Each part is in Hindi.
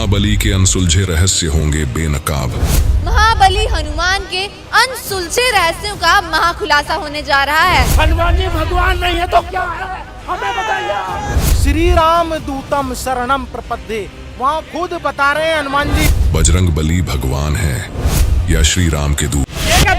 महाबली के अनसुलझे रहस्य होंगे बेनकाब। महाबली हनुमान के अनसुलझे रहस्यों का महाखुलासा होने जा रहा है। हनुमान जी भगवान नहीं है तो क्या है, हमें बताइए। श्री राम दूतम शरणम प्रपद्ये, वहाँ खुद बता रहे हैं हनुमान जी। बजरंग बली भगवान है या श्री राम के दूत?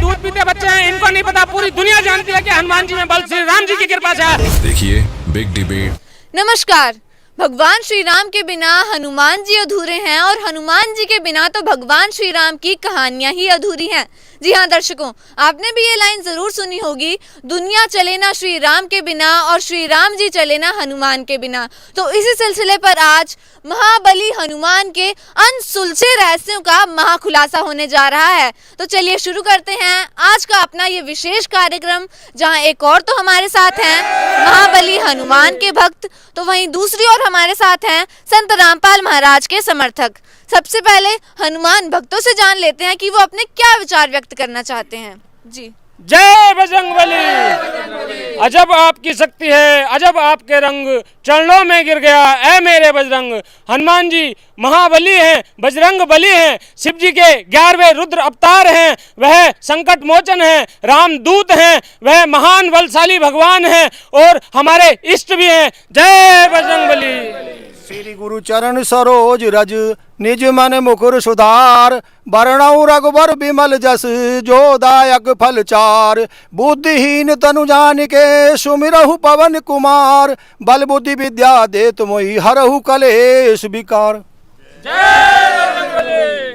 दूध पीते बच्चे हैं, इनको नहीं पता, पूरी दुनिया जानती है कि हनुमान जी में बल श्री राम जी की कृपा से है। देखिए बिग डिबेट। नमस्कार। भगवान श्री राम के बिना हनुमान जी अधूरे हैं और हनुमान जी के बिना तो भगवान श्री राम की कहानियां ही अधूरी हैं। जी हाँ दर्शकों, आपने भी ये लाइन जरूर सुनी होगी, दुनिया चले ना श्री राम के बिना और श्री राम जी चले ना हनुमान के बिना। तो इसी सिलसिले पर आज महाबली हनुमान के अनसुलझे रहस्यों का महाखुलासा होने जा रहा है। तो चलिए शुरू करते हैं आज का अपना ये विशेष कार्यक्रम, जहां एक और तो हमारे साथ हैं महाबली हनुमान के भक्त, तो वहीं दूसरी ओर हमारे साथ हैं संत रामपाल महाराज के समर्थक। सबसे पहले हनुमान भक्तों से जान लेते हैं कि वो अपने क्या विचार व्यक्त करना चाहते हैं। जी जय बजरंग बली। अजब आपकी शक्ति है, अजब आपके रंग, चरणों में गिर गया ऐ मेरे बजरंग। हनुमान जी महाबली हैं, बजरंग बली हैं, शिव जी के 11वें रुद्र अवतार हैं, वह संकट मोचन हैं, रामदूत हैं, वह महान बलशाली भगवान हैं और हमारे इष्ट भी हैं। जय बजरंग बली। श्री गुरु चरण सरोज रज, निज मन मुकुर सुधार, बरनऊ रघुबर बिमल जस, जो दायक फल चार। बुद्धिहीन तनु जानिके, सुमिरहु पवन कुमार, बल बुद्धि विद्या देत मोहि, हरहु कलेश विकार।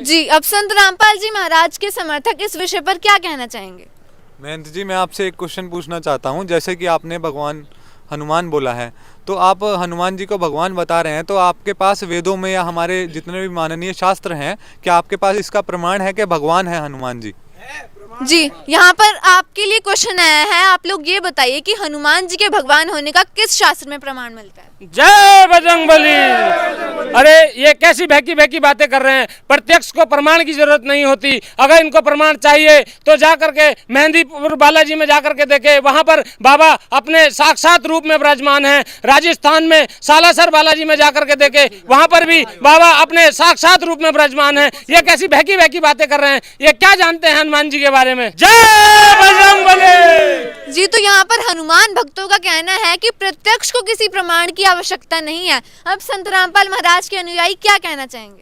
जी, अब संत रामपाल जी महाराज के समर्थक इस विषय पर क्या कहना चाहेंगे? महंत जी, मैं आपसे एक क्वेश्चन पूछना चाहता हूँ। जैसे कि आपने भगवान हनुमान बोला है, तो आप हनुमान जी को भगवान बता रहे हैं, तो आपके पास वेदों में या हमारे जितने भी माननीय शास्त्र हैं, क्या आपके पास इसका प्रमाण है कि भगवान है हनुमान जी? जी, यहाँ पर आपके लिए क्वेश्चन आया है, आप लोग ये बताइए कि हनुमान जी के भगवान होने का किस शास्त्र में प्रमाण मिलता है? जय बजरंग बली। अरे ये कैसी बहकी बहकी बातें कर रहे हैं, प्रत्यक्ष को प्रमाण की जरूरत नहीं होती। अगर इनको प्रमाण चाहिए तो जा करके मेहंदीपुर बालाजी में जाकर के देखे, वहां पर बाबा अपने साक्षात रूप में विराजमान हैं। राजस्थान में सालासर बालाजी में जाकर के देखे, वहां पर भी बाबा अपने साक्षात रूप में विराजमान हैं। ये कैसी बहकी बहकी बातें कर रहे हैं, ये क्या जानते हैं हनुमान जी के बारे में? जय बजरंग बली। जी, तो यहाँ पर हनुमान भक्तों का कहना है कि प्रत्यक्ष को किसी प्रमाण की आवश्यकता नहीं है। अब संत रामपाल महाराज के अनुयायी क्या कहना चाहेंगे?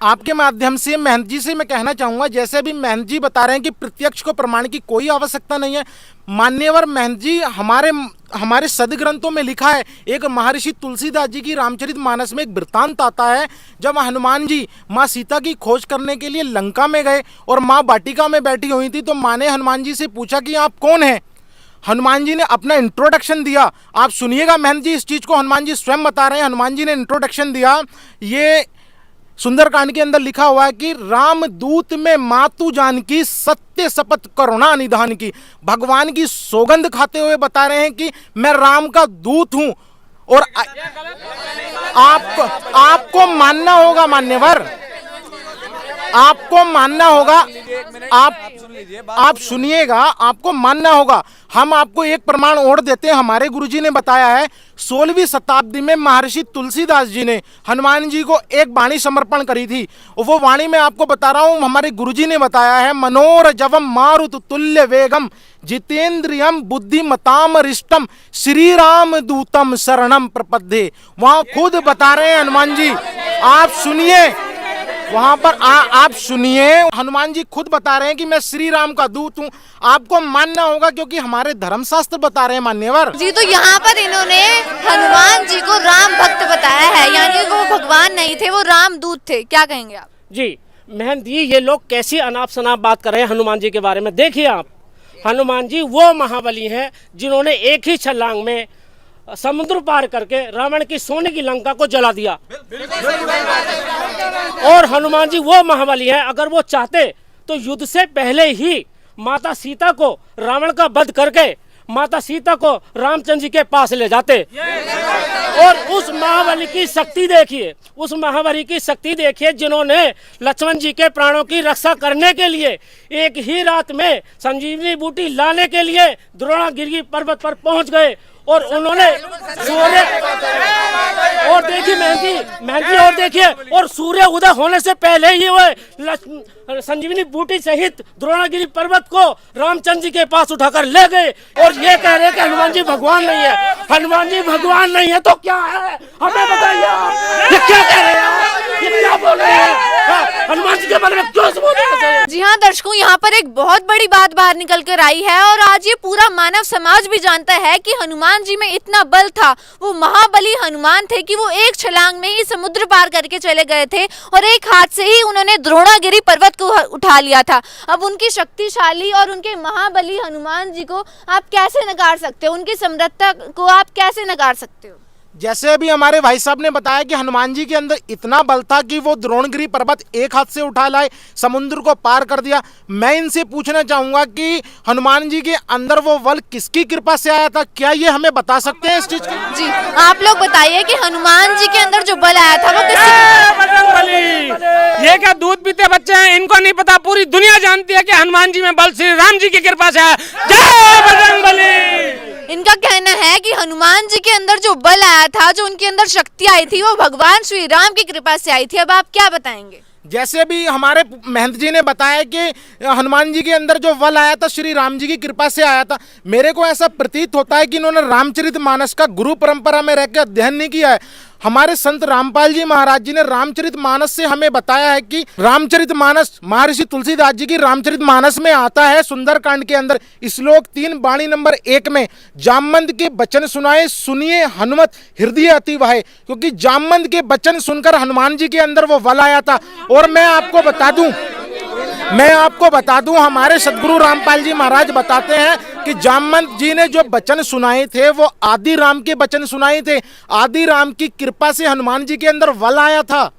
आपके माध्यम से महंत जी से मैं कहना चाहूँगा, जैसे भी महंत जी बता रहे हैं कि प्रत्यक्ष को प्रमाण की कोई आवश्यकता नहीं है। मान्यवर महंत जी, हमारे सदग्रंथों में लिखा है, एक महर्षि तुलसीदास जी की रामचरितमानस में एक वृत्तांत आता है, जब हनुमान जी माँ सीता की खोज करने के लिए लंका में गए और माँ वाटिका में बैठी हुई थी, तो माँ ने हनुमान जी से पूछा कि आप कौन हैं। हनुमान जी ने अपना इंट्रोडक्शन दिया। आप सुनिएगा महंत जी, इस चीज़ को हनुमान जी स्वयं बता रहे हैं। हनुमान जी ने इंट्रोडक्शन दिया, ये सुंदरकांड के अंदर लिखा हुआ है कि रामदूत में मातु जानकी, सत्य शपथ करुणा निधान की। भगवान की सौगंध खाते हुए बता रहे हैं कि मैं राम का दूत हूं। और आपको मानना होगा मान्यवर, आपको मानना होगा। आप सुनिएगा, आपको मानना होगा। हम आपको एक प्रमाण और देते हैं। हमारे गुरुजी ने बताया है, 16वीं शताब्दी में महर्षि तुलसीदास जी ने हनुमान जी को एक वाणी समर्पण करी थी। वो वाणी मैं आपको बता रहा हूँ, हमारे गुरुजी ने बताया है, मनोरजवम मारुत तुल्य वेगम, जितेंद्रियम बुद्धिमताम रिष्टम, श्री राम दूतम शरणम प्रपद्ये। वहाँ खुद बता रहे हैं हनुमान जी, आप सुनिए, वहां पर आप सुनिए, हनुमान जी खुद बता रहे हैं कि मैं श्री राम का दूत हूं। आपको मानना होगा क्योंकि हमारे धर्मशास्त्र बता रहे हैं मान्यवर जी। तो यहाँ पर इन्होंने हनुमान जी को राम भक्त बताया है, यानी वो भगवान नहीं थे, वो रामदूत थे। क्या कहेंगे आप? जी महंत जी, ये लोग कैसी अनाप शनाप बात कर रहे हैं हनुमान जी के बारे में। देखिए आप, हनुमान जी वो महाबली हैं जिन्होंने एक ही छलांग में समुद्र पार करके रावण की सोने की लंका को जला दिया। और हनुमान जी वो महाबली हैं, अगर वो चाहते तो युद्ध से पहले ही माता सीता को रावण का वध करके माता सीता को रामचंद्र जी के पास ले जाते। और उस महाबली की शक्ति देखिए, उस महाबली की शक्ति देखिए, जिन्होंने लक्ष्मण जी के प्राणों की रक्षा करने के लिए एक ही रात में संजीवनी बूटी लाने के लिए द्रोणागिरी पर्वत पर पहुंच गए और उन्होंने और देखिए महंती, महंत जी और देखिए, और सूर्य उदय होने से पहले ही वो संजीवनी बूटी सहित द्रोणागिरी पर्वत को रामचंद्र जी के पास उठाकर ले गए और ये कह रहे कि हनुमान जी भगवान नहीं है। हनुमान जी भगवान नहीं है तो क्या है, हमें बताइए आप। ये क्या कह रहे हैं, ये क्या बोल रहे हैं, हनुमान जी के बारे में क्यों बोल रहे हैं? जी हाँ दर्शकों, यहाँ पर एक बहुत बड़ी बात बाहर निकल कर आई है और आज ये पूरा मानव समाज भी जानता है कि हनुमान जी में इतना बल था, वो महाबली हनुमान थे कि वो एक छलांग में ही समुद्र पार करके चले गए थे और एक हाथ से ही उन्होंने द्रोणागिरी पर्वत को उठा लिया था। अब उनकी शक्तिशाली और उनके महाबली हनुमान जी को आप कैसे नकार सकते हो, उनकी समर्थता को आप कैसे नकार सकते हो? जैसे अभी हमारे भाई साहब ने बताया कि हनुमान जी के अंदर इतना बल था कि वो द्रोणगिरी पर्वत एक हाथ से उठा लाए, समुद्र को पार कर दिया। मैं इनसे पूछना चाहूंगा कि हनुमान जी के अंदर वो बल किसकी कृपा से आया था, क्या ये हमें बता सकते हैं इस चीज को? जी आप लोग बताइए कि हनुमान जी के अंदर जो बल आया था वो किसकी? ये क्या दूध पीते बच्चे हैं, इनको नहीं पता, पूरी दुनिया जानती है कि हनुमान जी में बल श्री राम जी की कृपा से है। जय बजरंगबली। इनका कहना है कि हनुमान जी के अंदर जो बल आया था, जो उनके अंदर शक्ति आई थी, वो भगवान श्री राम की कृपा से आई थी। अब आप क्या बताएंगे? जैसे भी हमारे महंत जी ने बताया कि हनुमान जी के अंदर जो बल आया था श्री राम जी की कृपा से आया था, मेरे को ऐसा प्रतीत होता है कि इन्होंने रामचरितमानस का गुरु परंपरा में रहकर अध्ययन नहीं किया है। हमारे संत रामपाल जी महाराज जी ने रामचरितमानस से हमें बताया है कि रामचरितमानस महर्षि तुलसीदास जी की रामचरितमानस में आता है सुंदरकांड के अंदर श्लोक 3 वाणी नंबर 1 में, जामवंत के वचन सुनाए सुनिए हनुमत हृदय अति वाहे, क्योंकि जामवंत के वचन सुनकर हनुमान जी के अंदर वो बल आया था। और मैं आपको बता दूं हमारे सदगुरु रामपाल जी महाराज बताते हैं कि जामवंत जी ने जो वचन सुनाए थे वो आदि राम के वचन सुनाए थे। आदि राम की कृपा से हनुमान जी के अंदर बल आया था।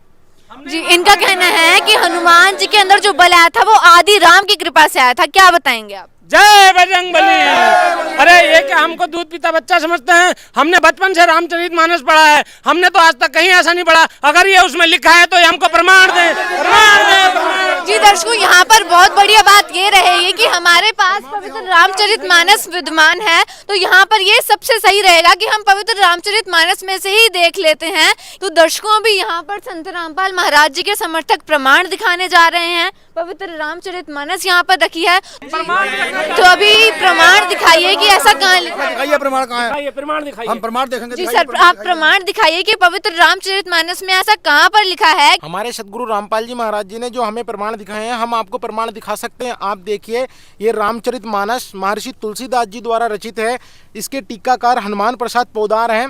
जी इनका कहना है कि हनुमान जी के अंदर जो बल आया था वो आदि राम की कृपा से आया था। क्या बताएंगे आप? जय बजरंगबली। अरे ये क्या हमको दूध पीता बच्चा समझते हैं? हमने बचपन से रामचरितमानस पढ़ा है, हमने तो आज तक कहीं ऐसा नहीं पढ़ा। अगर ये उसमें लिखा है तो ये हमको प्रमाण दें, प्रमाण दें। जी दर्शकों, यहाँ पर बहुत बढ़िया बात ये रहेगी कि हमारे पास पवित्र रामचरितमानस विद्यमान है, तो यहाँ पर ये सबसे सही रहेगा कि हम पवित्र रामचरितमानस में से ही देख लेते हैं। तो दर्शकों अभी यहाँ पर संत रामपाल महाराज जी के समर्थक प्रमाण दिखाने जा रहे हैं। पवित्र रामचरितमानस यहाँ पर रखी है, तो अभी प्रमाण दिखाइए कि ऐसा कहाँ लिखा है? दिखाइए प्रमाण कहाँ है? प्रमाण दिखाइए। हम प्रमाण देखेंगे। जी सर, आप प्रमाण दिखाइए कि पवित्र रामचरितमानस में ऐसा कहाँ पर लिखा है? हमारे सदगुरु रामपाल जी महाराज जी ने जो हमें प्रमाण दिखाए हैं, हम आपको प्रमाण दिखा सकते हैं। आप देखिए, ये रामचरितमानस महर्षि तुलसीदास जी द्वारा रचित है। इसके टीकाकार हनुमान प्रसाद पोदार हैं।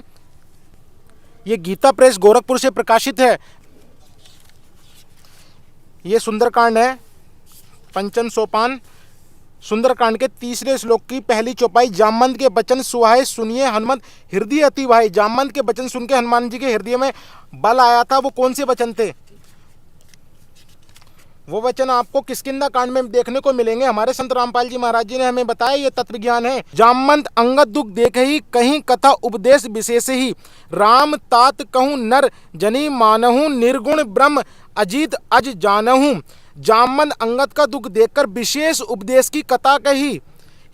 ये गीता प्रेस गोरखपुर से प्रकाशित है। ये सुंदरकांड है, पंचम सोपान सुंदरकांड के 3 श्लोक की पहली चौपाई, जामवंत के वचन सुहाए सुनिए हनुमत हृदय अति वाहे। जामवंत के वचन सुन के हनुमान जी के हृदय में बल आया था। वो कौन से वचन थे? वो वचन आपको किष्किंधा कांड में देखने को मिलेंगे। हमारे संत रामपाल जी महाराज जी ने हमें बताया, ये तत्व ज्ञान है। जामवंत अंगद दुख देख ही कहीं कथा उपदेश विशेष ही, राम तात कहूँ नर जनी मानहूँ निर्गुण ब्रह्म अजीत अज जानहूँ। जामवंत अंगद का दुख देखकर विशेष उपदेश की कथा कही।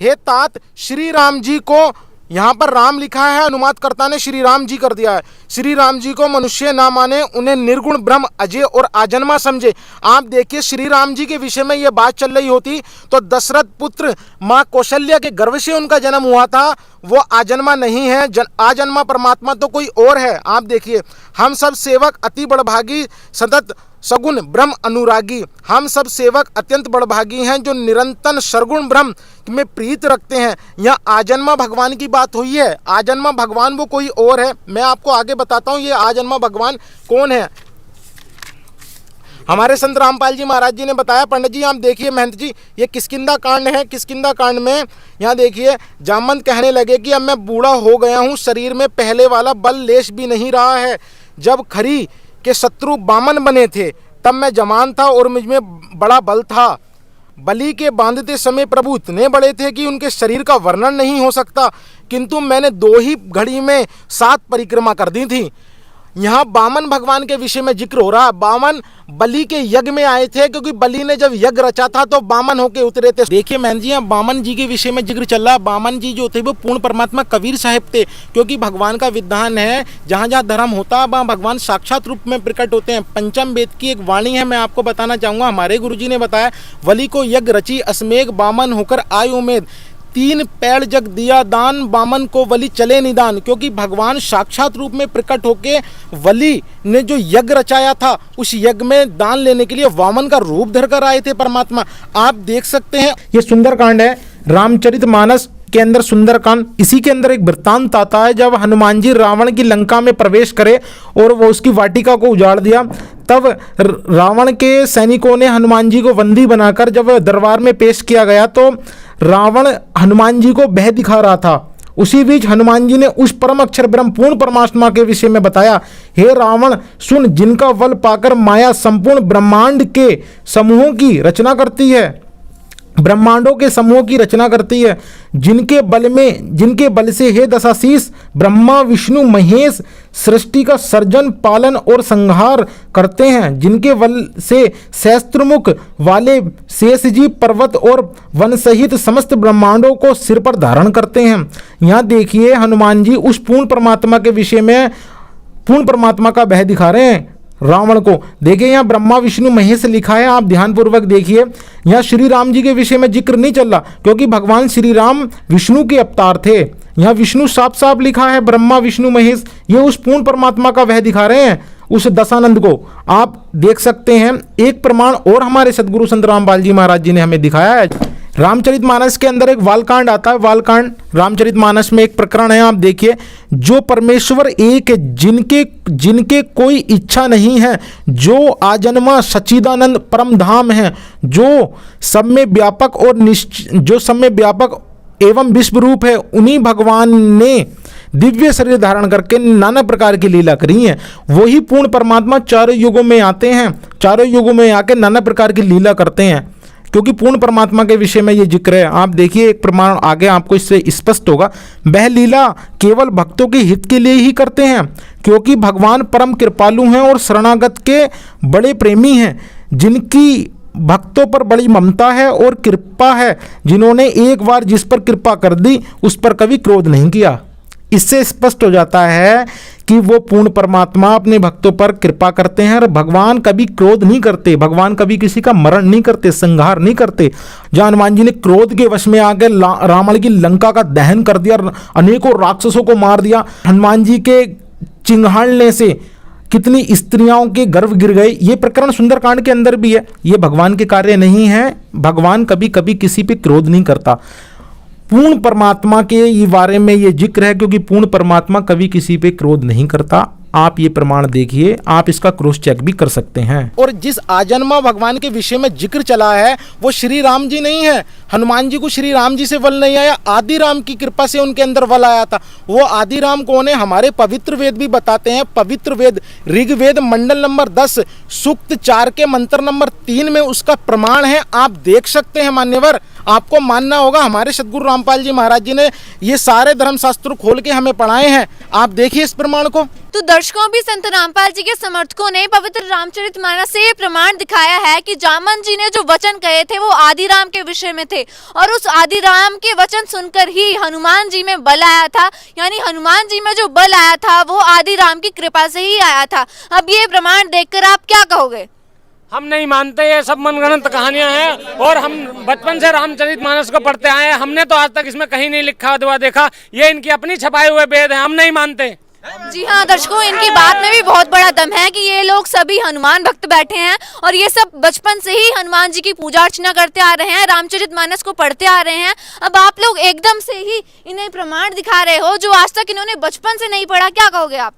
हे तात, श्री राम जी को, यहाँ पर राम लिखा है, अनुवादकर्ता ने श्री राम जी कर दिया है। श्री राम जी को मनुष्य ना माने, उन्हें निर्गुण ब्रह्म अजय और आजन्मा समझे। आप देखिए, श्री राम जी के विषय में ये बात चल रही होती तो दशरथ पुत्र माँ कौशल्या के गर्भ से उनका जन्म हुआ था, वो आजन्मा नहीं है। आजन्मा परमात्मा तो कोई और है। आप देखिए, हम सब सेवक अति बड़भागी सतत सगुण ब्रह्म अनुरागी। हम सब सेवक अत्यंत बड़भागी हैं जो निरंतर सरगुण ब्रह्म में प्रीत रखते हैं। यहाँ आजन्मा भगवान की बात हुई है। आजन्मा भगवान वो कोई और है। मैं आपको आगे बताता हूँ ये आजन्मा भगवान कौन है। हमारे संत रामपाल जी महाराज जी ने बताया। पंडित जी आप देखिए, महंत जी, ये किष्किंधा कांड है। किष्किंधा कांड में यहाँ देखिए, जामवंत कहने लगे कि अब मैं बूढ़ा हो गया हूँ, शरीर में पहले वाला बल लेश भी नहीं रहा है। जब खरी के शत्रु बामन बने थे तब मैं जवान था और मुझ में बड़ा बल था। बलि के बांधते समय प्रभु इतने बड़े थे कि उनके शरीर का वर्णन नहीं हो सकता, किंतु मैंने 2 ही घड़ी में 7 परिक्रमा कर दी थी। यहाँ वामन भगवान के विषय में जिक्र हो रहा है। वामन बलि के यज्ञ में आए थे, क्योंकि बलि ने जब यज्ञ रचा था तो वामन होके उतरे थे। देखिए बहन जी, यहाँ वामन जी के विषय में जिक्र चल रहा है। वामन जी जो थे वो पूर्ण परमात्मा कबीर साहब थे, क्योंकि भगवान का विधान है जहाँ जहाँ धर्म होता है वहाँ भगवान साक्षात रूप में प्रकट होते हैं। पंचम वेद की एक वाणी है, मैं आपको बताना चाहूँगा। हमारे गुरुजी ने बताया, बलि को यज्ञ रची अस्मेघ वामन होकर आय उमेद, 3 पेड़ जग दिया दान, वामन को बलि चले निदान। क्योंकि भगवान साक्षात रूप में प्रकट होके बलि ने जो यज्ञ रचाया था उस यज्ञ में दान लेने के लिए वामन का रूप धर कर आए थे परमात्मा। आप देख सकते हैं, ये सुंदरकांड है रामचरितमानस के अंदर सुंदरकांड। इसी के अंदर एक वृत्तांत आता है, जब हनुमान जी रावण की लंका में प्रवेश करे और वो उसकी वाटिका को उजाड़ दिया, तब रावण के सैनिकों ने हनुमान जी को बंदी बनाकर जब दरबार में पेश किया गया तो रावण हनुमान जी को भय दिखा रहा था। उसी बीच हनुमान जी ने उस परम अक्षर ब्रह्म पूर्ण परमात्मा के विषय में बताया, हे रावण सुन, जिनका बल पाकर माया संपूर्ण ब्रह्मांड के समूहों की रचना करती है, ब्रह्मांडों के समूह की रचना करती है, जिनके बल से हे दशाशीष ब्रह्मा विष्णु महेश सृष्टि का सर्जन पालन और संहार करते हैं, जिनके बल से सहस्त्रमुख वाले शेष जी पर्वत और वन सहित समस्त ब्रह्मांडों को सिर पर धारण करते हैं। यहाँ देखिए हनुमान जी उस पूर्ण परमात्मा के विषय में पूर्ण परमात्मा का भय दिखा रहे हैं रावण को। देखिए यहाँ ब्रह्मा विष्णु महेश लिखा है, आप ध्यानपूर्वक देखिए। यहाँ श्री राम जी के विषय में जिक्र नहीं चल रहा, क्योंकि भगवान श्री राम विष्णु के अवतार थे। यहाँ विष्णु साफ साफ लिखा है, ब्रह्मा विष्णु महेश, ये उस पूर्ण परमात्मा का वह दिखा रहे हैं, उस दशानंद को आप देख सकते हैं। एक प्रमाण और हमारे सदगुरु संत रामपाल जी महाराज जी ने हमें दिखाया है। रामचरितमानस के अंदर एक वालकांड आता है, वालकांड रामचरितमानस में एक प्रकरण है, आप देखिए। जो परमेश्वर एक है, जिनके कोई इच्छा नहीं है, जो आजन्मा सच्चिदानंद परम धाम है, जो सब में व्यापक एवं विश्व रूप है, उन्हीं भगवान ने दिव्य शरीर धारण करके नाना प्रकार की लीला करी है। वही पूर्ण परमात्मा चारों युगों में आते हैं, चारों युगों में आके नाना प्रकार की लीला करते हैं, क्योंकि पूर्ण परमात्मा के विषय में ये जिक्र है। आप देखिए एक प्रमाण आगे आपको इससे स्पष्ट होगा। वह लीला केवल भक्तों के हित के लिए ही करते हैं, क्योंकि भगवान परम कृपालु हैं और शरणागत के बड़े प्रेमी हैं, जिनकी भक्तों पर बड़ी ममता है और कृपा है, जिन्होंने एक बार जिस पर कृपा कर दी उस पर कभी क्रोध नहीं किया। इससे स्पष्ट हो जाता है कि वो पूर्ण परमात्मा अपने भक्तों पर कृपा करते हैं और भगवान कभी क्रोध नहीं करते, भगवान कभी किसी का मरण नहीं करते, संहार नहीं करते। जहाँ हनुमान जी ने क्रोध के वश में आकर रावण की लंका का दहन कर दिया, अनेकों राक्षसों को मार दिया, हनुमान जी के चिंगाड़ने से कितनी स्त्रियों के गर्भ गिर गए, ये प्रकरण सुंदरकांड के अंदर भी है। ये भगवान के कार्य नहीं है, भगवान कभी कभी किसी पे क्रोध नहीं करता। पूर्ण परमात्मा के ये बारे में ये जिक्र है, क्योंकि पूर्ण परमात्मा कभी किसी पे क्रोध नहीं करता। आप ये प्रमाण देखिए, आप इसका क्रॉस चेक भी कर सकते हैं। और जिस आजन्मा भगवान के विषय में जिक्र चला है वो श्री राम जी नहीं है। हनुमान जी को श्री राम जी से बल नहीं आया, आदि राम की कृपा से उनके अंदर बल आया था। वो आदि राम कौन है? हमारे पवित्र वेद भी बताते हैं। पवित्र वेद ऋग्वेद मंडल नंबर 10 सूक्त 4 के मंत्र नंबर 3 में उसका प्रमाण है, आप देख सकते हैं मान्यवर। आपको मानना होगा, हमारे सदगुरु रामपाल जी महाराज जी ने ये सारे धर्मशास्त्र खोल के हमें पढ़ाए हैं। आप देखिए इस प्रमाण को। तो दर्शकों भी संत रामपाल जी के समर्थकों ने पवित्र रामचरितमानस से ये प्रमाण दिखाया है कि जामन जी ने जो वचन कहे थे वो आदि राम के विषय में थे, और उस आदि राम के वचन सुनकर ही हनुमान जी में बल आया था। यानी हनुमान जी में जो बल आया था वो आदि राम की कृपा से ही आया था। अब ये प्रमाण देखकर आप क्या कहोगे? हम नहीं मानते, ये सब मनगढ़ंत कहानियां हैं, और हम बचपन से रामचरितमानस को पढ़ते आए हैं। हमने तो आज तक इसमें कहीं नहीं लिखा हुआ देखा, ये इनकी अपनी छपाए हुए वेद हैं, हम नहीं मानते। जी हाँ दर्शकों, इनकी बात में भी बहुत बड़ा दम है कि ये लोग सभी हनुमान भक्त बैठे हैं और ये सब बचपन से ही हनुमान जी की पूजा अर्चना करते आ रहे हैं, रामचरितमानस को पढ़ते आ रहे हैं। अब आप लोग एकदम से ही इन्हें प्रमाण दिखा रहे हो जो आज तक इन्होंने बचपन से नहीं पढ़ा, क्या कहोगे आप?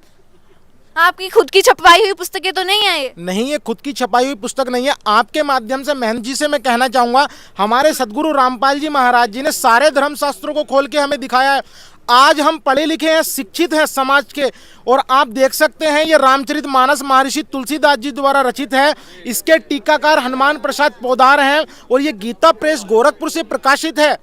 आपकी खुद की छपाई हुई पुस्तकें तो नहीं है ये? नहीं, ये खुद की छपाई हुई पुस्तक नहीं है। आपके माध्यम से महंत जी से मैं कहना चाहूँगा, हमारे सदगुरु रामपाल जी महाराज जी ने सारे धर्मशास्त्रों को खोल के हमें दिखाया है। आज हम पढ़े लिखे हैं, शिक्षित हैं समाज के, और आप देख सकते हैं ये रामचरितमानस महर्षि तुलसीदास जी द्वारा रचित है। इसके टीकाकार हनुमान प्रसाद पोदार हैं और ये गीता प्रेस गोरखपुर से प्रकाशित है।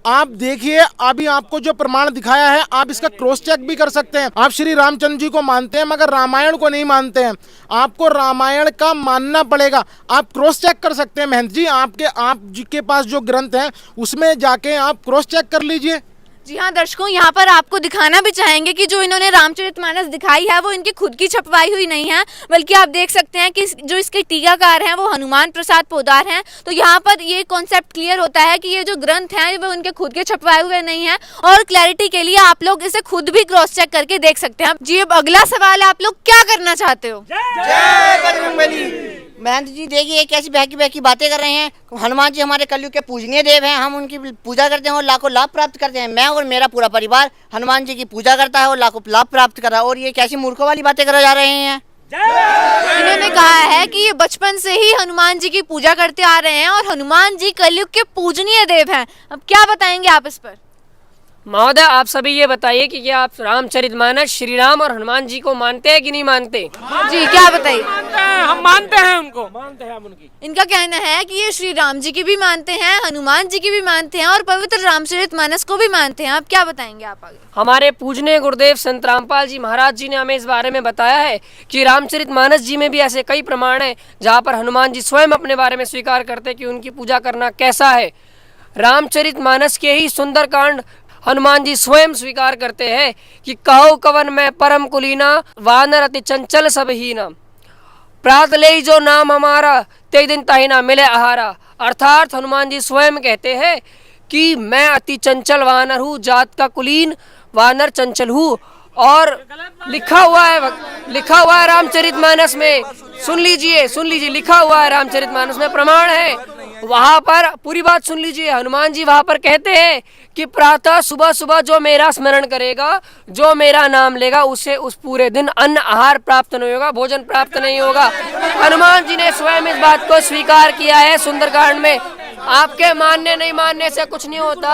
आप देखिए, अभी आपको जो प्रमाण दिखाया है आप इसका क्रॉस चेक भी कर सकते हैं। आप श्री रामचंद्र जी को मानते हैं मगर रामायण को नहीं मानते हैं, आपको रामायण का मानना पड़ेगा। आप क्रॉस चेक कर सकते हैं महंत जी, आप जी के पास जो ग्रंथ है उसमें जाके आप क्रॉस चेक कर लीजिए। जी हाँ दर्शकों, यहाँ पर आपको दिखाना भी चाहेंगे कि जो इन्होंने रामचरितमानस दिखाई है वो इनकी खुद की छपवाई हुई नहीं है, बल्कि आप देख सकते हैं कि जो इसके टीकाकार हैं वो हनुमान प्रसाद पोदार हैं। तो यहाँ पर ये कॉन्सेप्ट क्लियर होता है कि ये जो ग्रंथ हैं वो उनके खुद के छपवाए हुए नहीं है। और क्लैरिटी के लिए आप लोग इसे खुद भी क्रॉस चेक करके देख सकते हैं। जी अब अगला सवाल, आप लोग क्या करना चाहते हो? महंत जी देखिए कैसी बहकी बहकी बातें कर रहे हैं। हनुमान जी हमारे कलयुग के पूजनीय देव हैं, हम उनकी पूजा करते हैं और लाखों लाभ प्राप्त करते हैं। मैं और मेरा पूरा परिवार हनुमान जी की पूजा करता है और लाखों लाभ प्राप्त कर रहा है, और ये कैसी मूर्खों वाली बातें कर जा रहे हैं। इन्होंने कहा है कि ये बचपन से ही हनुमान जी की पूजा करते आ रहे हैं और हनुमान जी कलयुग के पूजनीय देव हैं। अब क्या बताएंगे आप इस पर? महोदय आप सभी ये बताइए कि क्या आप रामचरितमानस श्री राम और हनुमान जी को मानते हैं कि नहीं मानते? जी क्या बताइए? हम मानते हैं उनको, मानते हैं हम उनकी। इनका कहना है कि ये श्री राम जी की भी मानते हैं, हनुमान जी की भी मानते हैं और पवित्र रामचरितमानस को भी मानते हैं। आप क्या बताएंगे आप आगे? हमारे पूजनीय गुरुदेव संत रामपाल जी महाराज जी ने हमें इस बारे में बताया है कि रामचरितमानस जी में भी ऐसे कई प्रमाण हैं जहाँ पर हनुमान जी स्वयं अपने बारे में स्वीकार करते हैं कि उनकी पूजा करना कैसा है। रामचरितमानस के ही सुंदरकांड हनुमान जी स्वयं स्वीकार करते हैं कि कहो कवन में परम कुलीना, वानर अति चंचल सब हीना, प्रात ले जो नाम हमारा, ते दिन ताहि ना मिले आहारा। अर्थात हनुमान जी स्वयं कहते हैं कि मैं अति चंचल वानर हूँ, जात का कुलीन वानर चंचल हूँ। और लिखा हुआ है रामचरितमानस में, सुन लीजिए लिखा हुआ है रामचरितमानस में, प्रमाण है वहाँ पर। पूरी बात सुन लीजिए, हनुमान जी वहाँ पर कहते हैं कि प्रातः सुबह सुबह जो मेरा स्मरण करेगा, जो मेरा नाम लेगा, उसे उस पूरे दिन अन्न आहार प्राप्त नहीं होगा, भोजन प्राप्त नहीं होगा। हनुमान जी ने स्वयं इस बात को स्वीकार किया है सुंदरकांड में। आपके मानने नहीं मानने से कुछ नहीं होता,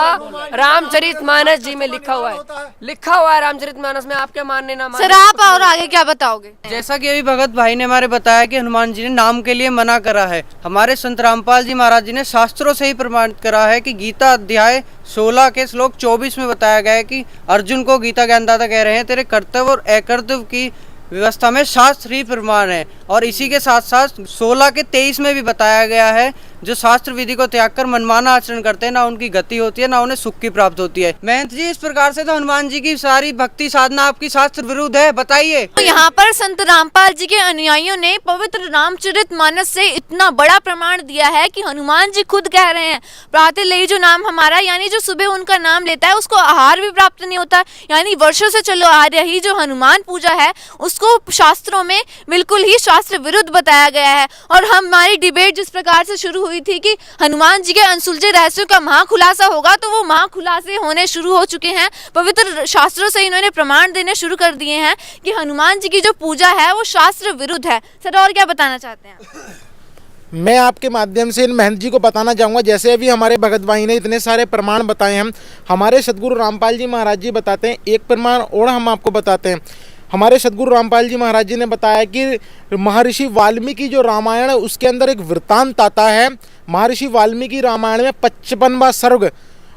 रामचरितमानस जी में लिखा हुआ है रामचरितमानस में। आपके मानने ना मानने सर आप और आगे क्या बताओगे? जैसा कि अभी भगत भाई ने हमारे बताया कि हनुमान जी ने नाम के लिए मना करा है, हमारे संत रामपाल जी महाराज जी ने शास्त्रों से ही प्रमाणित करा है कि गीता अध्याय 16 के श्लोक 24 में बताया गया है कि अर्जुन को गीता ज्ञानदाता कह रहे हैं तेरे कर्तव्य और अकर्तव्य की व्यवस्था में शास्त्र ही प्रमाण है। और इसी के साथ साथ 16 के 23 में भी बताया गया है जो शास्त्र विधि को त्याग कर मनमाना आचरण करते हैं ना उनकी गति होती है ना उन्हें सुख की प्राप्त होती है। महंत जी इस प्रकार से तो हनुमान जी की सारी भक्ति साधना आपकी शास्त्र विरुद्ध है, बताइए। तो यहाँ पर संत रामपाल जी के अनुयायियों ने पवित्र रामचरितमानस से इतना बड़ा प्रमाण दिया है कि हनुमान जी खुद कह रहे हैं प्रातः ले जो नाम हमारा, यानी जो सुबह उनका नाम लेता है उसको आहार भी प्राप्त नहीं होता। यानी वर्षों से चलो आ रही जो हनुमान पूजा है उसको शास्त्रों में बिल्कुल ही शास्त्र विरुद्ध बताया गया है। और हमारी डिबेट जिस प्रकार से शुरू हुई थी कि हनुमान जी के अनसुलझे रहस्यों का महाखुलासा होगा, तो वो महाखुलासे होने शुरू हो चुके हैं। पवित्र शास्त्रों से इन्होंने प्रमाण देने शुरू कर दिए हैं कि हनुमान जी की जो पूजा है वो शास्त्र विरुद्ध है। सर और क्या बताना चाहते हैं? मैं आपके माध्यम से इन महंत जी को बताना चाहूँगा, जैसे अभी हमारे भगत भाई ने इतने सारे प्रमाण बताए हैं, हमारे सदगुरु रामपाल जी महाराज जी बताते हैं एक प्रमाण और हम आपको बताते हैं। हमारे सदगुरु रामपाल जी महाराज जी ने बताया कि महर्षि वाल्मीकि जो रामायण है उसके अंदर एक वृत्तांत आता है। महर्षि वाल्मीकि रामायण में 55वां सर्ग,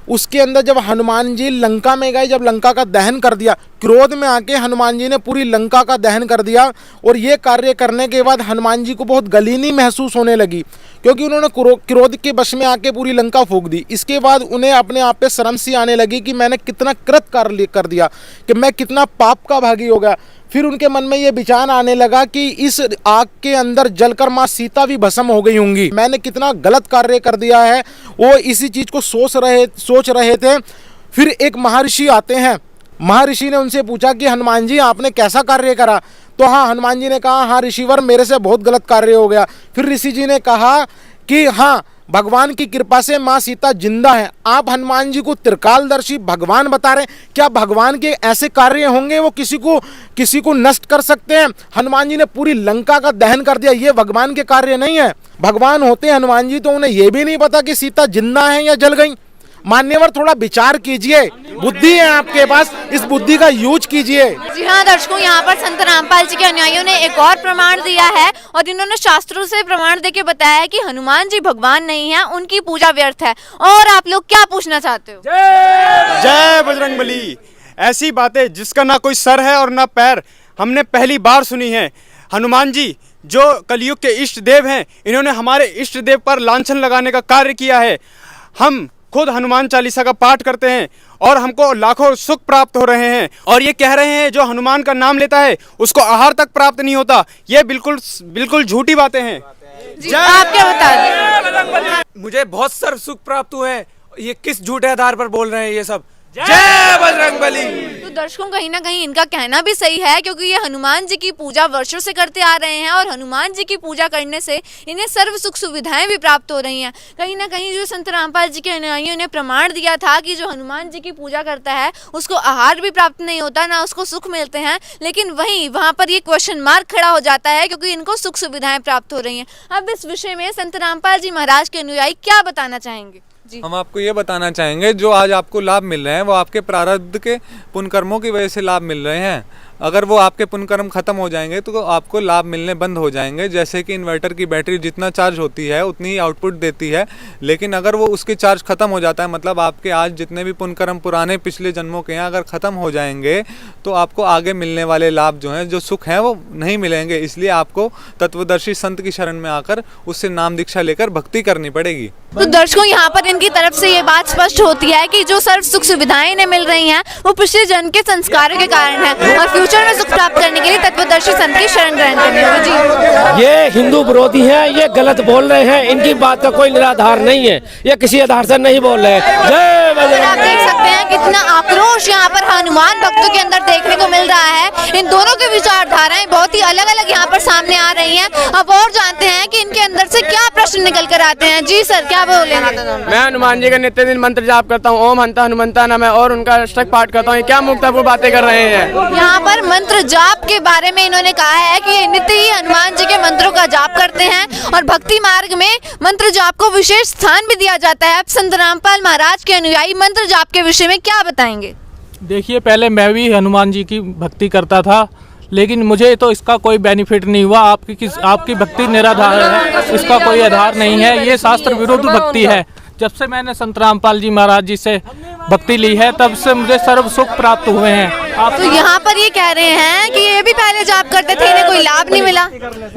उसके अंदर जब हनुमान जी लंका में गए, जब लंका का दहन कर दिया, क्रोध में आके हनुमान जी ने पूरी लंका का दहन कर दिया। और ये कार्य करने के बाद हनुमान जी को बहुत गलीनी महसूस होने लगी क्योंकि उन्होंने क्रोध के वश में आके पूरी लंका फूंक दी। इसके बाद उन्हें अपने आप पे शर्म सी आने लगी कि मैंने कितना कृत कार्य कर दिया, कि मैं कितना पाप का भागी हो गया। फिर उनके मन में ये विचार आने लगा कि इस आग के अंदर जलकर माँ सीता भी भस्म हो गई होंगी, मैंने कितना गलत कार्य कर दिया है। वो इसी चीज को सोच रहे थे। फिर एक महर्षि आते हैं, महर्षि ने उनसे पूछा कि हनुमान जी आपने कैसा कार्य करा? तो हाँ, हनुमान जी ने कहा हाँ ऋषिवर मेरे से बहुत गलत कार्य हो गया। फिर ऋषि जी ने कहा कि हाँ भगवान की कृपा से माँ सीता जिंदा है। आप हनुमान जी को त्रिकालदर्शी भगवान बता रहे हैं, क्या भगवान के ऐसे कार्य होंगे वो किसी को नष्ट कर सकते हैं? हनुमान जी ने पूरी लंका का दहन कर दिया, ये भगवान के कार्य नहीं है। भगवान होते हनुमान जी तो उन्हें ये भी नहीं पता कि सीता जिंदा है या जल गई। मान्यवर थोड़ा विचार कीजिए, बुद्धि है आपके पास, इस बुद्धि का यूज कीजिए। जी हाँ दर्शकों, यहाँ पर संत रामपाल जी के अनुयायियों ने एक और प्रमाण दिया है और इन्होंने शास्त्रों से प्रमाण देके बताया है कि हनुमान जी भगवान नहीं है, उनकी पूजा व्यर्थ है। और आप लोग क्या पूछना चाहते हो? जय बजरंगबली। ऐसी बातें जिसका ना कोई सर है और ना पैर हमने पहली बार सुनी है। हनुमान जी जो कलयुग के इष्ट देव हैं, इन्होंने हमारे इष्ट देव पर लांछन लगाने का कार्य किया है। हम खुद हनुमान चालीसा का पाठ करते हैं और हमको लाखों सुख प्राप्त हो रहे हैं, और ये कह रहे हैं जो हनुमान का नाम लेता है उसको आहार तक प्राप्त नहीं होता। ये बिल्कुल झूठी बातें हैं। आप क्या बता रहे? मुझे बहुत सारे सुख प्राप्त हुए हैं। ये किस झूठे आधार पर बोल रहे हैं ये सब? जय बजरंगबली। तो दर्शकों कहीं ना कहीं इनका कहना भी सही है, क्योंकि ये हनुमान जी की पूजा वर्षों से करते आ रहे हैं और हनुमान जी की पूजा करने से इन्हें सर्व सुख सुविधाएं भी प्राप्त हो रही हैं। कहीं ना कहीं जो संत रामपाल जी के अनुयायियों ने प्रमाण दिया था कि जो हनुमान जी की पूजा करता है उसको आहार भी प्राप्त नहीं होता, ना उसको सुख मिलते हैं, लेकिन वहीं वहाँ पर ये क्वेश्चन मार्क खड़ा हो जाता है क्योंकि इनको सुख सुविधाएं प्राप्त हो रही हैं। अब इस विषय में संत रामपाल जी महाराज के अनुयायी क्या बताना चाहेंगे? हम आपको ये बताना चाहेंगे, जो आज आपको लाभ मिल रहे हैं वो आपके प्रारब्ध के पुण्य कर्मों की वजह से लाभ मिल रहे हैं। अगर वो आपके पुण्य कर्म खत्म हो जाएंगे तो आपको लाभ मिलने बंद हो जाएंगे। जैसे कि इन्वर्टर की बैटरी जितना चार्ज होती है उतनी ही आउटपुट देती है, लेकिन अगर वो उसके चार्ज खत्म हो जाता है, मतलब आपके आज जितने भी पुण्य कर्म पुराने पिछले जन्मों के हैं अगर ख़त्म हो जाएंगे तो आपको आगे मिलने वाले लाभ जो हैं, जो सुख हैं, वो नहीं मिलेंगे। इसलिए आपको तत्वदर्शी संत की शरण में आकर उससे नाम दीक्षा लेकर भक्ति करनी पड़ेगी। तो दर्शकों यहाँ पर इनकी तरफ से ये बात स्पष्ट होती है कि जो सर्व सुख सुविधाएं इन्हें मिल रही हैं वो पिछले जन्म के संस्कारों के कारण है, और फ्यूचर में सुख प्राप्त करने के लिए तत्वदर्शी संत की शरण ग्रहण करनी होगी। जी, ये हिंदू विरोधी हैं, ये गलत बोल रहे हैं। इनकी बात का कोई निराधार नहीं है, ये किसी आधार से नहीं बोल रहे हैं। जय बजरंग। आप देख सकते हैं कितना आक्रोश यहाँ पर हनुमान भक्तों के अंदर देखने को मिल रहा है। इन दोनों की विचारधाराएं बहुत ही अलग अलग यहाँ पर सामने आ रही हैं। अब और जानते हैं कि इनके अंदर से क्या प्रश्न निकल कर आते हैं। जी सर, क्या बोलेंगे? मैं हनुमान जी का नित्य दिन मंत्र जाप करता हूँ, ओम हंता हनुमंता नमः, और उनका अष्टक पाठ करता हूँ। क्या मुक्तापुर बातें कर रहे हैं? यहाँ पर मंत्र जाप के बारे में इन्होंने कहा है कि ये नित्य ही हनुमान जी के मंत्रों का जाप करते हैं और भक्ति मार्ग में मंत्र जाप को विशेष स्थान भी दिया जाता है। अब संत रामपाल महाराज के अनुयायी मंत्र जाप के विषय में क्या बताएंगे? देखिए, पहले मैं भी हनुमान जी की भक्ति करता था, लेकिन मुझे तो इसका कोई बेनिफिट नहीं हुआ। आपकी भक्ति निराधार है, इसका कोई आधार नहीं है, ये शास्त्र विरुद्ध भक्ति है। जब से मैंने संत रामपाल जी महाराज जी से भक्ति ली है तब से मुझे सर्व सुख प्राप्त हुए हैं। तो यहाँ पर ये कह रहे हैं कि ये भी पहले जाप करते थे, इन्हें कोई लाभ नहीं मिला।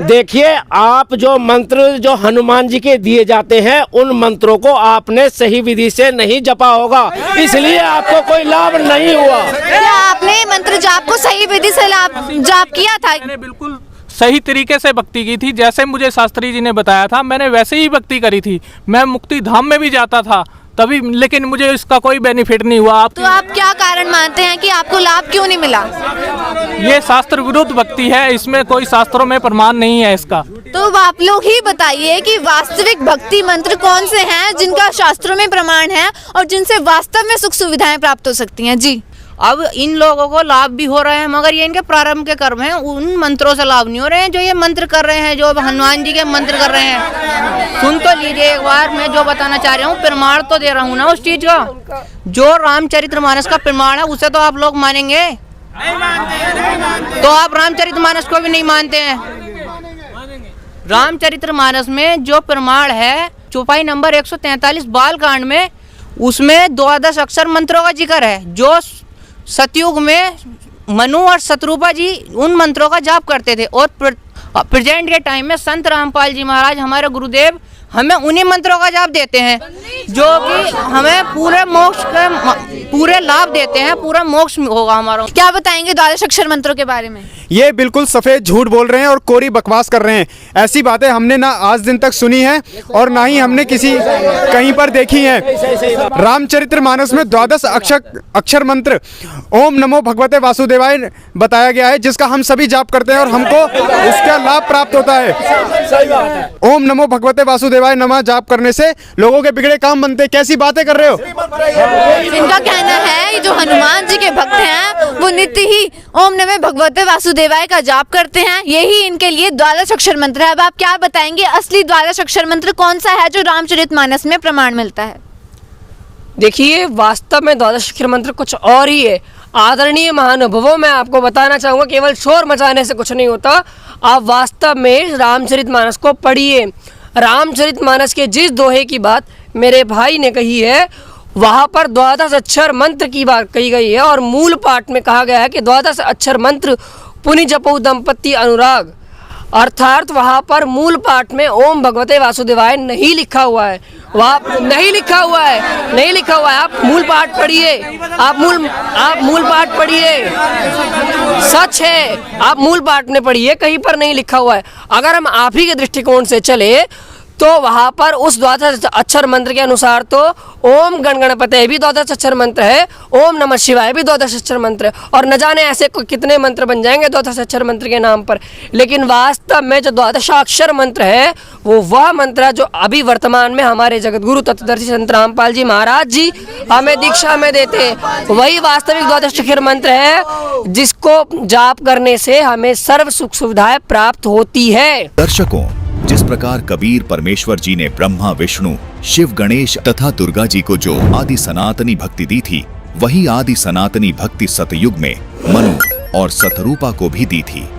देखिए, आप जो मंत्र जो हनुमान जी के दिए जाते हैं उन मंत्रों को आपने सही विधि से नहीं जपा होगा, इसलिए आपको कोई लाभ नहीं हुआ। क्या आपने मंत्र जाप को सही विधि से जाप किया था? मैंने बिल्कुल सही तरीके से भक्ति की थी, जैसे मुझे शास्त्री जी ने बताया था मैंने वैसे ही भक्ति करी थी। मैं मुक्ति धाम में भी जाता था तभी, लेकिन मुझे इसका कोई बेनिफिट नहीं हुआ। तो आप क्या कारण मानते हैं कि आपको लाभ क्यों नहीं मिला? ये शास्त्र विरुद्ध भक्ति है, इसमें कोई शास्त्रों में प्रमाण नहीं है इसका। तो आप लोग ही बताइए कि वास्तविक भक्ति मंत्र कौन से हैं जिनका शास्त्रों में प्रमाण है और जिनसे वास्तव में सुख सुविधाएं प्राप्त हो सकती हैं? जी, अब इन लोगों को लाभ भी हो रहे हैं, मगर ये इनके प्रारंभ के कर्म हैं, उन मंत्रों से लाभ नहीं हो रहे हैं जो ये मंत्र कर रहे हैं, जो हनुमान जी के मंत्र कर रहे हैं। सुन तो लीजिए एक बार, मैं जो बताना चाह रहा हूँ प्रमाण तो दे रहा हूँ ना उस चीज का। जो रामचरितमानस का प्रमाण है उसे तो आप लोग मानेंगे? तो आप रामचरितमानस को भी नहीं मानते हैं। रामचरितमानस में जो प्रमाण है चौपाई नंबर 143 बालकांड में, उसमें 12 अक्षर मंत्रों का जिक्र है। जो सतयुग में मनु और शत्रुपा जी उन मंत्रों का जाप करते थे, और प्रेजेंट के टाइम में संत रामपाल जी महाराज हमारे गुरुदेव हमें उन्हीं मंत्रों का जाप देते हैं, जो कि हमें पूरे मोक्ष के पूरे लाभ देते हैं, पूरा मोक्ष होगा हमारा। क्या बताएंगे 12 अक्षर मंत्रों के बारे में? ये बिल्कुल सफ़ेद झूठ बोल रहे हैं और कोरी बकवास कर रहे हैं। ऐसी बातें हमने ना आज दिन तक सुनी है और ना ही हमने किसी कहीं पर देखी है। रामचरितमानस में 12 अक्षर मंत्र ओम नमो भगवते वासुदेवाय बताया गया है, जिसका हम सभी जाप करते हैं और हमको उसका लाभ प्राप्त होता है। ओम नमो भगवते वासुदेवाय नमः जाप करने से लोगों के बिगड़े काम बनते। कैसी बातें कर रहे हो? इनका कहना है जो हनुमान जी के भक्त हैं वो नित्य ही ओम नमः भगवते वासुदेवाय का जाप करते हैं, यही इनके लिए 12 अक्षर मंत्र है। अब आप क्या बताएंगे असली 12 अक्षर मंत्र कौन सा है जो रामचरितमानस में प्रमाण मिलता है? देखिए, वास्तव में द्वादश अक्षर मंत्र कुछ और ही है। आदरणीय महानुभवों, मैं आपको बताना चाहूँगा, केवल शोर मचाने से कुछ नहीं होता। आप वास्तव में रामचरितमानस को पढ़िए। रामचरितमानस के जिस दोहे की बात मेरे भाई ने कही है, वहाँ पर द्वादश अक्षर मंत्र की बात कही गई है और मूल पाठ में कहा गया है कि द्वादश अक्षर मंत्र पुनि जपौ दंपति अनुराग, अर्थात वहाँ पर मूल पाठ में ओम भगवते वासुदेवाय नहीं लिखा हुआ है। वहाँ नहीं लिखा हुआ है। आप मूल पाठ पढ़िए, आप मूल पाठ पढ़िए, सच है, आप मूल पाठ में पढ़िए, कहीं पर नहीं लिखा हुआ है। अगर हम आप ही के दृष्टिकोण से चले तो वहाँ पर उस द्वादश अक्षर मंत्र के अनुसार तो ओम गण गणपते भी द्वादश अक्षर मंत्र है, ओम नमः शिवाय भी द्वादश अक्षर मंत्र है, और न जाने ऐसे कितने मंत्र बन जाएंगे द्वादश अक्षर मंत्र के नाम पर। लेकिन वास्तव में जो द्वादशाक्षर मंत्र है वो वह मंत्र है जो अभी वर्तमान में हमारे जगतगुरु तत्वदर्शी संत रामपाल जी महाराज जी हमें दीक्षा में देते हैं। वही वास्तविक द्वादशाक्षर मंत्र है जिसको जाप करने से हमें सर्व सुख सुविधाएं प्राप्त होती है। दर्शकों, जिस प्रकार कबीर परमेश्वर जी ने ब्रह्मा, विष्णु, शिव, गणेश तथा दुर्गा जी को जो आदि सनातनी भक्ति दी थी, वही आदि सनातनी भक्ति सतयुग में मनु और सतरूपा को भी दी थी।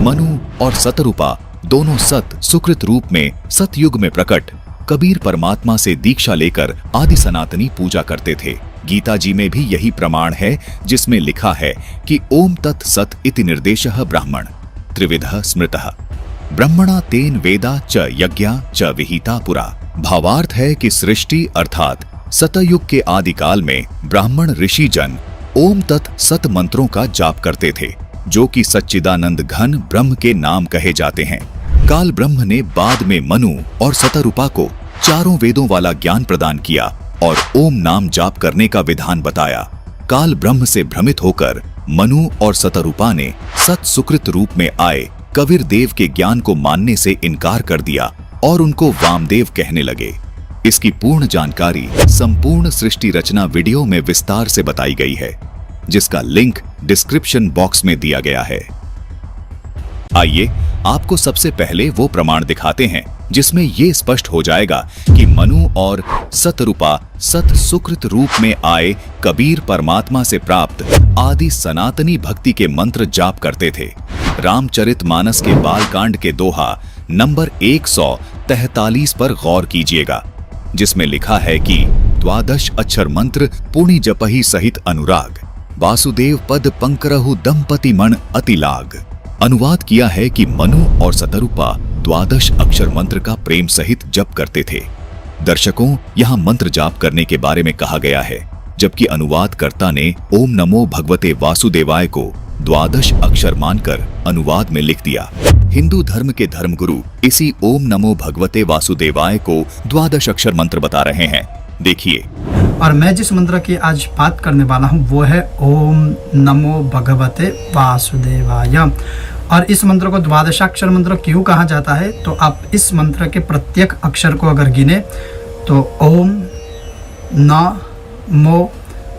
मनु और सतरूपा दोनों सत सुकृत रूप में सतयुग में प्रकट कबीर परमात्मा से दीक्षा लेकर आदि सनातनी पूजा करते थे। गीता जी में भी यही प्रमाण है, जिसमें लिखा है कि ओम तत् सत इति निर्देशः ब्राह्मण त्रिविधः स्मृतः ब्रह्मणा तेन वेदा च यज्ञा च विहिता पुरा। भावार्थ है कि सृष्टि अर्थात सतयुग के आदिकाल में ब्राह्मण ऋषि जन ओम तत् सत मंत्रों का जाप करते थे, जो कि सच्चिदानंद घन ब्रह्म के नाम कहे जाते हैं। काल ब्रह्म ने बाद में मनु और सतरूपा को चारों वेदों वाला ज्ञान प्रदान किया और ओम नाम जाप करने का विधान बताया। काल ब्रह्म से भ्रमित होकर मनु और सतरूपा ने सत सुकृत रूप में आए कबीर देव के ज्ञान को मानने से इनकार कर दिया और उनको वामदेव कहने लगे। इसकी पूर्ण जानकारी संपूर्ण सृष्टि रचना वीडियो में विस्तार से बताई गई है, जिसका लिंक डिस्क्रिप्शन बॉक्स में दिया गया है। आइए आपको सबसे पहले वो प्रमाण दिखाते हैं जिसमें ये स्पष्ट हो जाएगा कि मनु और सतरूपा सत सुकृत रूप में आए कबीर परमात्मा से प्राप्त आदि सनातनी भक्ति के मंत्र जाप करते थे। रामचरितमानस के बालकांड के दोहा नंबर 143 पर गौर कीजिएगा, जिसमें लिखा है कि द्वादश अक्षर मंत्र पुनि जपहि सहित अनुराग, वासुदेव पद पंकरहु दंपति मण अति लाग। अनुवाद किया है कि मनु और सतरूपा द्वादश अक्षर मंत्र का प्रेम सहित जप करते थे। दर्शकों, यहाँ मंत्र जाप करने के बारे में कहा गया है, जबकि अनुवादकर्ता ने ओम नमो भगवते वासुदेवाय को द्वादश अक्षर मानकर अनुवाद में लिख दिया। हिंदू धर्म के धर्मगुरु इसी ओम नमो भगवते वासुदेवाय को द्वादश अक्षर मंत्र बता रहे हैं। देखिए। और मैं जिस मंत्र की आज बात करने वाला हूँ वो है ओम नमो भगवते वासुदेवाय। और इस मंत्र को द्वादशाक्षर मंत्र क्यों कहा जाता है, तो आप इस मंत्र के प्रत्येक अक्षर को अगर गिने तो ओम नमो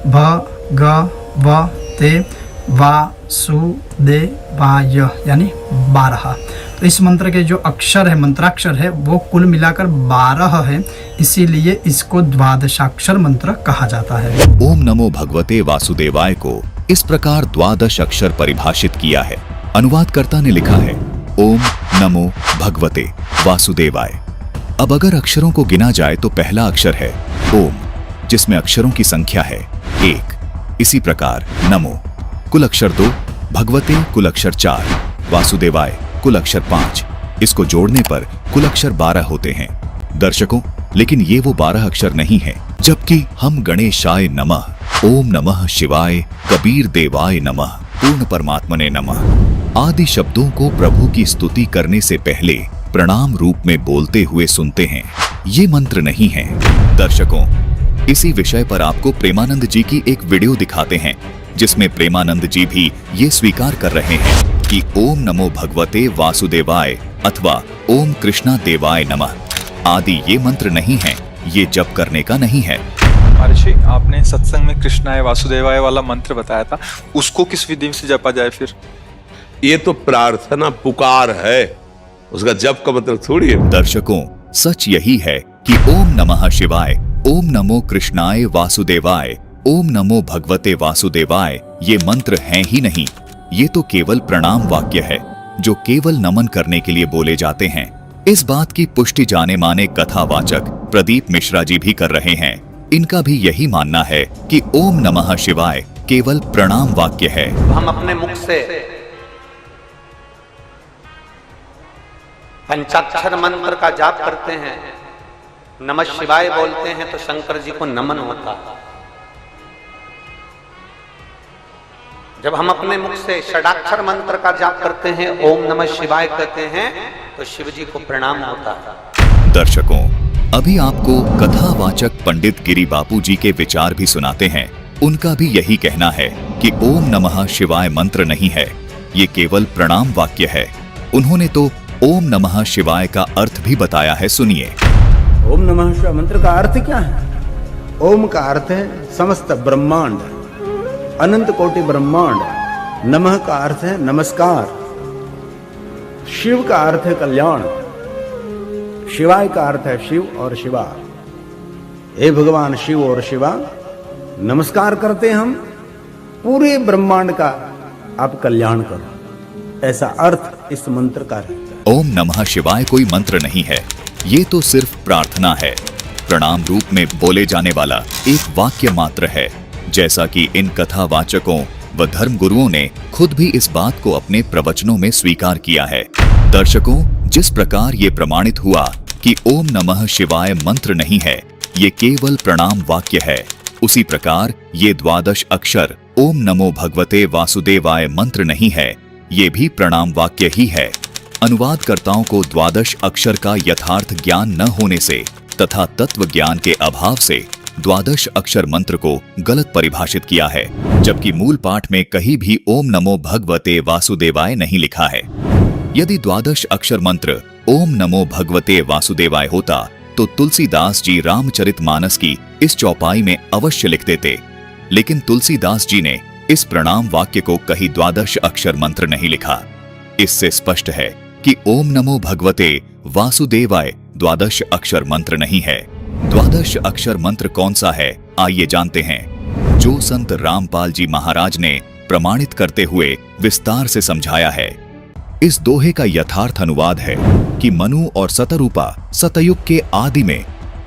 भगवते वासुदेवाय यानी 12। तो इस मंत्र के जो अक्षर है, मंत्राक्षर है, वो कुल मिलाकर 12 है, इसीलिए इसको द्वादशाक्षर मंत्र कहा जाता है। ओम नमो भगवते वासुदेवाय को इस प्रकार द्वादश अक्षर परिभाषित किया है। अनुवादकर्ता ने लिखा है ओम नमो भगवते वासुदेवाय। अब अगर अक्षरों को गिना जाए तो पहला अक्षर है ओम, जिसमें अक्षरों की संख्या है 1। इसी प्रकार नमो कुल अक्षर 2, भगवते कुल अक्षर 4, वासुदेवाय कुल अक्षर 5। इसको जोड़ने पर कुल अक्षर 12 होते हैं। दर्शकों, लेकिन ये वो 12 अक्षर नहीं है, जबकि हम गणेशाय नमः, ओम नमः शिवाय, कबीर देवाय नमः, पूर्ण परमात्मने नमः आदि शब्दों को प्रभु की स्तुति करने से पहले प्रणाम रूप में बोलते हुए सुनते हैं। ये मंत्र नहीं है। दर्शकों, इसी विषय पर आपको प्रेमानंद जी की एक वीडियो दिखाते हैं, जिसमें प्रेमानंद जी भी ये स्वीकार कर रहे हैं कि ओम नमो भगवते वासुदेवाय अथवा ओम कृष्णा देवाय नमः आदि ये मंत्र नहीं है, ये जप करने का नहीं है। महर्षि, आपने सत्संग में कृष्णाय वासुदेवाय वाला मंत्र बताया था, उसको किस विधि से जपा जाए फिर? ये तो प्रार्थना पुकार है, उसका जप का मतलब थोड़ी है। दर्शकों, सच यही है कि ओम नमः शिवाय ओम नमो कृष्णाय वासुदेवाय, ओम नमो भगवते वासुदेवाय ये मंत्र हैं ही नहीं, ये तो केवल प्रणाम वाक्य है जो केवल नमन करने के लिए बोले जाते हैं। इस बात की पुष्टि जाने माने कथावाचक प्रदीप मिश्रा जी भी कर रहे हैं। इनका भी यही मानना है कि ओम नमः शिवाय केवल प्रणाम वाक्य है। हम अपने मुख से पंचाक्षर मंत्र का जाप करते हैं, नमः शिवाय बोलते हैं तो शंकर जी को नमन होता है। जब हम अपने मुख से षडाक्षर मंत्र का जाप करते हैं, ओम नमः शिवाय कहते हैं तो शिव जी को प्रणाम होता है। दर्शकों, अभी आपको कथावाचक पंडित गिरी बापू जी के विचार भी सुनाते हैं। उनका भी यही कहना है कि ओम नमः शिवाय मंत्र नहीं है, ये केवल प्रणाम वाक्य है। उन्होंने तो ओम नमः शिवाय का अर्थ भी बताया है, सुनिए। ओम नमः शिवाय मंत्र का अर्थ क्या है? ओम का अर्थ है समस्त ब्रह्मांड, अनंत कोटि ब्रह्मांड। नमः का अर्थ है नमस्कार। शिव का अर्थ है कल्याण। शिवाय का अर्थ है शिव और शिवा। हे भगवान शिव और शिवा, नमस्कार करते हम, पूरे ब्रह्मांड का आप कल्याण करो, ऐसा अर्थ इस मंत्र का है। ओम नमः शिवाय कोई मंत्र नहीं है, ये तो सिर्फ प्रार्थना है, प्रणाम रूप में बोले जाने वाला एक वाक्य मात्र है, जैसा कि इन कथावाचकों व धर्म गुरुओं ने खुद भी इस बात को अपने प्रवचनों में स्वीकार किया है। दर्शकों, जिस प्रकार ये प्रमाणित हुआ कि ओम नमः शिवाय मंत्र नहीं है, ये केवल प्रणाम वाक्य है, उसी प्रकार ये 12 अक्षर ओम नमो भगवते वासुदेवाय मंत्र नहीं है, ये भी प्रणाम वाक्य ही है। अनुवादकर्ताओं को 12 अक्षर का यथार्थ ज्ञान न होने से तथा तत्व ज्ञान के अभाव से 12 अक्षर मंत्र को गलत परिभाषित किया है, जबकि मूल पाठ में कहीं भी ओम नमो भगवते वासुदेवाय नहीं लिखा है। यदि 12 अक्षर मंत्र ओम नमो भगवते वासुदेवाय होता तो तुलसीदास जी रामचरितमानस की इस चौपाई में अवश्य लिख देते, लेकिन तुलसीदास जी ने इस प्रणाम वाक्य को कहीं 12 अक्षर मंत्र नहीं लिखा। इससे स्पष्ट है कि ओम नमो भगवते वासुदेवाय 12 अक्षर मंत्र नहीं है। 12 अक्षर मंत्र कौन सा है, आइए जानते हैं, जो संत रामपाल जी महाराज ने प्रमाणित करते हुए विस्तार से समझाया है। इस दोहे का यथार्थ अनुवाद है कि मनु और सतरूपा सतयुग के आदि में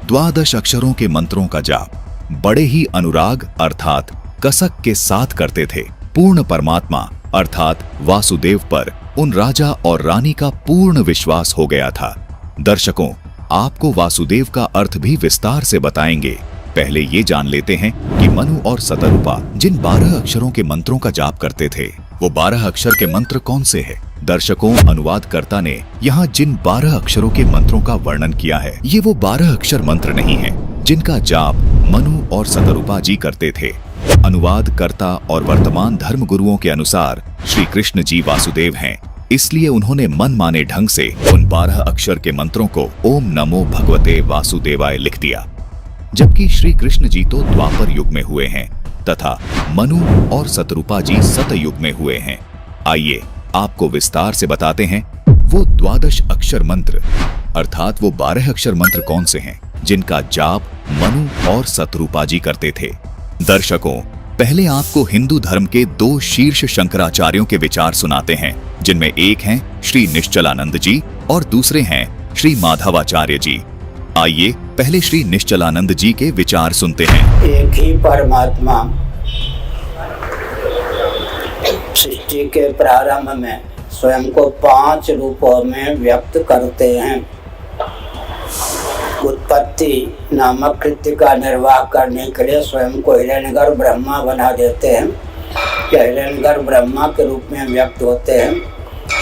12 अक्षरों के मंत्रों का जाप बड़े ही अनुराग अर्थात कसक के साथ करते थे। पूर्ण परमात्मा अर्थात वासुदेव पर उन राजा और रानी का पूर्ण विश्वास हो गया था। दर्शकों, आपको वासुदेव का अर्थ भी विस्तार से बताएंगे। पहले ये जान लेते हैं कि मनु और सतरूपा जिन 12 अक्षरों के मंत्रों का जाप करते थे, वो 12 अक्षर के मंत्र कौन से हैं? दर्शकों, अनुवादकर्ता ने यहाँ जिन 12 अक्षरों के मंत्रों का वर्णन किया है, ये वो 12 अक्षर मंत्र नहीं है जिनका जाप मनु और सतरूपा जी करते थे। अनुवादकर्ता और वर्तमान धर्म गुरुओं के अनुसार श्री कृष्ण जी वासुदेव हैं, इसलिए उन्होंने मनमाने ढंग से उन 12 अक्षर के मंत्रों को ओम नमो भगवते वासुदेवाय लिख दिया, जबकि श्री कृष्ण जी तो द्वापर युग में हुए हैं तथा मनु और सतरूपा जी सतयुग में हुए हैं। आइए आपको विस्तार से बताते हैं वो 12 अक्षर मंत्र अर्थात वो 12 अक्षर मंत्र कौन से हैं जिनका जाप मनु और सतरूपा जी करते थे। दर्शकों, पहले आपको हिंदू धर्म के 2 शीर्ष शंकराचार्यों के विचार सुनाते हैं, जिनमें एक हैं श्री निश्चलानंद जी और दूसरे हैं श्री माधवाचार्य जी। आइए पहले श्री निश्चलानंद जी के विचार सुनते हैं। एक ही परमात्मा सृष्टि के प्रारंभ में स्वयं को 5 रूपों में व्यक्त करते हैं। उत्पत्ति नामक कृत्य का निर्वाह करने के लिए स्वयं को हिरण्यगर्भ ब्रह्मा बना देते हैं, या हिरण्यगर्भ ब्रह्मा के रूप में व्यक्त होते हैं।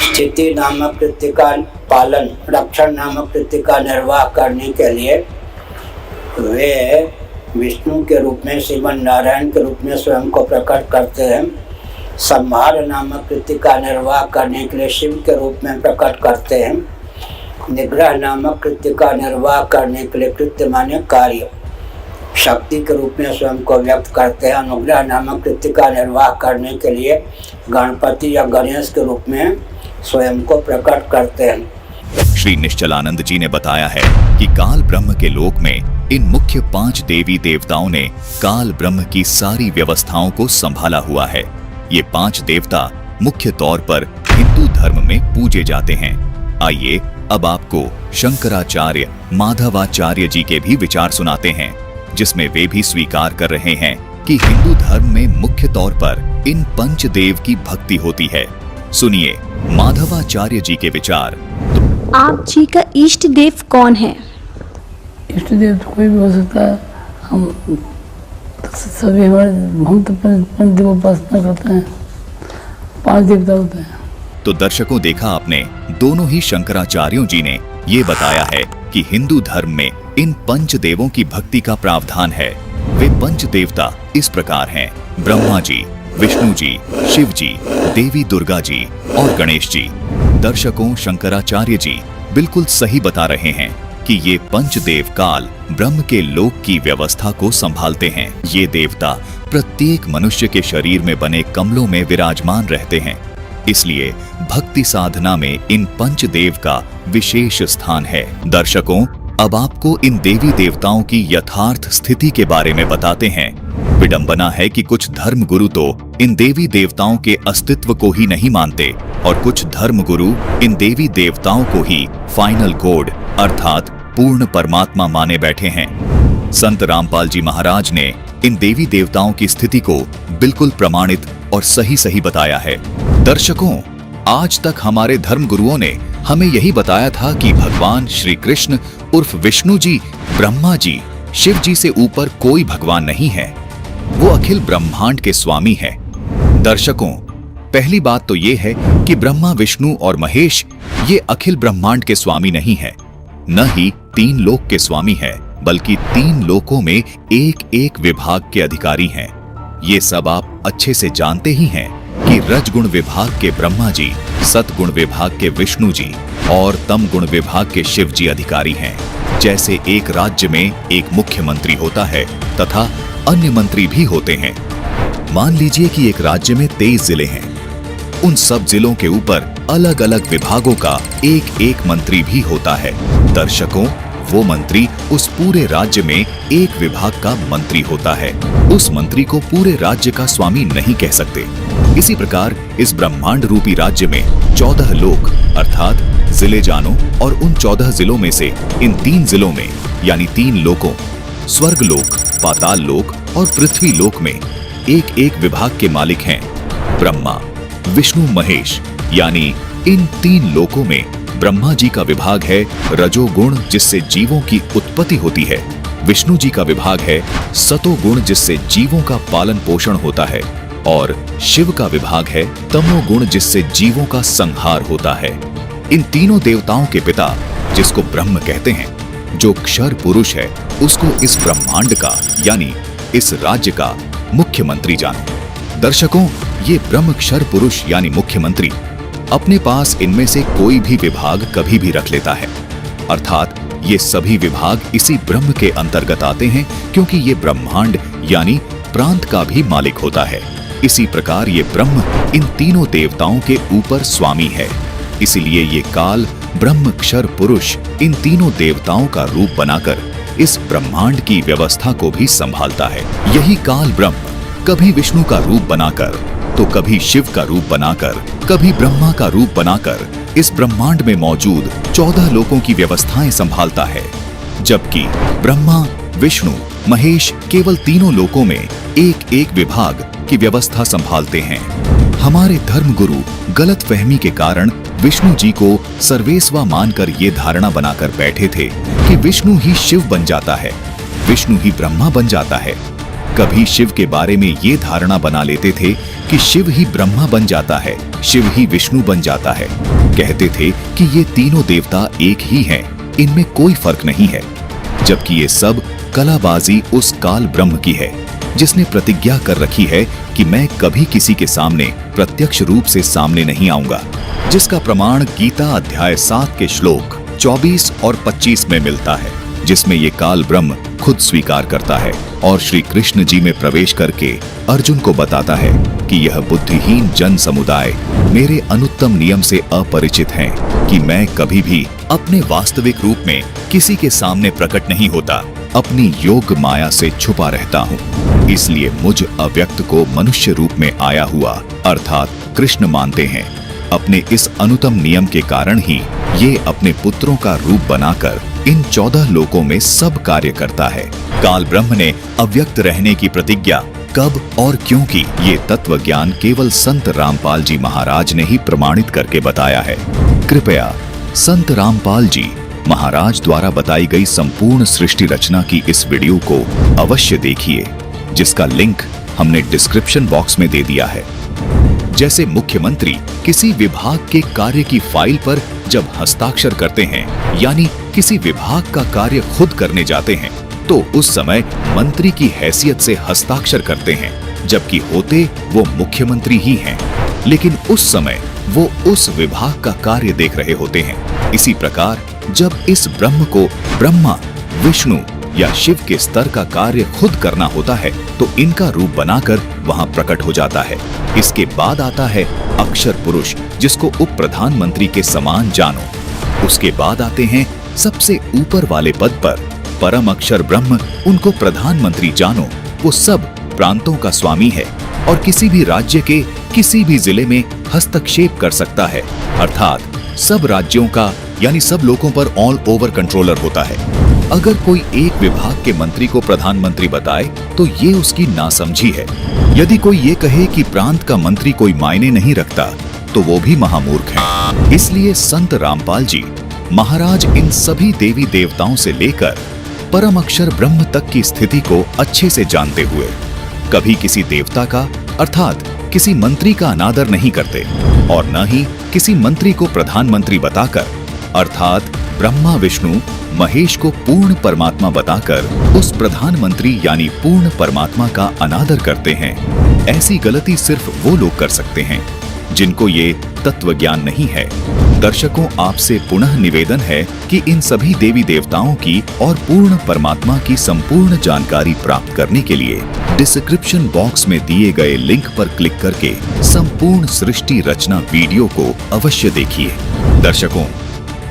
स्थिति नामक कृत्य का पालन, रक्षण नामक कृत्य का निर्वाह करने के लिए वे विष्णु के रूप में, श्रीमन नारायण के रूप में स्वयं को प्रकट करते हैं। संहार नामक कृत्य का निर्वाह करने के लिए शिव के रूप में प्रकट करते हैं। निग्रह नामक कृत्य का निर्वाह करने के लिए, कृत्य माने कार्य, शक्ति के रूप में स्वयं को व्यक्त करते हैं। अनुग्रह नामक कृत्य का निर्वाह करने के लिए गणपति या गणेश के रूप में स्वयं को प्रकट करते हैं। श्री निश्चलानंद जी ने बताया है कि काल ब्रह्म के लोक में इन मुख्य 5 देवी देवताओं ने काल ब्रह्म की सारी व्यवस्थाओं को संभाला हुआ है। ये 5 देवता मुख्य तौर पर हिंदू धर्म में पूजे जाते हैं। आइए अब आपको शंकराचार्य माधवाचार्य जी के भी विचार सुनाते हैं, जिसमें वे भी स्वीकार कर रहे हैं कि हिंदू धर्म में मुख्य तौर पर इन पंचदेव की भक्ति होती है। सुनिए माधवाचार्य जी के विचार। आप जी का इष्ट देव कौन है? इष्ट देव तो कोई भी हो सकता है। हम सभी हम तो पंच देव उपासना करते हैं, 5 देवता होते हैं। तो दर्शकों, देखा आपने, दोनों ही शंकराचार्यों जी ने ये बताया है कि हिंदू धर्म में इन पंच देवों की भक्ति का प्रावधान है। वे पंच देवता इस प्रकार हैं: ब्रह्मा जी, विष्णु जी, शिव जी, देवी दुर्गा जी और गणेश जी। दर्शकों, शंकराचार्य जी बिल्कुल सही बता रहे हैं कि ये पंचदेव काल ब्रह्म के लोक की व्यवस्था को संभालते हैं। ये देवता प्रत्येक मनुष्य के शरीर में बने कमलों में विराजमान रहते हैं। इसलिए भक्ति साधना में इन पंचदेव का विशेष स्थान है। दर्शकों, अब आपको इन देवी देवताओं की यथार्थ स्थिति के बारे में बताते हैं। विडंबना है कि कुछ धर्म गुरु तो इन देवी देवताओं के अस्तित्व को ही नहीं मानते और कुछ धर्म गुरु इन देवी देवताओं को ही फाइनल गॉड अर्थात पूर्ण परमात्मा माने बैठे हैं। संत रामपाल जी महाराज ने इन देवी देवताओं की स्थिति को बिल्कुल प्रमाणित और सही बताया है। दर्शकों, आज तक हमारे धर्म गुरुओं ने हमें यही बताया था कि भगवान श्री कृष्ण उर्फ विष्णु जी, ब्रह्मा जी, शिव जी से ऊपर कोई भगवान नहीं है। वो अखिल ब्रह्मांड के स्वामी है। दर्शकों, पहली बात तो ये है कि ब्रह्मा, विष्णु और महेश ये अखिल ब्रह्मांड के स्वामी नहीं है, न ही 3 लोक के स्वामी है, बल्कि 3 लोकों में एक विभाग के अधिकारी हैं। ये सब आप अच्छे से जानते ही हैं कि रजगुण विभाग के ब्रह्मा जी, सतगुण विभाग के विष्णु जी और तम गुण विभाग के शिव जी अधिकारी हैं। जैसे एक राज्य में एक मुख्यमंत्री होता है तथा अन्य मंत्री भी होते हैं। मान लीजिए कि एक राज्य में 23 जिले हैं। उन सब जिलों के ऊपर अलग अलग विभागों का एक मंत्री भी होता है। दर्शकों, वो मंत्री उस पूरे राज्य में एक विभाग का मंत्री होता है। उस मंत्री को पूरे राज्य का स्वामी नहीं कह सकते। इसी प्रकार इस ब्रह्मांड रूपी राज्य में 14 लोक अर्थात जिले जानो, और उन 14 जिलों में से इन 3 जिलों में यानी 3 लोकों स्वर्ग लोक, पाताल लोक और पृथ्वी लोक में एक विभाग के मालिक हैं ब्रह्मा, विष्णु, महेश। यानी इन 3 लोकों में ब्रह्मा जी का विभाग है रजोगुण, जिससे जीवों की उत्पत्ति होती है। विष्णु जी का विभाग है सतोगुण, जिससे जीवों का पालन पोषण होता है। और शिव का विभाग है तमोगुण, जिससे जीवों का संहार होता है। इन तीनों देवताओं के पिता, जिसको ब्रह्म कहते हैं, जो क्षर पुरुष है, उसको इस ब्रह्मांड का यानी इस राज्य का मुख्यमंत्री जानो। दर्शकों, ये ब्रह्म क्षर पुरुष यानी मुख्यमंत्री अपने पास इनमें से कोई भी विभाग कभी भी रख लेता है। अर्थात ये सभी विभाग इसी ब्रह्म के अंतर्गत आते हैं, क्योंकि ये ब्रह्मांड यानी प्रांत का भी मालिक होता है। इसी प्रकार ये ब्रह्म इन तीनों देवताओं के ऊपर स्वामी है। इसीलिए ये काल ब्रह्म क्षर पुरुष इन तीनों देवताओं का रूप बनाकर इस ब्रह्मांड की व्यवस्था को भी संभालता है। यही काल ब्रह्म कभी विष्णु का रूप बनाकर, तो कभी शिव का रूप बनाकर, कभी ब्रह्मा का रूप बनाकर इस ब्रह्मांड में मौजूद 14 लोकों की व्यवस्थाएं संभालता है। जबकि ब्रह्मा, विष्णु, महेश केवल तीनों लोकों में एक विभाग की व्यवस्था संभालते हैं। हमारे धर्म गुरु गलतफहमी के कारण विष्णु जी को सर्वेस्वा मानकर ये धारणा बनाकर बैठे थे कि विष्णु ही शिव बन जाता है, विष्णु ही ब्रह्मा बन जाता है। कभी शिव के बारे में ये धारणा बना लेते थे कि शिव ही ब्रह्मा बन जाता है, शिव ही विष्णु बन जाता है। कहते थे कि ये तीनों देवता एक ही हैं, इनमें कोई फर्क नहीं है। जबकि ये सब कलाबाजी उस काल ब्रह्म की है, जिसने प्रतिज्ञा कर रखी है कि मैं कभी किसी के सामने प्रत्यक्ष रूप से सामने नहीं आऊंगा, जिसका प्रमाण गीता अध्याय 7 के श्लोक 24 और 25 में मिलता है, जिसमें ये काल ब्रह्म खुद स्वीकार करता है और श्री कृष्ण जी में प्रवेश करके अर्जुन को बताता है कि यह बुद्धिहीन जन समुदाय मेरे अनुत्तम नियम से अपरिचित हैं कि मैं कभी भी अपने वास्तविक रूप में किसी के सामने प्रकट नहीं होता। अपनी योग माया से छुपा रहता हूँ, इसलिए मुझ अव्यक्त को मनुष्य रूप में आया हुआ अर्थात कृष्ण मानते हैं। अपने इस अनुतम नियम के कारण ही ये अपने पुत्रों का रूप बनाकर इन 14 लोकों में सब कार्य करता है। काल ब्रह्म ने अव्यक्त रहने की प्रतिज्ञा कब और क्यों की, ये तत्व ज्ञान केवल संत रामपाल जी महाराज ने ही प्रमाणित करके बताया है। कृपया संत रामपाल जी महाराज द्वारा बताई गई संपूर्ण सृष्टि रचना की इस वीडियो को अवश्य देखिए, जिसका लिंक हमने डिस्क्रिप्शन बॉक्स में दे दिया है। जैसे मुख्यमंत्री किसी विभाग के कार्य की फाइल पर जब हस्ताक्षर करते हैं, यानी किसी विभाग का कार्य खुद करने जाते हैं, तो उस समय मंत्री की हैसियत से हस्ताक्षर करते हैं, जबकि होते वो मुख्यमंत्री ही हैं, लेकिन उस समय वो उस विभाग का कार्य देख रहे होते हैं। इसी प्रकार जब इस ब्रह्म को ब्रह्मा, विष्णु या शिव के स्तर का कार्य खुद करना होता है, तो इनका रूप बनाकर वहां प्रकट हो जाता है। इसके बाद आता है अक्षर पुरुष, जिसको उप प्रधानमंत्री के समान जानो। उसके बाद आते हैं सबसे ऊपर वाले पद पर परम अक्षर ब्रह्म, उनको प्रधानमंत्री जानो। वो सब प्रांतों का स्वामी है और किसी भी राज्य के किसी भी जिले में हस्तक्षेप कर सकता है, अर्थात सब राज्यों का यानी सब लोगों पर ऑल ओवर कंट्रोलर होता है। अगर कोई एक विभाग के मंत्री को प्रधानमंत्री बताए तो ये उसकी नासमझी है। यदि कोई ये कहे कि प्रांत का मंत्री कोई मायने नहीं रखता, तो वो भी महामूर्ख है। इसलिए संत रामपाल जी महाराज इन सभी देवी देवताओं से लेकर परम अक्षर ब्रह्म तक की स्थिति को अच्छे से जानते हुए कभी किसी देवता का अर्थात किसी मंत्री का अनादर नहीं करते और न ही किसी मंत्री को प्रधानमंत्री बताकर अर्थात ब्रह्मा, विष्णु, महेश को पूर्ण परमात्मा बताकर उस प्रधानमंत्री यानी पूर्ण परमात्मा का अनादर करते हैं। ऐसी गलती सिर्फ वो लोग कर सकते हैं जिनको ये तत्व ज्ञान नहीं है। दर्शकों, आपसे पुनः निवेदन है कि इन सभी देवी देवताओं की और पूर्ण परमात्मा की संपूर्ण जानकारी प्राप्त करने के लिए डिस्क्रिप्शन बॉक्स में दिए गए लिंक पर क्लिक करके संपूर्ण सृष्टि रचना वीडियो को अवश्य देखिए। दर्शकों,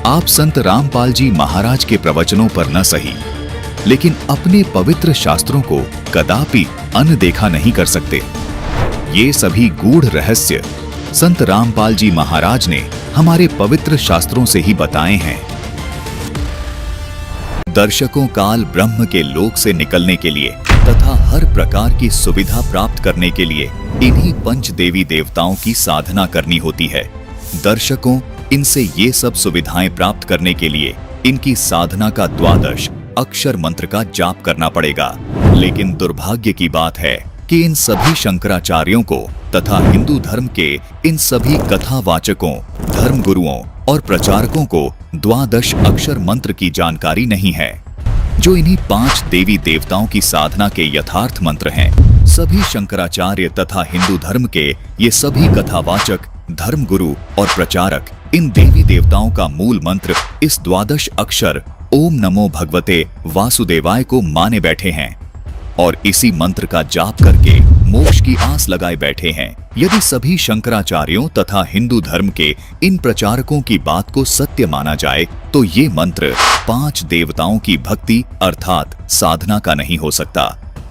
आप संत रामपाल जी महाराज के प्रवचनों पर न सही, लेकिन अपने पवित्र शास्त्रों को कदापि अनदेखा नहीं कर सकते। ये सभी गूढ़ रहस्य संत रामपाल जी महाराज ने हमारे पवित्र शास्त्रों से ही बताए हैं। दर्शकों, काल ब्रह्म के लोक से निकलने के लिए तथा हर प्रकार की सुविधा प्राप्त करने के लिए इन्हीं पंच देवी देवताओं की साधना करनी होती है। दर्शकों, इनसे ये सब सुविधाएं प्राप्त करने के लिए इनकी साधना का 12 अक्षर मंत्र का जाप करना पड़ेगा। लेकिन दुर्भाग्य की बात है कि इन सभी शंकराचार्यों को तथा हिंदू धर्म के इन सभी कथावाचकों, धर्म गुरुओं और प्रचारकों को 12 अक्षर मंत्र की जानकारी नहीं है, जो इन्हीं 5 देवी देवताओं की साधना के यथार्थ मंत्र हैं। सभी शंकराचार्य तथा हिंदू धर्म के ये सभी कथावाचक, धर्म गुरु और प्रचारक इन देवी देवताओं का मूल मंत्र इस 12 अक्षर ओम नमो भगवते वासुदेवाय को माने बैठे हैं और इसी मंत्र का जाप करके मोक्ष की आस लगाए बैठे हैं। यदि सभी शंकराचार्यों तथा हिंदू धर्म के इन प्रचारकों की बात को सत्य माना जाए, तो ये मंत्र 5 देवताओं की भक्ति अर्थात साधना का नहीं हो सकता,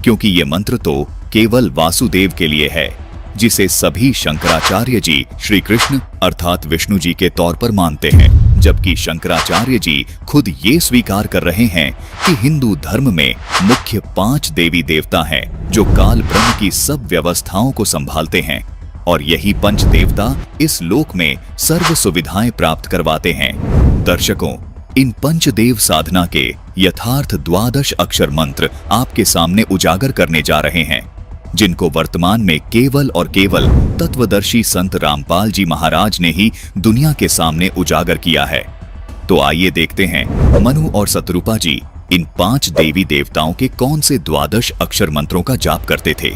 क्योंकि ये मंत्र तो केवल वासुदेव के लिए है, जिसे सभी शंकराचार्य जी श्री कृष्ण अर्थात विष्णु जी के तौर पर मानते हैं, जबकि शंकराचार्य जी खुद ये स्वीकार कर रहे हैं कि हिंदू धर्म में मुख्य 5 देवी देवता हैं जो काल ब्रह्म की सब व्यवस्थाओं को संभालते हैं और यही पंच देवता इस लोक में सर्व सुविधाएं प्राप्त करवाते हैं। दर्शकों, इन पंचदेव साधना के यथार्थ 12 अक्षर मंत्र आपके सामने उजागर करने जा रहे हैं, जिनको वर्तमान में केवल और केवल तत्वदर्शी संत रामपाल जी महाराज ने ही दुनिया के सामने उजागर किया है। तो आइए देखते हैं मनु और शतरूपा जी इन 5 देवी देवताओं के कौन से 12 अक्षर मंत्रों का जाप करते थे।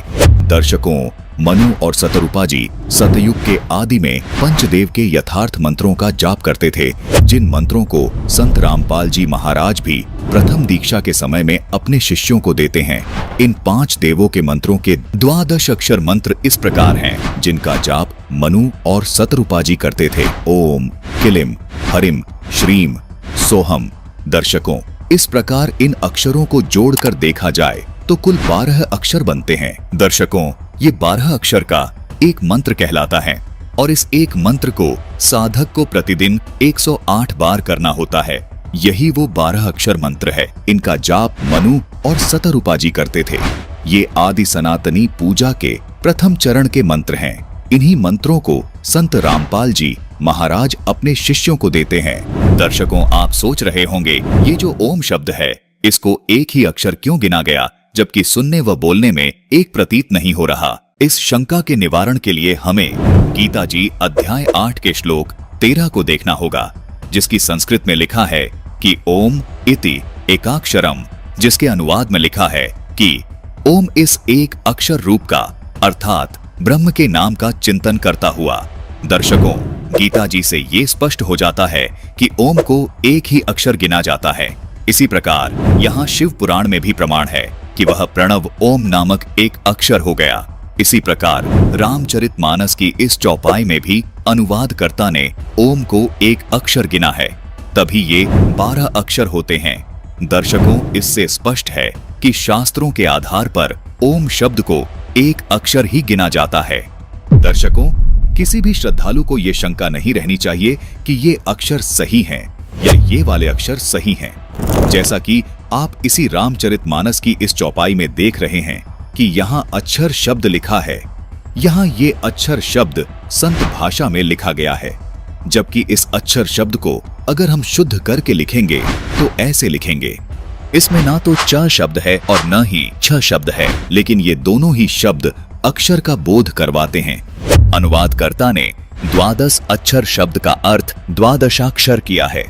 दर्शकों, मनु और शतरूपा जी सतयुग के आदि में पंचदेव के यथार्थ मंत्रों का जाप करते थे, जिन मंत्रों को संत रामपाल जी महाराज भी प्रथम दीक्षा के समय में अपने शिष्यों को देते हैं। इन 5 देवों के मंत्रों के 12 अक्षर मंत्र इस प्रकार हैं, जिनका जाप मनु और शतरूपा जी करते थे। ओम, किलिम, हरिम, श्रीम, सोहम। दर्शकों, इस प्रकार इन अक्षरों को जोड़कर देखा जाए तो कुल 12 अक्षर बनते हैं। दर्शकों, ये 12 अक्षर का एक मंत्र कहलाता है और इस एक मंत्र को साधक को प्रतिदिन 108 बार करना होता है। यही वो 12 अक्षर मंत्र है। इनका जाप मनु और सतरूपा जी करते थे। ये आदि सनातनी पूजा के प्रथम चरण के मंत्र हैं। इन्हीं मंत्रों को संत रामपाल जी महाराज अपने शिष्यों को देते हैं। दर्शकों, आप सोच रहे होंगे ये जो ओम शब्द है इसको एक ही अक्षर क्यों गिना गया, जबकि सुनने व बोलने में एक प्रतीत नहीं हो रहा। इस शंका के निवारण के लिए हमें गीता जी अध्याय 8 के श्लोक 13 को देखना होगा, जिसकी संस्कृत में लिखा है कि ओम इति एकाक्षरम, जिसके अनुवाद में लिखा है कि ओम इस एक अक्षर रूप का अर्थात ब्रह्म के नाम का चिंतन करता हुआ। दर्शकों, गीता जी से ये स्पष्ट हो जाता है कि ओम को एक ही अक्षर गिना जाता है। इसी प्रकार यहाँ शिव पुराण में भी प्रमाण है कि वह प्रणव ओम नामक एक अक्षर हो गया। इसी प्रकार रामचरितमानस की इस चौपाई में भी अनुवादकर्ता ने ओम को एक अक्षर गिना है, तभी ये 12 अक्षर होते हैं। दर्शकों, इससे स्पष्ट है कि शास्त्रों के आधार पर ओम शब्द को एक अक्षर ही गिना जाता है। दर्शकों, किसी भी श्रद्धालु को ये शंका नहीं रहनी चाहिए कि ये अक्षर सही हैं या ये वाले अक्षर सही हैं। जैसा कि आप इसी रामचरितमानस की इस चौपाई में देख रहे हैं कि यहाँ अक्षर शब्द लिखा है, यहाँ ये अक्षर शब्द संत भाषा में लिखा गया है, जबकि इस अक्षर शब्द को अगर हम शुद्ध करके लिखेंगे तो ऐसे लिखेंगे। इसमें ना तो च शब्द है और न ही छ शब्द है, लेकिन ये दोनों ही शब्द अक्षर का बोध करवाते हैं। अनुवादकर्ता ने 12 अक्षर शब्द का अर्थ द्वादशाक्षर किया है,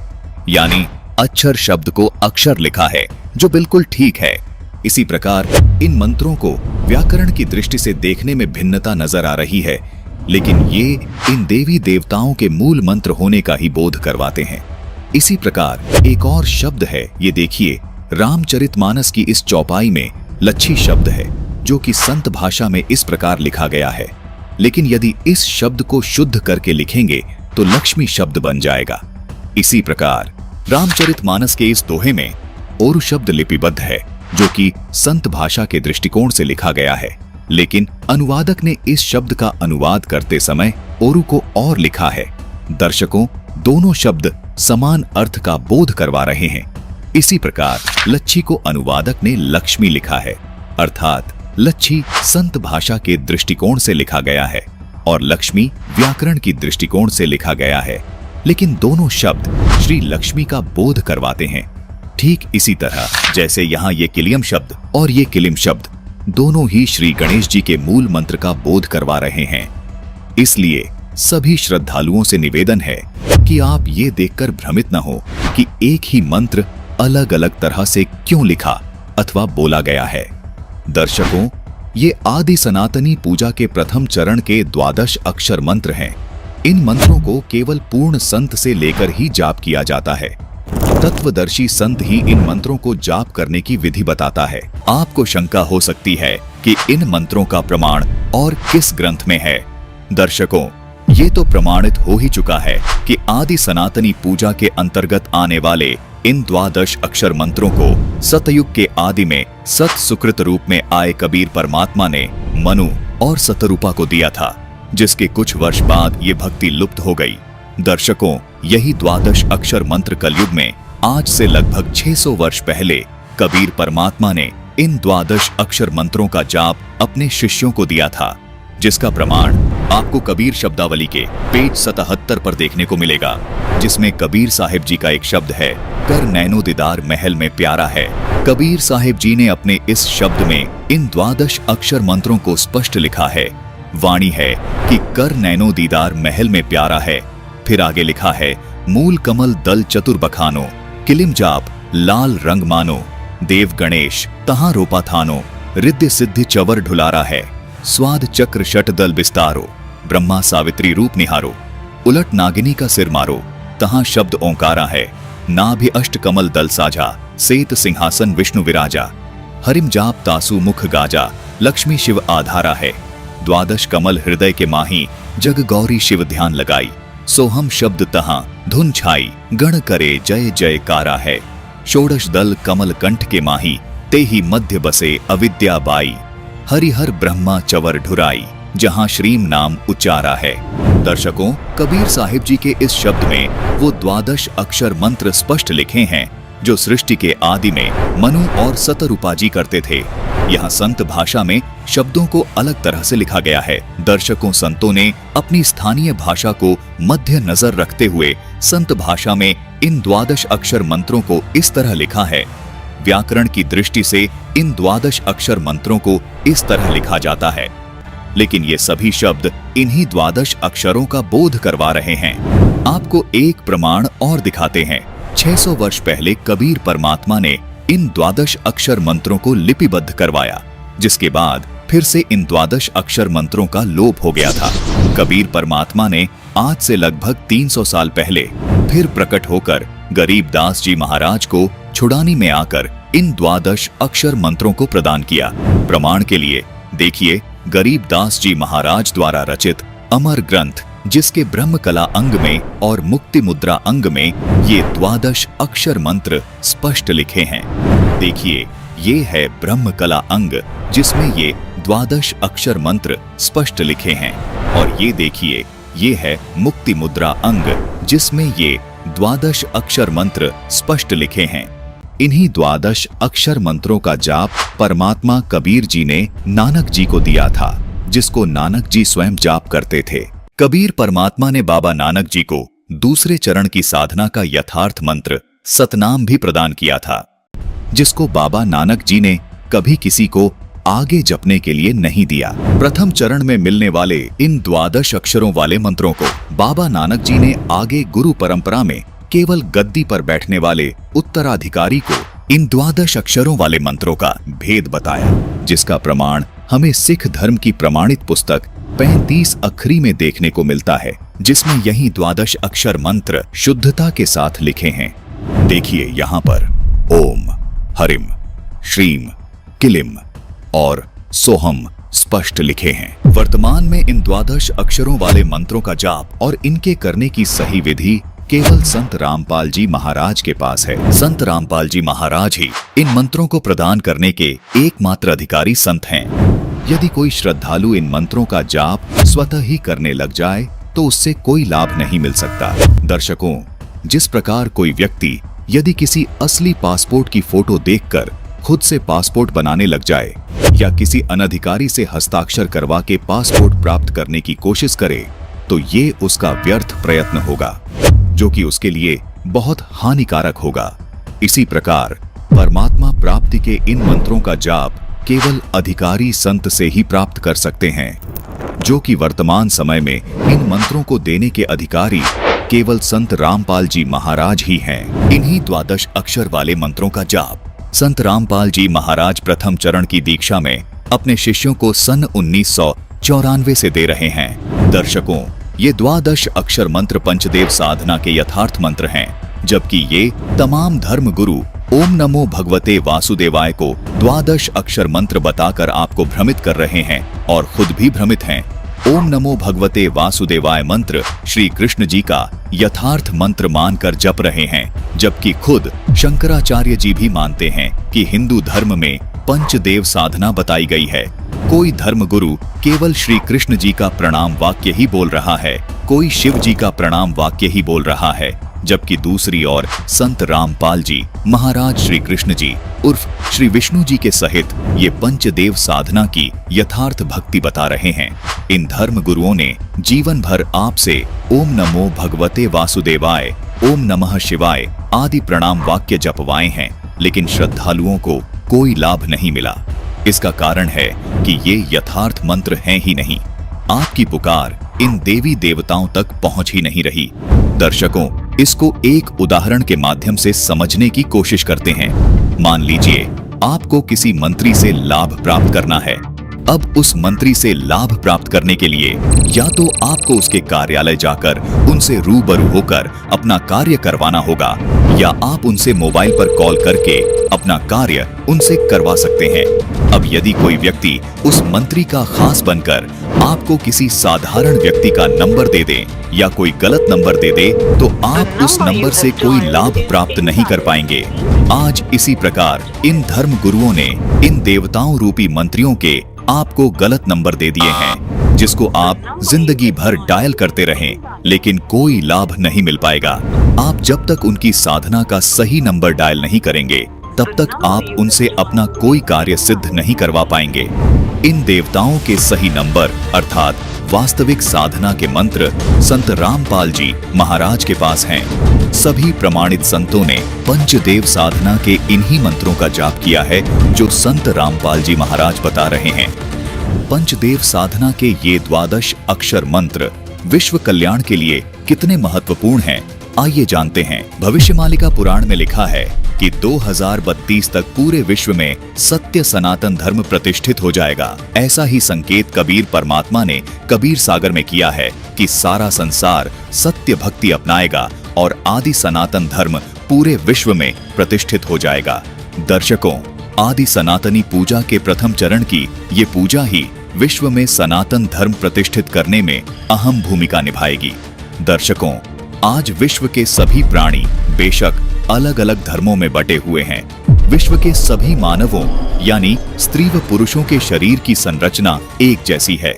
यानी अक्षर शब्द को अक्षर लिखा है, जो बिल्कुल ठीक है। इसी प्रकार इन मंत्रों को व्याकरण की दृष्टि से देखने में भिन्नता नजर आ रही है, लेकिन ये इन देवी देवताओं के मूल मंत्र होने का ही बोध करवाते हैं। इसी प्रकार एक और शब्द है, ये देखिए, रामचरितमानस की इस चौपाई में लच्छी शब्द है, जो कि संत भाषा में इस प्रकार लिखा गया है, लेकिन यदि इस शब्द को शुद्ध करके लिखेंगे तो लक्ष्मी शब्द बन जाएगा। इसी प्रकार रामचरितमानस के इस दोहे में ओरु शब्द लिपिबद्ध है, जो कि संत भाषा के दृष्टिकोण से लिखा गया है, लेकिन अनुवादक ने इस शब्द का अनुवाद करते समय ओरु को और लिखा है। दर्शकों, दोनों शब्द समान अर्थ का बोध करवा रहे हैं। इसी प्रकार लच्छी को अनुवादक ने लक्ष्मी लिखा है, अर्थात लच्छी संत भाषा के दृष्टिकोण से लिखा गया है और लक्ष्मी व्याकरण की दृष्टिकोण से लिखा गया है, लेकिन दोनों शब्द श्री लक्ष्मी का बोध करवाते हैं। ठीक इसी तरह जैसे यहाँ ये किलियम शब्द और ये किलिम शब्द दोनों ही श्री गणेश जी के मूल मंत्र का बोध करवा रहे हैं। इसलिए सभी श्रद्धालुओं से निवेदन है कि आप ये देखकर भ्रमित न हो कि एक ही मंत्र अलग अलग तरह से क्यों लिखा अथवा बोला गया है। दर्शकों, ये आदि सनातनी पूजा के प्रथम चरण के 12 अक्षर मंत्र हैं। इन मंत्रों को केवल पूर्ण संत से लेकर ही जाप किया जाता है। तत्वदर्शी संत ही इन मंत्रों को जाप करने की विधि बताता है। आपको शंका हो सकती है कि इन मंत्रों का प्रमाण और किस ग्रंथ में है। दर्शकों, ये तो प्रमाणित हो ही चुका है कि आदि सनातनी पूजा के अंतर्गत आने वाले इन 12 अक्षर मंत्रों को सतयुग के आदि में सत सुकृत रूप में आए कबीर परमात्मा ने मनु और सतरूपा को दिया था, जिसके कुछ वर्ष बाद ये भक्ति लुप्त हो गई। दर्शकों, यही 12 अक्षर मंत्र कलयुग में आज से लगभग 600 वर्ष पहले कबीर परमात्मा ने इन 12 अक्षर मंत्रों का जाप अपने शिष्यों को दिया था, जिसका प्रमाण आपको कबीर शब्दावली के पेज 77 पर देखने को मिलेगा, जिसमें कबीर साहिब जी का एक शब्द है, कर नैनो दीदार महल में प्यारा है। कबीर साहिब जी ने अपने इस शब्द में इन 12 अक्षर मंत्रों को स्पष्ट लिखा है। वाणी है कि कर नैनो दीदार महल में प्यारा है। फिर आगे लिखा है, मूल कमल दल चतुर बखानो, किलिम जाप लाल रंग मानो, देव गणेश तहां रोपा थानो, रिद्धि सिद्धि चवर ढुलारा है, स्वाद चक्र शट दल बिस्तारो, ब्रह्मा सावित्री रूप निहारो, उलट नागिनी का सिर मारो, तहां शब्द ओंकारा है, नाभि अष्ट कमल दल साझा, सेत सिंहासन विष्णु विराजा, हरिम जाप तासु मुख गाजा, लक्ष्मी शिव आधारा है, 12 कमल हृदय के माही, जग गौरी शिव ध्यान लगाई, सोहम शब्द तहां धुन छाई, गण करे जय जयकारा है। षोडश दल कमल कंठ के माही, तेहि मध्य बसे अविद्या बाई, हरिहर ब्रह्मा चवर ढुराई, जहां श्रीम नाम उच्चारा है। दर्शकों, कबीर साहिब जी के इस शब्द में वो 12 अक्षर मंत्र स्पष्ट लिखे हैं जो सृष्टि के आदि में मनु और सतरूपाजी करते थे। यहाँ संत भाषा में शब्दों को अलग तरह से लिखा गया है। दर्शकों, संतों ने अपनी स्थानीय भाषा को मध्य नजर रखते हुए संत भाषा में इन 12 अक्षर मंत्रों को इस तरह लिखा है। व्याकरण की दृष्टि से इन 12 अक्षर मंत्रों को इस तरह लिखा जाता है, लेकिन ये सभी शब्द इन्हीं 12 अक्षरों का बोध करवा रहे हैं। आपको एक प्रमाण और दिखाते हैं। 600 वर्ष पहले कबीर परमात्मा ने इन 12 अक्षर मंत्रों को लिपिबद्ध करवाया, जिसके बाद फिर से इन 12 अक्षर मंत्रों का लोप हो गया था। कबीर परमात्मा ने आज से लगभग 300 साल पहले फिर प्रकट होकर गरीबदास जी महाराज को छुड़ानी में आकर इन 12 अक्षर मंत्रों को प्रदान किया। प्रमाण के लिए देखिए गरीबदास जी महाराज द्वारा रचित अमर ग्रंथ, जिसके ब्रह्म कला अंग में और मुक्ति मुद्रा अंग में ये 12 अक्षर मंत्र स्पष्ट लिखे हैं। देखिए, ये है ब्रह्म कला अंग, जिसमें ये 12 अक्षर मंत्र स्पष्ट लिखे हैं, और ये देखिए, ये है मुक्ति मुद्रा अंग, जिसमें ये 12 अक्षर मंत्र स्पष्ट लिखे हैं। इन्हीं 12 अक्षर मंत्रों का जाप परमात्मा कबीर जी ने नानक जी को दिया था, जिसको नानक जी स्वयं जाप करते थे। कबीर परमात्मा ने बाबा नानक जी को दूसरे चरण की साधना का यथार्थ मंत्र सतनाम भी प्रदान किया था, जिसको बाबा नानक जी ने कभी किसी को आगे जपने के लिए नहीं दिया। प्रथम चरण में मिलने वाले इन 12 अक्षरों वाले मंत्रों को बाबा नानक जी ने आगे गुरु परंपरा में केवल गद्दी पर बैठने वाले उत्तराधिकारी को इन 12 अक्षरों वाले मंत्रों का भेद बताया, जिसका प्रमाण हमें सिख धर्म की प्रमाणित पुस्तक 35 अखरी में देखने को मिलता है, जिसमें यही 12 अक्षर मंत्र शुद्धता के साथ लिखे हैं। देखिए यहाँ पर ओम, हरिम, श्रीम, किलिम और सोहम स्पष्ट लिखे हैं। वर्तमान में इन 12 अक्षरों वाले मंत्रों का जाप और इनके करने की सही विधि केवल संत रामपाल जी महाराज के पास है। संत रामपाल जी महाराज ही इन मंत्रों को प्रदान करने के एकमात्र अधिकारी संत हैं। यदि कोई श्रद्धालु इन मंत्रों का जाप स्वतः ही करने लग जाए तो उससे कोई लाभ नहीं मिल सकता। दर्शकों, जिस प्रकार कोई व्यक्ति यदि किसी असली पासपोर्ट की फोटो देखकर खुद से पासपोर्ट बनाने लग जाए या किसी अनधिकारी से हस्ताक्षर करवा के पासपोर्ट प्राप्त करने की कोशिश करे, तो ये उसका व्यर्थ प्रयत्न होगा, जो कि उसके लिए बहुत हानिकारक होगा। इसी प्रकार परमात्मा प्राप्ति के इन मंत्रों का जाप केवल अधिकारी संत से ही प्राप्त कर सकते हैं, जो कि वर्तमान समय में इन मंत्रों को देने के अधिकारी केवल संत रामपाल जी महाराज ही हैं। इन्हीं 12 अक्षर वाले मंत्रों का जाप संत रामपाल जी महाराज प्रथम चरण की दीक्षा में अपने शिष्यों को सन 1994 से दे रहे हैं। दर्शकों, ये 12 अक्षर मंत्र पंचदेव साधना के यथार्थ मंत्र हैं, जबकि ये तमाम धर्म गुरु ओम नमो भगवते वासुदेवाय को 12 अक्षर मंत्र बताकर आपको भ्रमित कर रहे हैं और खुद भी भ्रमित हैं। ओम नमो भगवते वासुदेवाय मंत्र श्री कृष्ण जी का यथार्थ मंत्र मानकर जप रहे हैं, जबकि खुद शंकराचार्य जी भी मानते हैं कि हिंदू धर्म में पंचदेव साधना बताई गई है। कोई धर्मगुरु केवल श्री कृष्ण जी का प्रणाम वाक्य ही बोल रहा है, कोई शिव जी का प्रणाम वाक्य ही बोल रहा है, जबकि दूसरी ओर संत रामपाल जी महाराज श्री कृष्ण जी उर्फ श्री विष्णु जी के सहित ये पंचदेव साधना की यथार्थ भक्ति बता रहे हैं। इन धर्म गुरुओं ने जीवन भर आपसे ओम नमो भगवते वासुदेवाय, ओम नमः शिवाय आदि प्रणाम वाक्य जपवाए हैं, लेकिन श्रद्धालुओं को कोई लाभ नहीं मिला। इसका कारण है कि ये यथार्थ मंत्र हैं ही नहीं। आपकी पुकार इन देवी देवताओं तक पहुंच ही नहीं रही। दर्शकों, इसको एक उदाहरण के माध्यम से समझने की कोशिश करते हैं। मान लीजिए आपको किसी मंत्री से लाभ प्राप्त करना है। अब उस मंत्री से लाभ प्राप्त करने के लिए या तो आपको उसके कार्यालय जाकर उनसे रूबरू होकर अपना कार्य करवाना होगा या आप उनसे मोबाइल पर कॉल करके अपना कार्य उनसे करवा सकते हैं। अब यदि कोई व्यक्ति उस मंत्री का खास बनकर आपको किसी साधारण व्यक्ति का नंबर दे दे या कोई गलत नंबर दे दे तो आप उस नंबर से कोई लाभ प्राप्त नहीं कर पाएंगे। आज इसी प्रकार इन धर्म गुरुओं ने इन देवताओं रूपी मंत्रियों के आपको गलत नंबर दे दिए हैं, जिसको आप जिंदगी भर डायल करते रहें लेकिन कोई लाभ नहीं मिल पाएगा। आप जब तक उनकी साधना का सही नंबर डायल नहीं करेंगे तब तक आप उनसे अपना कोई कार्य सिद्ध नहीं करवा पाएंगे। इन देवताओं के सही नंबर अर्थात वास्तविक साधना के मंत्र संत रामपाल जी महाराज के पास हैं। सभी प्रमाणित संतों ने पंचदेव साधना के इन्हीं मंत्रों का जाप किया है जो संत रामपाल जी महाराज बता रहे हैं। पंचदेव साधना के ये 12 अक्षर मंत्र विश्व कल्याण के लिए कितने महत्वपूर्ण हैं, आइए जानते हैं। भविष्यमालिका पुराण में लिखा है कि 2032 तक पूरे विश्व में सत्य सनातन धर्म प्रतिष्ठित हो जाएगा। ऐसा ही संकेत कबीर परमात्मा ने कबीर सागर में किया है कि सारा संसार सत्य भक्ति अपनाएगा और आदि सनातन धर्म पूरे विश्व में प्रतिष्ठित हो जाएगा। दर्शकों, आदि सनातनी पूजा के प्रथम चरण की ये पूजा ही विश्व में सनातन धर्म प्रतिष्ठित करने में अहम भूमिका निभाएगी। दर्शकों, आज विश्व के सभी प्राणी बेशक अलग अलग धर्मों में बटे हुए हैं। विश्व के सभी मानवों यानी स्त्री व पुरुषों के शरीर की संरचना एक जैसी है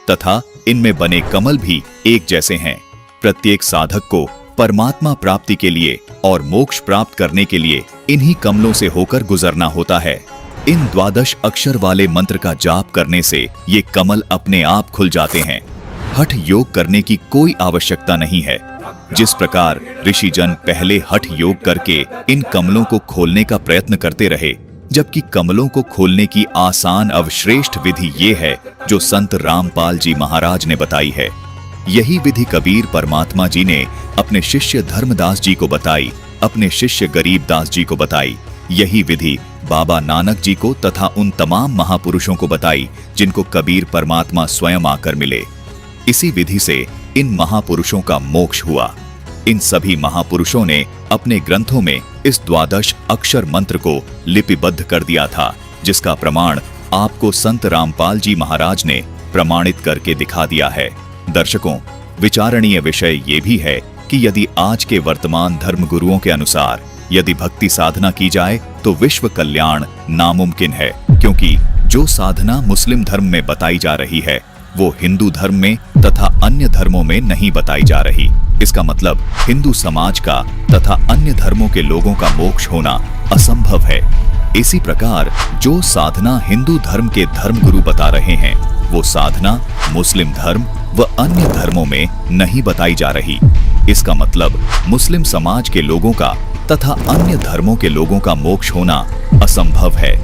तथा इनमें बने कमल भी एक जैसे हैं। प्रत्येक साधक को परमात्मा प्राप्ति के लिए और मोक्ष प्राप्त करने के लिए इन्हीं कमलों से होकर गुजरना होता है। इन 12 अक्षर वाले मंत्र का जाप करने से ये कमल अपने आप खुल जाते हैं। हठ योग करने की कोई आवश्यकता नहीं है। जिस प्रकार ऋषिजन पहले हठ योग करके इन कमलों को खोलने का प्रयत्न करते रहे, जबकि कमलों को खोलने की आसान अवश्रेष्ठ विधि ये है जो संत रामपाल जी महाराज ने बताई है। यही विधि कबीर परमात्मा जी ने अपने शिष्य धर्मदास जी को बताई, अपने शिष्य गरीबदास जी को बताई। यही विधि बाबा नानक जी को तथा उन तमाम महापुरुषों को बताई जिनको कबीर परमात्मा स्वयं आकर मिले। इसी विधि से इन महापुरुषों का मोक्ष हुआ। इन सभी महापुरुषों ने अपने ग्रंथों में इस 12 अक्षर मंत्र को लिपिबद्ध कर दिया था, जिसका प्रमाण आपको संत रामपाल जी महाराज ने प्रमाणित करके दिखा दिया है। दर्शकों, विचारणीय विषय ये भी है कि यदि आज के वर्तमान धर्म गुरुओं के अनुसार यदि भक्ति साधना की जाए तो विश्व कल्याण नामुमकिन है, क्योंकि जो साधना मुस्लिम धर्म में बताई जा रही है वो हिंदू धर्म में तथा अन्य धर्मों में नहीं बताई जा रही। इसका मतलब हिंदू समाज का तथा अन्य धर्मों के लोगों का मोक्ष होना असंभव है। इसी प्रकार जो साधना हिंदू धर्म के धर्मगुरु बता रहे हैं वो साधना मुस्लिम धर्म व अन्य धर्मों में नहीं बताई जा रही। इसका मतलब मुस्लिम समाज के लोगों का तथा अन्य धर्मों के लोगों का मोक्ष होना असंभव है।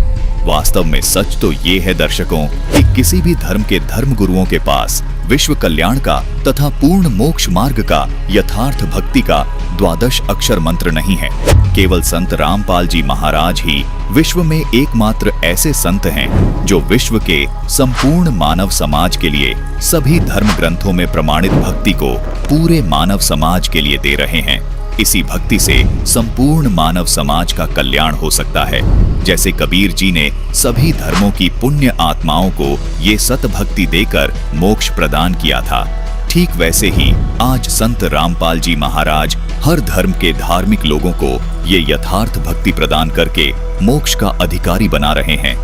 वास्तव में सच तो ये है दर्शकों कि किसी भी धर्म के धर्मगुरुओं के पास विश्व कल्याण का तथा पूर्ण मोक्ष मार्ग का यथार्थ भक्ति का 12 अक्षर मंत्र नहीं है। केवल संत रामपाल जी महाराज ही विश्व में एकमात्र ऐसे संत हैं जो विश्व के संपूर्ण मानव समाज के लिए सभी धर्म ग्रंथों में प्रमाणित भक्ति को पूरे मानव समाज के लिए दे रहे हैं। इसी भक्ति से संपूर्ण मानव समाज का कल्याण हो सकता है। जैसे कबीर जी ने सभी धर्मों की पुण्य आत्माओं को ये सत भक्ति देकर मोक्ष प्रदान किया था, ठीक वैसे ही आज संत रामपाल जी महाराज हर धर्म के धार्मिक लोगों को ये यथार्थ भक्ति प्रदान करके मोक्ष का अधिकारी बना रहे हैं।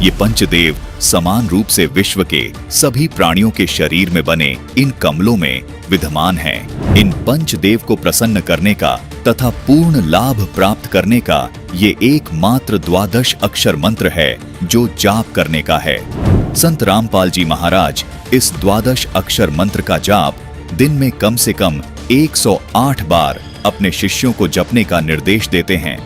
ये पंचदेव समान रूप से विश्व के सभी प्राणियों के शरीर में बने इन कमलों में विद्यमान हैं। इन पंचदेव को प्रसन्न करने का तथा पूर्ण लाभ प्राप्त करने का ये एकमात्र 12 अक्षर मंत्र है जो जाप करने का है। संत रामपाल जी महाराज इस 12 अक्षर मंत्र का जाप दिन में कम से कम 108 बार अपने शिष्यों को जपने का निर्देश देते हैं,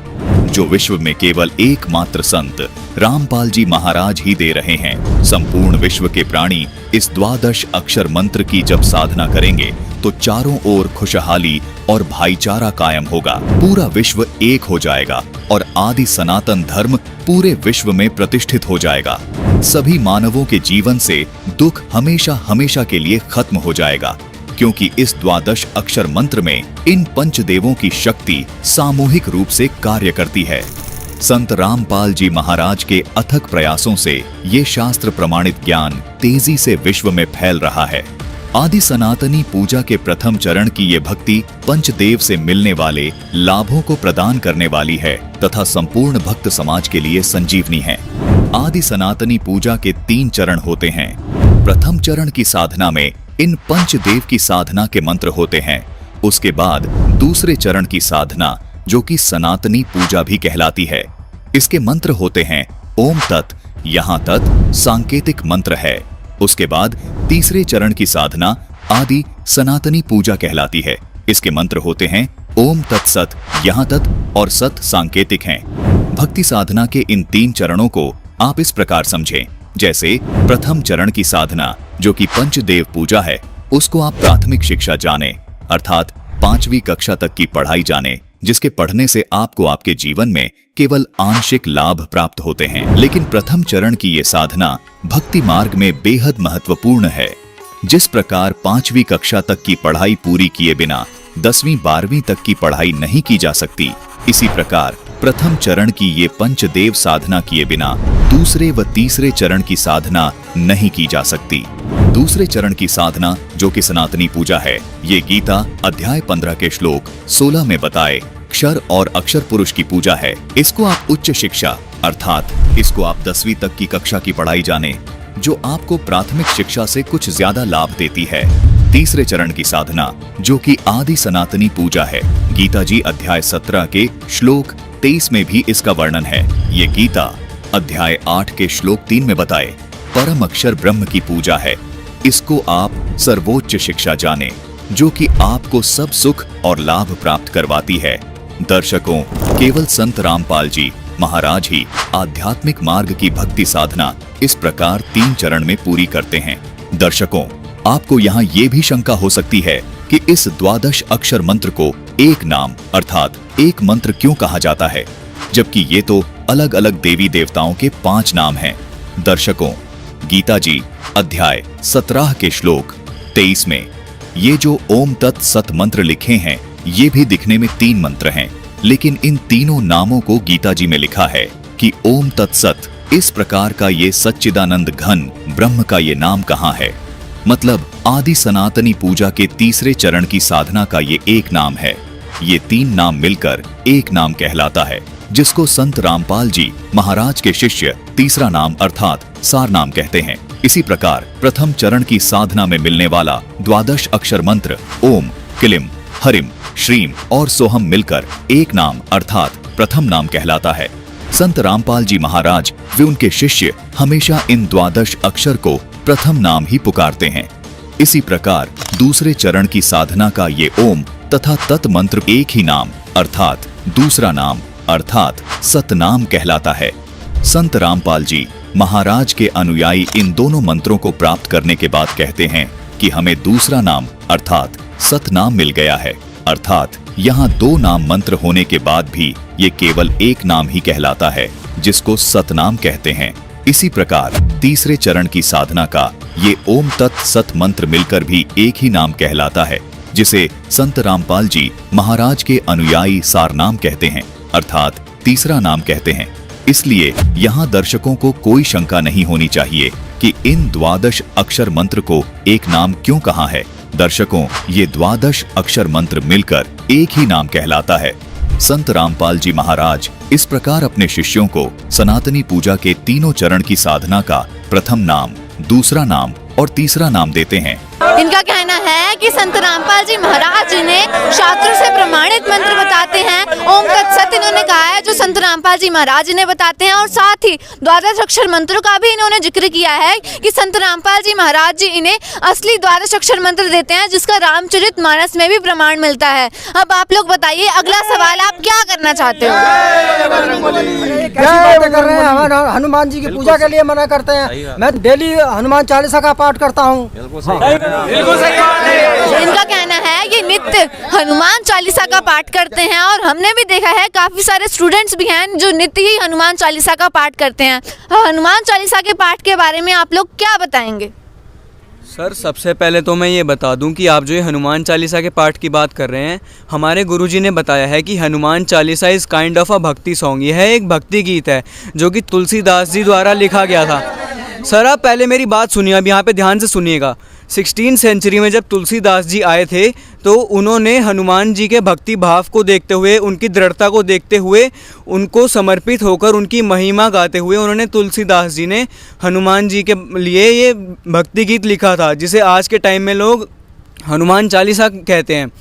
जो विश्व में केवल एकमात्र संत रामपाल जी महाराज ही दे रहे हैं। संपूर्ण विश्व के प्राणी इस 12 अक्षर मंत्र की जब साधना करेंगे तो चारों ओर खुशहाली और भाईचारा कायम होगा। पूरा विश्व एक हो जाएगा और आदि सनातन धर्म पूरे विश्व में प्रतिष्ठित हो जाएगा। सभी मानवों के जीवन से दुख हमेशा हमेशा के लिए खत्म हो जाएगा, क्योंकि इस द्वादश अक्षर मंत्र में इन पंचदेवों की शक्ति सामूहिक रूप से कार्य करती है। संत रामपाल जी महाराज के अथक प्रयासों से ये शास्त्र प्रमाणित ज्ञान तेजी से विश्व में फैल रहा है। आदि सनातनी पूजा के प्रथम चरण की ये भक्ति पंचदेव से मिलने वाले लाभों को प्रदान करने वाली है तथा संपूर्ण भक्त समाज के लिए संजीवनी है। आदि सनातनी पूजा के 3 चरण होते हैं। प्रथम चरण की साधना में इन पंचदेव की साधना के मंत्र होते हैं। उसके बाद दूसरे चरण की साधना जो कि सनातनी पूजा भी कहलाती है, इसके मंत्र होते हैं ओम तत्, यहाँ तत् सांकेतिक मंत्र है। उसके बाद तीसरे चरण की साधना आदि सनातनी पूजा कहलाती है। इसके मंत्र होते हैं ओम तत्सत, यहाँ तत् और सत सांकेतिक हैं। भक्ति साधना के इन 3 चरणों को आप इस प्रकार समझें, जैसे प्रथम चरण की साधना जो कि पंचदेव पूजा है, उसको आप प्राथमिक शिक्षा जाने अर्थात 5वीं कक्षा तक की पढ़ाई जाने, जिसके पढ़ने से आपको आपके जीवन में केवल आंशिक लाभ प्राप्त होते हैं। लेकिन प्रथम चरण की ये साधना भक्ति मार्ग में बेहद महत्वपूर्ण है। जिस प्रकार 5वीं कक्षा तक की पढ़ाई पूरी किए बिना 10वीं 12वीं तक की पढ़ाई नहीं की जा सकती, इसी प्रकार प्रथम चरण की ये पंचदेव साधना किए बिना दूसरे व तीसरे चरण की साधना नहीं की जा सकती। दूसरे चरण की साधना जो कि सनातनी पूजा है, ये गीता अध्याय 15 के श्लोक 16 में बताए क्षर और अक्षर पुरुष की पूजा है। इसको आप उच्च शिक्षा अर्थात इसको आप 10वीं तक की कक्षा की पढ़ाई जाने, जो आपको प्राथमिक शिक्षा से कुछ ज्यादा लाभ देती है। तीसरे चरण की साधना जो कि आदि सनातनी पूजा है, गीता जी अध्याय 17 के श्लोक 23 में भी इसका वर्णन है। ये गीता अध्याय 8 के श्लोक 3 में बताए परम अक्षर ब्रह्म की पूजा है। इसको आप सर्वोच्च शिक्षा जाने, जो कि आपको सब सुख और लाभ प्राप्त करवाती है। दर्शकों, केवल संत रामपाल जी महाराज ही आध्यात्मिक मार्ग की भक्ति साधना इस प्रकार 3 चरण में पूरी करते हैं। दर्शकों, आपको यहाँ ये भी शंका हो सकती है कि इस द्वादश अक्षर मंत्र को एक नाम अर्थात एक मंत्र क्यों कहा जाता है, जबकि ये तो अलग अलग देवी देवताओं के 5 नाम हैं। दर्शकों, गीता जी अध्याय 17 के श्लोक 23 में ये जो ओम तत् सत मंत्र लिखे हैं, ये भी दिखने में 3 मंत्र हैं, लेकिन इन तीनों नामों को गीता जी में लिखा है कि ओम तत्सत। इस प्रकार का ये सच्चिदानंद घन ब्रह्म का ये नाम कहाँ है? मतलब आदि सनातनी पूजा के तीसरे चरण की साधना का ये एक नाम है। ये 3 नाम मिलकर एक नाम कहलाता है, जिसको संत रामपाल जी महाराज के शिष्य तीसरा नाम अर्थात सार नाम कहते हैं। इसी प्रकार प्रथम चरण की साधना में मिलने वाला द्वादश अक्षर मंत्र ओम, क्लीम, हरिम, श्रीम और सोहम मिलकर एक नाम अर्थात प्रथम नाम कहलाता है। संत रामपाल जी महाराज वे उनके शिष्य हमेशा इन द्वादश अक्षर को प्रथम नाम ही पुकारते हैं। इसी प्रकार दूसरे चरण की साधना का ये ओम तथा तत् मंत्र एक ही नाम अर्थात दूसरा नाम अर्थात सतनाम कहलाता है। संत रामपाल जी महाराज के अनुयायी इन दोनों मंत्रों को प्राप्त करने के बाद कहते हैं कि हमें दूसरा नाम अर्थात सतनाम मिल गया है। अर्थात यहाँ 2 नाम मंत्र होने के बाद भी ये केवल एक नाम ही कहलाता है, जिसको सतनाम कहते हैं। इसी प्रकार तीसरे चरण की साधना का ये ओम तत् सत मंत्र मिलकर भी एक ही नाम कहलाता है, जिसे संत रामपाल जी महाराज के अनुयायी सार नाम कहते हैं अर्थात तीसरा नाम कहते हैं। इसलिए यहाँ दर्शकों को कोई शंका नहीं होनी चाहिए कि इन द्वादश अक्षर मंत्र को एक नाम क्यों कहा है। दर्शकों, ये द्वादश अक्षर मंत्र मिलकर एक ही नाम कहलाता है। संत रामपाल जी महाराज इस प्रकार अपने शिष्यों को सनातनी पूजा के तीनों चरण की साधना का प्रथम नाम, दूसरा नाम और तीसरा नाम देते हैं। इनका कहना है कि संत रामपाल जी महाराज जी ने शास्त्रों से प्रमाणित मंत्र बताते हैं। ओम तत्सत इन्होंने कहा है जो संत रामपाल जी महाराज जी ने बताते हैं, और साथ ही द्वादश अक्षर मंत्रों का भी इन्होंने जिक्र किया है कि संत रामपाल जी महाराज जी इन्हें असली द्वादश अक्षर मंत्र देते हैं, जिसका रामचरितमानस में भी प्रमाण मिलता है। अब आप लोग बताइए, अगला सवाल आप क्या करना चाहते हो? कैसी बातें कर रहे हैं? हनुमान जी की पूजा के लिए मना करते हैं। मैं डेली हनुमान चालीसा का पाठ करता हूँ। इनका कहना है ये नित्य हनुमान चालीसा का पाठ करते हैं, और हमने भी देखा है काफी सारे स्टूडेंट्स भी हैं जो नित्य ही हनुमान चालीसा का पाठ करते हैं। हनुमान चालीसा के पाठ के बारे में आप लोग क्या बताएंगे? सर सबसे पहले तो मैं ये बता दूं कि आप जो ये हनुमान चालीसा के पाठ की बात कर रहे हैं, हमारे गुरुजी ने बताया है कि Hanuman Chalisa is kind of a भक्ति सॉन्ग। यह एक भक्ति गीत है जो कि तुलसीदास जी द्वारा लिखा गया था। सर आप पहले मेरी बात सुनिए, अब यहाँ पे ध्यान से सुनिएगा। 16वीं सेंचुरी में जब तुलसीदास जी आए थे तो उन्होंने हनुमान जी के भक्ति भाव को देखते हुए, उनकी दृढ़ता को देखते हुए, उनको समर्पित होकर उनकी महिमा गाते हुए उन्होंने तुलसीदास जी ने हनुमान जी के लिए ये भक्ति गीत लिखा था, जिसे आज के टाइम में लोग हनुमान चालीसा कहते हैं।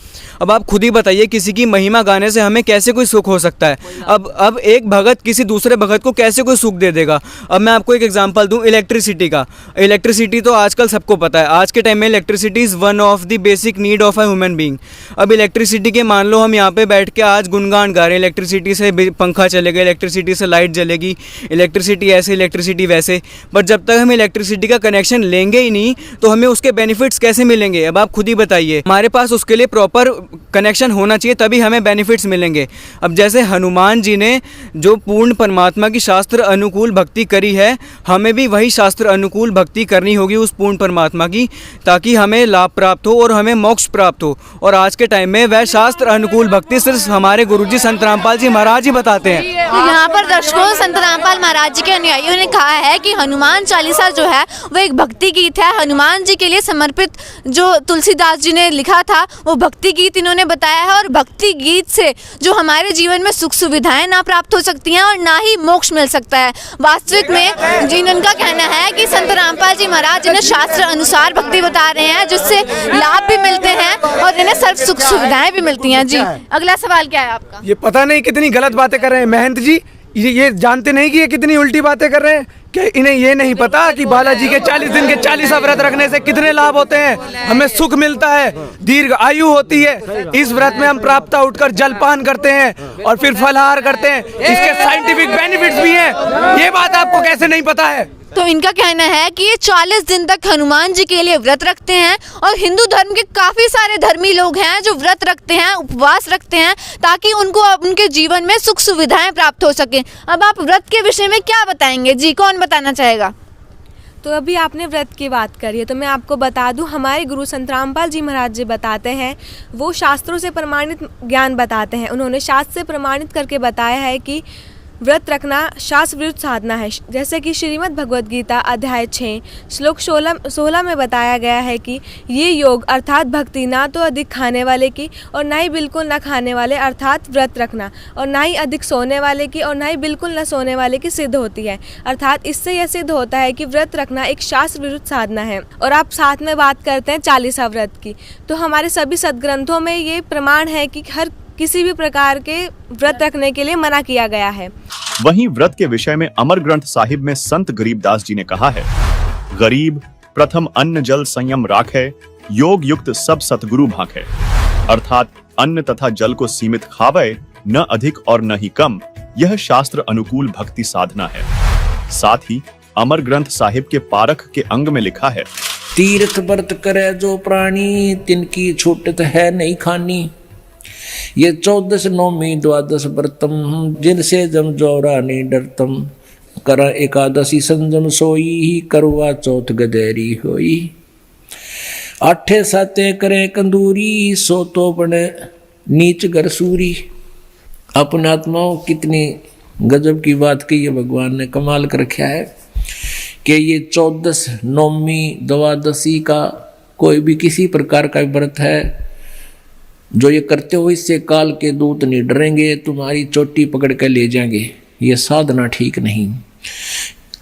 अब आप खुद ही बताइए किसी की महिमा गाने से हमें कैसे कोई सुख हो सकता है? अब एक भगत किसी दूसरे भगत को कैसे कोई सुख दे देगा? अब मैं आपको एक एग्जांपल दूं इलेक्ट्रिसिटी का। इलेक्ट्रिसिटी तो आजकल सबको पता है, आज के टाइम में electricity is one of the basic need of a human being. अब इलेक्ट्रिसिटी के मान लो हम यहाँ पे बैठ के आज गुणगान गा रहे हैं, इलेक्ट्रिसिटी से पंखा चलेगा, इलेक्ट्रिसिटी से लाइट जलेगी, इलेक्ट्रिसिटी ऐसे, इलेक्ट्रिसिटी वैसे, बट जब तक हम इलेक्ट्रिसिटी का कनेक्शन लेंगे ही नहीं तो हमें उसके बेनिफिट्स कैसे मिलेंगे? अब आप खुद ही बताइए। हमारे पास उसके लिए प्रॉपर कनेक्शन होना चाहिए, तभी हमें बेनिफिट्स मिलेंगे। अब जैसे हनुमान जी ने जो पूर्ण परमात्मा की शास्त्र अनुकूल भक्ति करी है, हमें भी वही शास्त्र अनुकूल भक्ति करनी होगी उस पूर्ण परमात्मा की, ताकि हमें लाभ प्राप्त हो और हमें मोक्ष प्राप्त हो। और आज के टाइम में वह शास्त्र अनुकूल भक्ति सिर्फ हमारे गुरुजी संत रामपाल जी महाराज ही बताते हैं। यहाँ पर दर्शकों, संत रामपाल महाराज जी के अनुयायियों ने कहा है कि हनुमान चालीसा जो है वो एक भक्ति गीत है। हनुमान जी के लिए समर्पित जो तुलसीदास जी ने लिखा था वो भक्ति गीत इन्होंने बताया है, और भक्ति गीत से जो हमारे जीवन में सुख सुविधाएं ना प्राप्त हो सकती हैं और ना ही मोक्ष मिल सकता है। वास्तविक में जिनका कहना है कि संत रामपाल जी महाराज जिन्हें शास्त्र अनुसार भक्ति बता रहे हैं, जिससे लाभ भी मिलते हैं और इन्हें सर्व सुख सुविधाएं भी मिलती हैं। जी, अगला सवाल क्या है आपका? ये पता नहीं कितनी गलत बातें कर रहे हैं महंत जी, ये जानते नहीं कि ये कितनी उल्टी बातें कर रहे हैं। कि इन्हें ये नहीं पता कि बालाजी के 40 दिन के 40 व्रत रखने से कितने लाभ होते हैं? हमें सुख मिलता है, दीर्घ आयु होती है। इस व्रत में हम प्रातः उठकर जलपान करते हैं और फिर फलाहार करते हैं, इसके साइंटिफिक बेनिफिट्स भी हैं। ये बात आपको कैसे नहीं पता है? तो इनका कहना है कि ये 40 दिन तक हनुमान जी के लिए व्रत रखते हैं, और हिंदू धर्म के काफ़ी सारे धर्मी लोग हैं जो व्रत रखते हैं, उपवास रखते हैं, ताकि उनको उनके जीवन में सुख सुविधाएं प्राप्त हो सके। अब आप व्रत के विषय में क्या बताएंगे? जी, कौन बताना चाहेगा? तो अभी आपने व्रत की बात करी है, तो मैं आपको बता दूं, हमारे गुरु संत रामपाल जी महाराज जी बताते हैं, वो शास्त्रों से प्रमाणित ज्ञान बताते हैं। उन्होंने शास्त्र से प्रमाणित करके बताया है कि व्रत रखना शास्त्र विरुद्ध साधना है। जैसे कि श्रीमद् भगवद गीता अध्याय 6 श्लोक 16 में बताया गया है कि ये योग अर्थात भक्ति ना तो अधिक खाने वाले की और ना ही बिल्कुल ना खाने वाले अर्थात व्रत रखना, और ना ही अधिक सोने वाले की और ना ही बिल्कुल ना सोने वाले की सिद्ध होती है। अर्थात इससे यह सिद्ध होता है कि व्रत रखना एक शास्त्र विरुद्ध साधना है। और आप साथ में बात करते हैं 40 व्रत की, तो हमारे सभी सदग्रंथों में ये प्रमाण है कि हर किसी भी प्रकार के व्रत रखने के लिए मना किया गया है। वहीं व्रत के विषय में अमर ग्रंथ साहिब में संत गरीबदास जी ने कहा है, गरीब प्रथम अन्न जल संयम राखे, योग युक्त सब सतगुरु भाखे। अर्थात अन्न तथा जल को सीमित खावे, न अधिक और न ही कम, यह शास्त्र अनुकूल भक्ति साधना है। साथ ही अमर ग्रंथ साहिब के पारख के अंग में लिखा है, तीर्थ व्रत करे जो प्राणी, तिनकी छूटत है नहीं खानी। ये 14 नौमी 12 व्रतम, जिनसे जम जोरा नहीं डरतम। करा एकादशी संजम सोई, करवा चौथ गदेरी होई। 8 साते करे कंदूरी, सो तो बने नीच गरसूरी। अपने आत्माओं कितनी गजब की बात की है, भगवान ने कमाल कर रखा है कि ये 14 नौमी 12 का कोई भी किसी प्रकार का व्रत है, जो ये करते हो इससे काल के दूत नहीं डरेंगे, तुम्हारी चोटी पकड़ कर ले जाएंगे। ये साधना ठीक नहीं।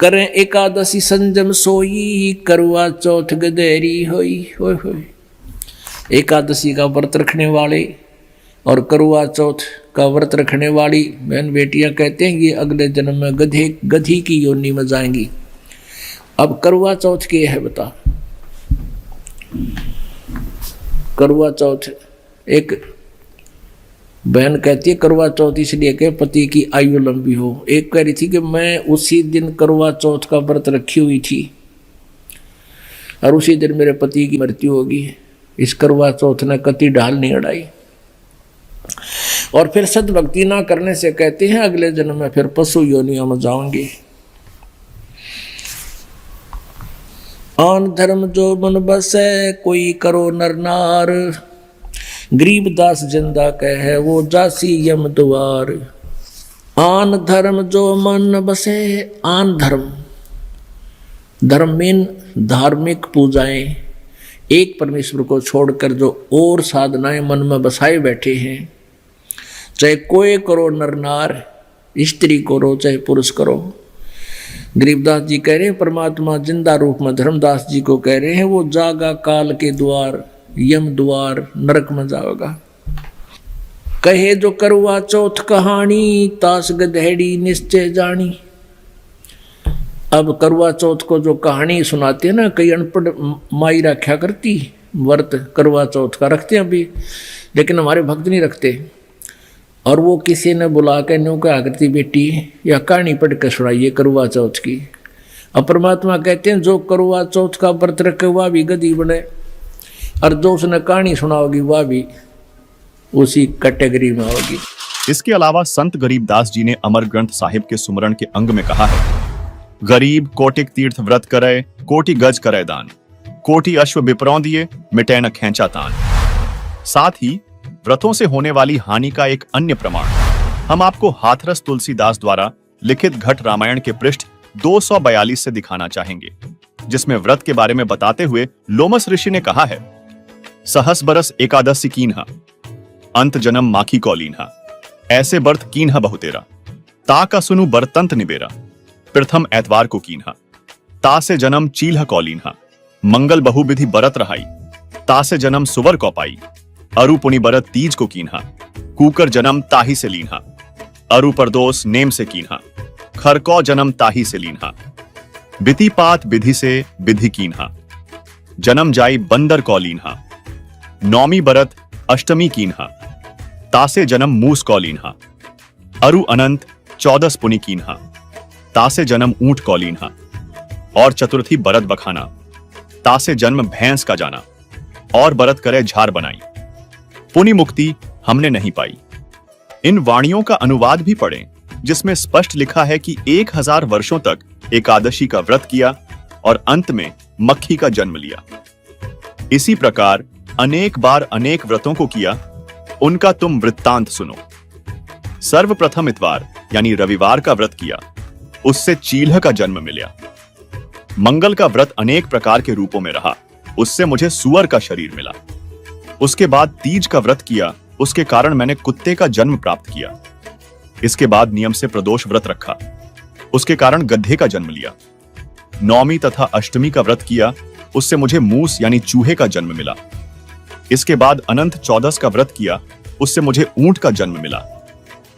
करें एकादशी संजम सोई, करवा चौथ गदेरी होई। होय होय। एकादशी का व्रत रखने वाले और करवा चौथ का व्रत रखने वाली बहन बेटियां कहते हैं कि अगले जन्म में गधी की योनि में जाएंगी। अब करवा चौथ क्या है बता? करवा चौथ, एक बहन कहती है करवा चौथ इसलिए कि पति की आयु लंबी हो। एक कह रही थी कि मैं उसी दिन करवा चौथ का व्रत रखी हुई थी और उसी दिन मेरे पति की मृत्यु होगी। इस करवा चौथ ने कति ढाल नहीं अड़ाई। और फिर सद्भक्ति ना करने से कहते हैं अगले जन्म में फिर पशु योनियों में जाओगे। आन धर्म जो मन बसै कोई करो नर नार, गरीबदास जिंदा कहे वो जासी यम द्वार। आन धर्म जो मन बसे, आन धर्म, धर्म में धार्मिक पूजाएं, एक परमेश्वर को छोड़कर जो और साधनाएं मन में बसाए बैठे हैं, चाहे कोई करो नर नार, स्त्री करो चाहे पुरुष करो। गरीबदास जी कह रहे हैं परमात्मा जिंदा रूप में धर्मदास जी को कह रहे हैं वो जागा काल के द्वार, यम द्वार, नरक में जाओगा। कहे जो करवा चौथ कहानी, तास गधेड़ी निश्चय जानी। अब करवा चौथ को जो कहानी सुनाते हैं ना, कई अनपढ़ माई रखा करती व्रत करवा चौथ का रखते हैं अभी, लेकिन हमारे भक्त नहीं रखते। और वो किसी ने बुला कर न्यू कहा करती बेटी या कहानी पढ़ कर सुनाइए करवा चौथ की। अब परमात्मा कहते हैं जो करवा चौथ का व्रत रखे वह भी गधी बने, और जो उसने कहानी सुनाओगी वह भी उसी कैटेगरी में होगी। इसके अलावा संत गरीबदास जी ने अमर ग्रंथ साहिब के सुमरण के अंग में कहा है, गरीब कोटिक तीर्थ व्रत करे, कोटि गज करे दान, कोटि अश्व बिपरौं दिए, मिटे न खेंचा तान। साथ ही व्रतों से होने वाली हानि का एक अन्य प्रमाण हम आपको हाथरस तुलसीदास द्वारा लिखित घट रामायण के पृष्ठ 242 से दिखाना चाहेंगे, जिसमें व्रत के बारे में बताते हुए लोमस ऋषि ने कहा है, सहस बरस एकादशी कीन्हा, अंत जन्म माखी कौलीन्हा, ऐसे बर्थ कीन्हा बहुतेरा, ता का सुनु बरतंत निबेरा, प्रथम एतवार को कीन्हा, ता से जन्म चील्ह कौलीन्हा, मंगल बहुविधि बरत रहाई, ता से जन्म सुवर को पाई, अरु पुनि बरत तीज को कीन्हा, कूकर जन्म ताही से लीन्हा, अरु परदोस नेम से कीन्हा, खरकौ जन्म ताही से लीन्हा, बिति पात विधि से विधि कीन्हा, जन्म जाई बंदर कौ लीन्हा, नौमी बरत अष्टमी कीन्हा, तासे जन्म मूस कौ लीन्हा, अरु अनंत 14 पुनि कीन्हा, तासे जन्म ऊंट कौ लीन्हा, और चतुर्थी बरत बखाना, तासे जन्म भैंस का जाना, और बरत करे झार बनाई, पुनि मुक्ति हमने नहीं पाई। इन वाणियों का अनुवाद भी पढ़ें, जिसमें स्पष्ट लिखा है कि 1000 वर्षों तक एकादशी का व्रत किया और अंत में मक्खी का जन्म लिया। इसी प्रकार अनेक बार अनेक व्रतों को किया, उनका तुम वृत्तांत सुनो। सर्वप्रथम इतवार यानी रविवार का व्रत किया, उससे चील्ह का जन्म मिला। मंगल का व्रत अनेक प्रकार के रूपों में रहा, उससे मुझे सुअर का शरीर मिला। उसके बाद तीज का व्रत किया, उसके कारण मैंने कुत्ते का जन्म प्राप्त किया। इसके बाद नियम से प्रदोष व्रत रखा, उसके कारण गधे का जन्म लिया। नौमी तथा अष्टमी का व्रत किया, उससे मुझे मूस यानी चूहे का जन्म मिला। इसके बाद अनंत 14 का व्रत किया, उससे मुझे ऊंट का जन्म मिला।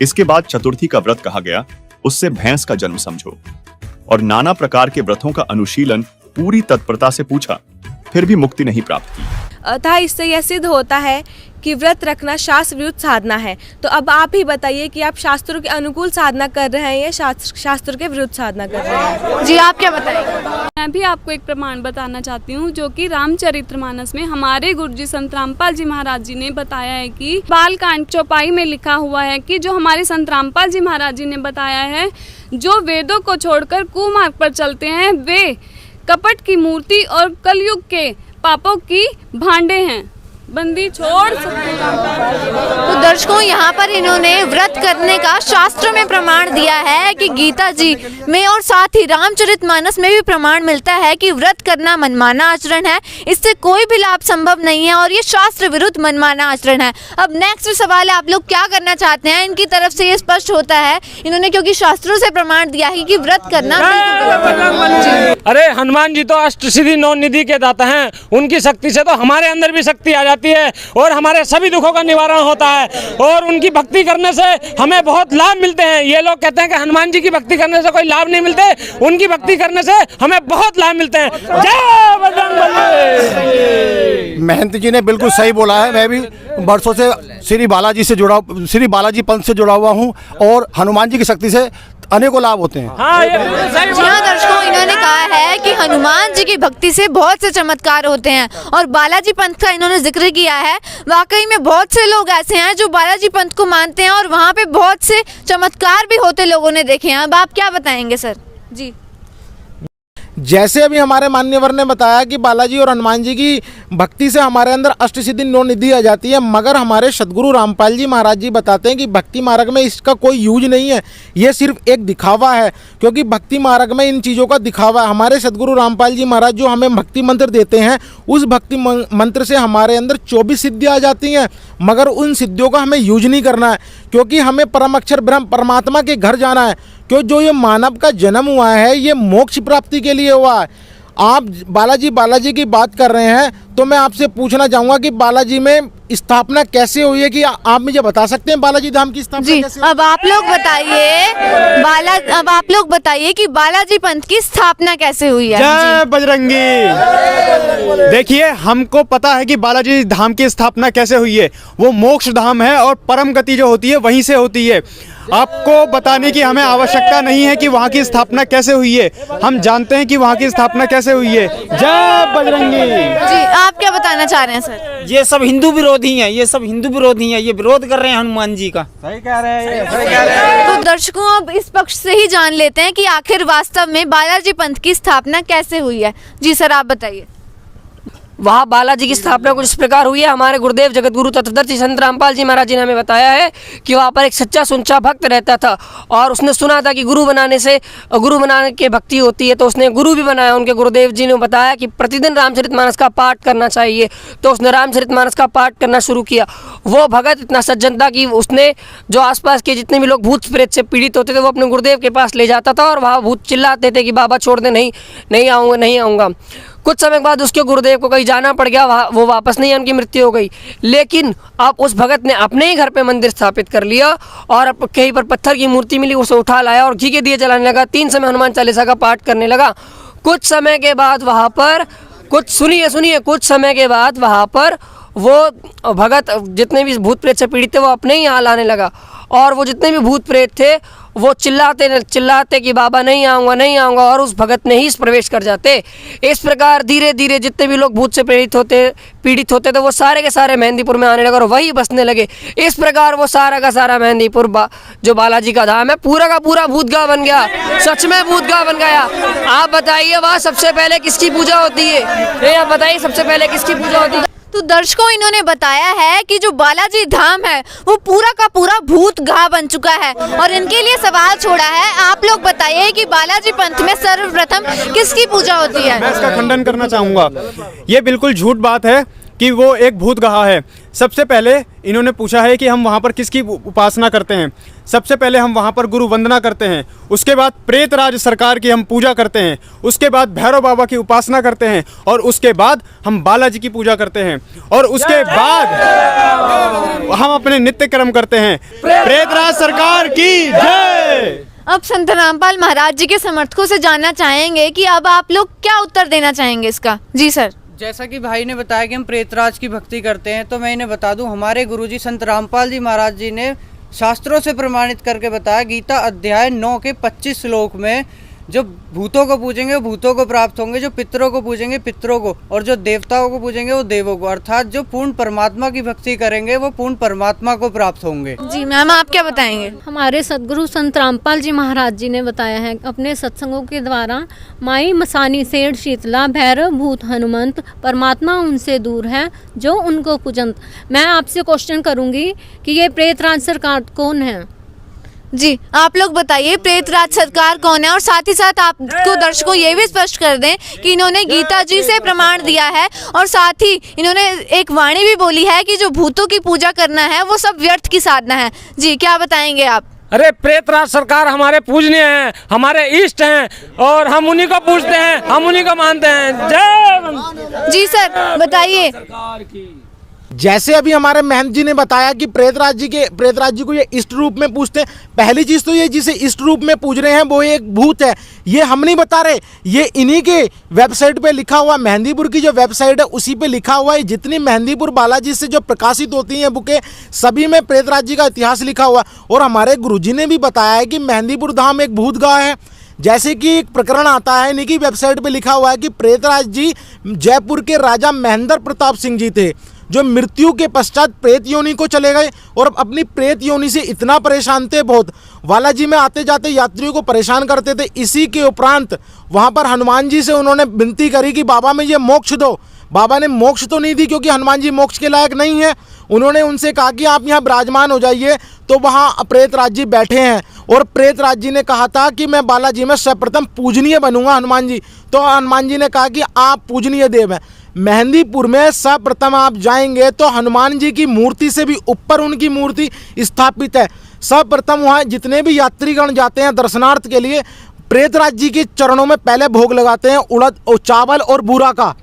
इसके बाद चतुर्थी का व्रत कहा गया, उससे भैंस का जन्म समझो। और नाना प्रकार के व्रतों का अनुशीलन पूरी तत्परता से पूछा, फिर भी मुक्ति नहीं प्राप्त की। अतः इससे यह सिद्ध होता है कि व्रत रखना शास्त्र विरुद्ध साधना है। तो अब आप ही बताइए कि आप शास्त्रों के अनुकूल साधना कर रहे हैं या शास्त्र के विरुद्ध साधना कर रहे हैं? जी आप क्या बताएंगे? मैं भी आपको एक प्रमाण बताना चाहती हूँ, जो कि रामचरितमानस में हमारे गुरुजी संत रामपाल जी महाराज जी ने बताया है कि बालकांड चौपाई में लिखा हुआ है कि जो हमारे संत रामपाल जी महाराज जी ने बताया है, जो वेदों को छोड़कर कुमार्ग पर चलते हैं वे कपट की मूर्ति और कलयुग के पापों की भांडे हैं, बंदी छोड़ सकते। तो दर्शकों, यहाँ पर इन्होंने व्रत करने का शास्त्रों में प्रमाण दिया है कि गीता जी में और साथ ही रामचरितमानस में भी प्रमाण मिलता है कि व्रत करना मनमाना आचरण है, इससे कोई भी लाभ संभव नहीं है और ये शास्त्र विरुद्ध मनमाना आचरण है। अब नेक्स्ट सवाल है, आप लोग क्या करना चाहते हैं? इनकी तरफ से ये स्पष्ट होता है, इन्होंने क्योंकि शास्त्रों से प्रमाण दिया है कि व्रत करना। अरे हनुमान जी तो अष्ट सिद्धि 9 निधि के दाता हैं, उनकी शक्ति से तो हमारे अंदर भी शक्ति आ जाती है और हमारे सभी दुखों का निवारण होता है और उनकी भक्ति करने से हमें बहुत लाभ मिलते हैं। ये लोग कहते हैं कि हनुमान जी की भक्ति करने से कोई लाभ नहीं मिलते, उनकी भक्ति करने से हमें बहुत लाभ मिलते हैं। जय बजरंगबली। महंत जी ने बिल्कुल सही बोला है। मैं भी वर्षों से श्री बालाजी पंथ से जुड़ा हुआ हूँ और हनुमान जी की शक्ति से अनेकों लाभ होते हैं। हाँ दर्शकों, इन्होंने कहा है कि हनुमान जी की भक्ति से बहुत से चमत्कार होते हैं और बालाजी पंथ का इन्होंने जिक्र किया है। वाकई में बहुत से लोग ऐसे हैं जो बालाजी पंथ को मानते हैं और वहाँ पे बहुत से चमत्कार भी होते लोगों ने देखे हैं। अब आप क्या बताएंगे सर? जी जैसे अभी हमारे मान्यवर ने बताया कि बालाजी और हनुमान जी की भक्ति से हमारे अंदर अष्टसिद्धि 9 निधि आ जाती है, मगर हमारे सदगुरु रामपाल जी महाराज जी बताते हैं कि भक्ति मार्ग में इसका कोई यूज नहीं है, ये सिर्फ एक दिखावा है, क्योंकि भक्ति मार्ग में इन चीज़ों का दिखावा है। हमारे सदगुरु रामपाल जी महाराज जो हमें भक्ति मंत्र देते हैं, उस भक्ति मंत्र से हमारे अंदर 24 सिद्धियाँ आ जाती हैं, मगर उन सिद्धियों का हमें यूज नहीं करना है, क्योंकि हमें परम अक्षर ब्रह्म परमात्मा के घर जाना है। क्यों जो ये मानव का जन्म हुआ है ये मोक्ष प्राप्ति के लिए हुआ है। आप बालाजी की बात कर रहे हैं, तो मैं आपसे पूछना चाहूँगा कि बालाजी में स्थापना कैसे हुई है, कि आप मुझे बता सकते हैं बालाजी धाम की स्थापना जी, कैसे? अब आप लोग बताइए कि बालाजी पंथ की स्थापना कैसे हुई है। जय बजरंगी। देखिए, हमको पता है कि बालाजी धाम की स्थापना कैसे हुई है। वो मोक्ष धाम है और परम गति जो होती है वहीं से होती है। आपको बताने की हमें आवश्यकता नहीं है कि वहाँ की स्थापना कैसे हुई है, हम जानते हैं कि वहाँ की स्थापना कैसे हुई है। जय बजरंगी। जी, आप क्या बताना चाह रहे हैं सर? ये सब हिंदू विरोधी हैं, ये सब हिंदू विरोधी हैं, ये विरोध कर रहे हैं हनुमान जी का। सही कह रहे हैं। तो दर्शकों, अब इस पक्ष से ही जान लेते हैं कि आखिर वास्तव में बालाजी पंथ की स्थापना कैसे हुई है। जी सर, आप बताइए। वहाँ बालाजी की स्थापना कुछ इस प्रकार हुई है। हमारे गुरुदेव जगत गुरु तत्वदर्शी संत रामपाल जी महाराज जी ने हमें बताया है कि वहाँ पर एक सच्चा सुंचा भक्त रहता था, और उसने सुना था कि गुरु बनाने के भक्ति होती है, तो उसने गुरु भी बनाया। उनके गुरुदेव जी ने बताया कि प्रतिदिन रामचरितमानस का पाठ करना चाहिए, तो उसने रामचरितमानस का पाठ करना शुरू किया। वो भगत इतना सज्जन था कि उसने जो आसपास के जितने भी लोग भूत प्रेत से पीड़ित होते थे वो अपने गुरुदेव के पास ले जाता था, और वहाँ भूत चिल्लाते थे कि बाबा छोड़ दे, नहीं आऊँगा। कुछ समय बाद उसके गुरुदेव को कहीं जाना पड़ गया, वो वापस नहीं, उनकी मृत्यु हो गई। लेकिन अब उस भगत ने अपने ही घर पे मंदिर स्थापित कर लिया, और कहीं पर पत्थर की मूर्ति मिली, उसे उठा लाया और घी के दिए जलाने लगा। 3 समय हनुमान चालीसा का पाठ करने लगा। कुछ समय के बाद वहाँ पर कुछ समय के बाद वहाँ पर वो भगत जितने भी भूत प्रेत से पीड़ित थे वो अपने ही यहाँ लाने लगा, और वो जितने भी भूत प्रेत थे वो चिल्लाते कि बाबा नहीं आऊँगा, और उस भगत ने ही प्रवेश कर जाते। इस प्रकार धीरे धीरे जितने भी लोग भूत से पीड़ित होते थे वो सारे के सारे मेहंदीपुर में आने लगे और वही बसने लगे। इस प्रकार वो सारा का सारा मेहंदीपुर जो बालाजी का धाम है पूरा का पूरा भूतगांव बन गया, सच में भूतगांव बन गया। आप बताइए वहाँ सबसे पहले किसकी पूजा होती है? आप बताइए सबसे पहले किसकी पूजा होती है? तो दर्शकों, इन्होंने बताया है कि जो बालाजी धाम है वो पूरा का पूरा भूत गांव बन चुका है, और इनके लिए सवाल छोड़ा है। आप लोग बताइए कि बालाजी पंथ में सर्वप्रथम किसकी पूजा होती है? मैं इसका खंडन करना चाहूँगा। ये बिल्कुल झूठ बात है कि वो एक भूतगाह है। सबसे पहले इन्होंने पूछा है कि हम वहाँ पर किसकी उपासना करते हैं। सबसे पहले हम वहाँ पर गुरु वंदना करते हैं, उसके बाद प्रेतराज सरकार की हम पूजा करते हैं, उसके बाद भैरव बाबा की उपासना करते हैं, और उसके बाद हम बालाजी की पूजा करते हैं, और उसके बाद हम अपने नित्य कर्म करते हैं। प्रेतराज सरकार की जय। अब संत रामपाल महाराज जी के समर्थकों से जानना चाहेंगे कि अब आप लोग क्या उत्तर देना चाहेंगे इसका। जी सर। जैसा कि भाई ने बताया कि हम प्रेतराज की भक्ति करते हैं, तो मैं इन्हें बता दूं, हमारे गुरुजी संत रामपाल जी महाराज जी ने शास्त्रों से प्रमाणित करके बताया, गीता अध्याय 9 के 25 श्लोक में, जो भूतों को पूजेंगे वो भूतों को प्राप्त होंगे, जो पितरों को पूजेंगे पितरों को, और जो देवताओं को पूजेंगे वो देवों को, अर्थात जो पूर्ण परमात्मा की भक्ति करेंगे वो पूर्ण परमात्मा को प्राप्त होंगे। जी मैम, आप क्या बताएंगे? हमारे सदगुरु संत रामपाल जी महाराज जी ने बताया है अपने सत्संगों के द्वारा, माई मसानी सेठ शीतला भैरव भूत हनुमंत, परमात्मा उनसे दूर है जो उनको पूजंत। मैं आपसे क्वेश्चन करूंगी कि ये प्रेतराज सरकार कौन है? जी, आप लोग बताइए प्रेतराज सरकार कौन है, और साथ ही साथ आपको दर्शकों ये भी स्पष्ट कर दें कि इन्होंने गीता जी से प्रमाण दिया है, और साथ ही इन्होंने एक वाणी भी बोली है कि जो भूतों की पूजा करना है वो सब व्यर्थ की साधना है। जी, क्या बताएंगे आप? अरे प्रेतराज सरकार हमारे पूजनीय हैं, हमारे इष्ट हैं, और हम उन्हीं को पूजते हैं, हम उन्हीं को मानते हैं। जय। जी सर, बताइए। जैसे अभी हमारे महंत जी ने बताया कि प्रेतराज जी को ये इष्ट रूप में पूजते हैं। पहली चीज तो ये जिसे इष्ट रूप में पूज रहे हैं वो एक भूत है, ये हम नहीं बता रहे, ये इन्हीं के वेबसाइट पे लिखा हुआ, मेहंदीपुर की जो वेबसाइट है उसी पे लिखा हुआ है। जितनी मेहंदीपुर बालाजी से जो प्रकाशित होती हैं बुकें, सभी में प्रेतराज जी का इतिहास लिखा हुआ। और हमारे गुरुजी ने भी बताया है कि मेहंदीपुर धाम एक भूतगाह है। जैसे कि एक प्रकरण आता है, इन्हीं की वेबसाइट पे लिखा हुआ है कि प्रेतराज जी जयपुर के राजा महेंद्र प्रताप सिंह जी थे, जो मृत्यु के पश्चात प्रेत योनि को चले गए और अपनी प्रेत योनि से इतना परेशान थे, बहुत बालाजी में आते जाते यात्रियों को परेशान करते थे। इसी के उपरांत वहाँ पर हनुमान जी से उन्होंने विनती करी कि बाबा में ये मोक्ष दो। बाबा ने मोक्ष तो नहीं दी क्योंकि हनुमान जी मोक्ष के लायक नहीं है। उन्होंने उनसे कहा कि आप यहाँ विराजमान हो जाइए। तो वहाँ प्रेतराज जी बैठे हैं और प्रेतराज जी ने कहा था कि मैं बालाजी में सर्वप्रथम पूजनीय बनूंगा हनुमान जी। तो हनुमान जी ने कहा कि आप पूजनीय देव हैं। मेहंदीपुर में सर्वप्रथम आप जाएंगे तो हनुमान जी की मूर्ति से भी ऊपर उनकी मूर्ति स्थापित है। सर्वप्रथम वहाँ जितने भी यात्रीगण जाते हैं दर्शनार्थ के लिए, प्रेतराज जी के चरणों में पहले भोग लगाते हैं उड़द और चावल और बूरा का।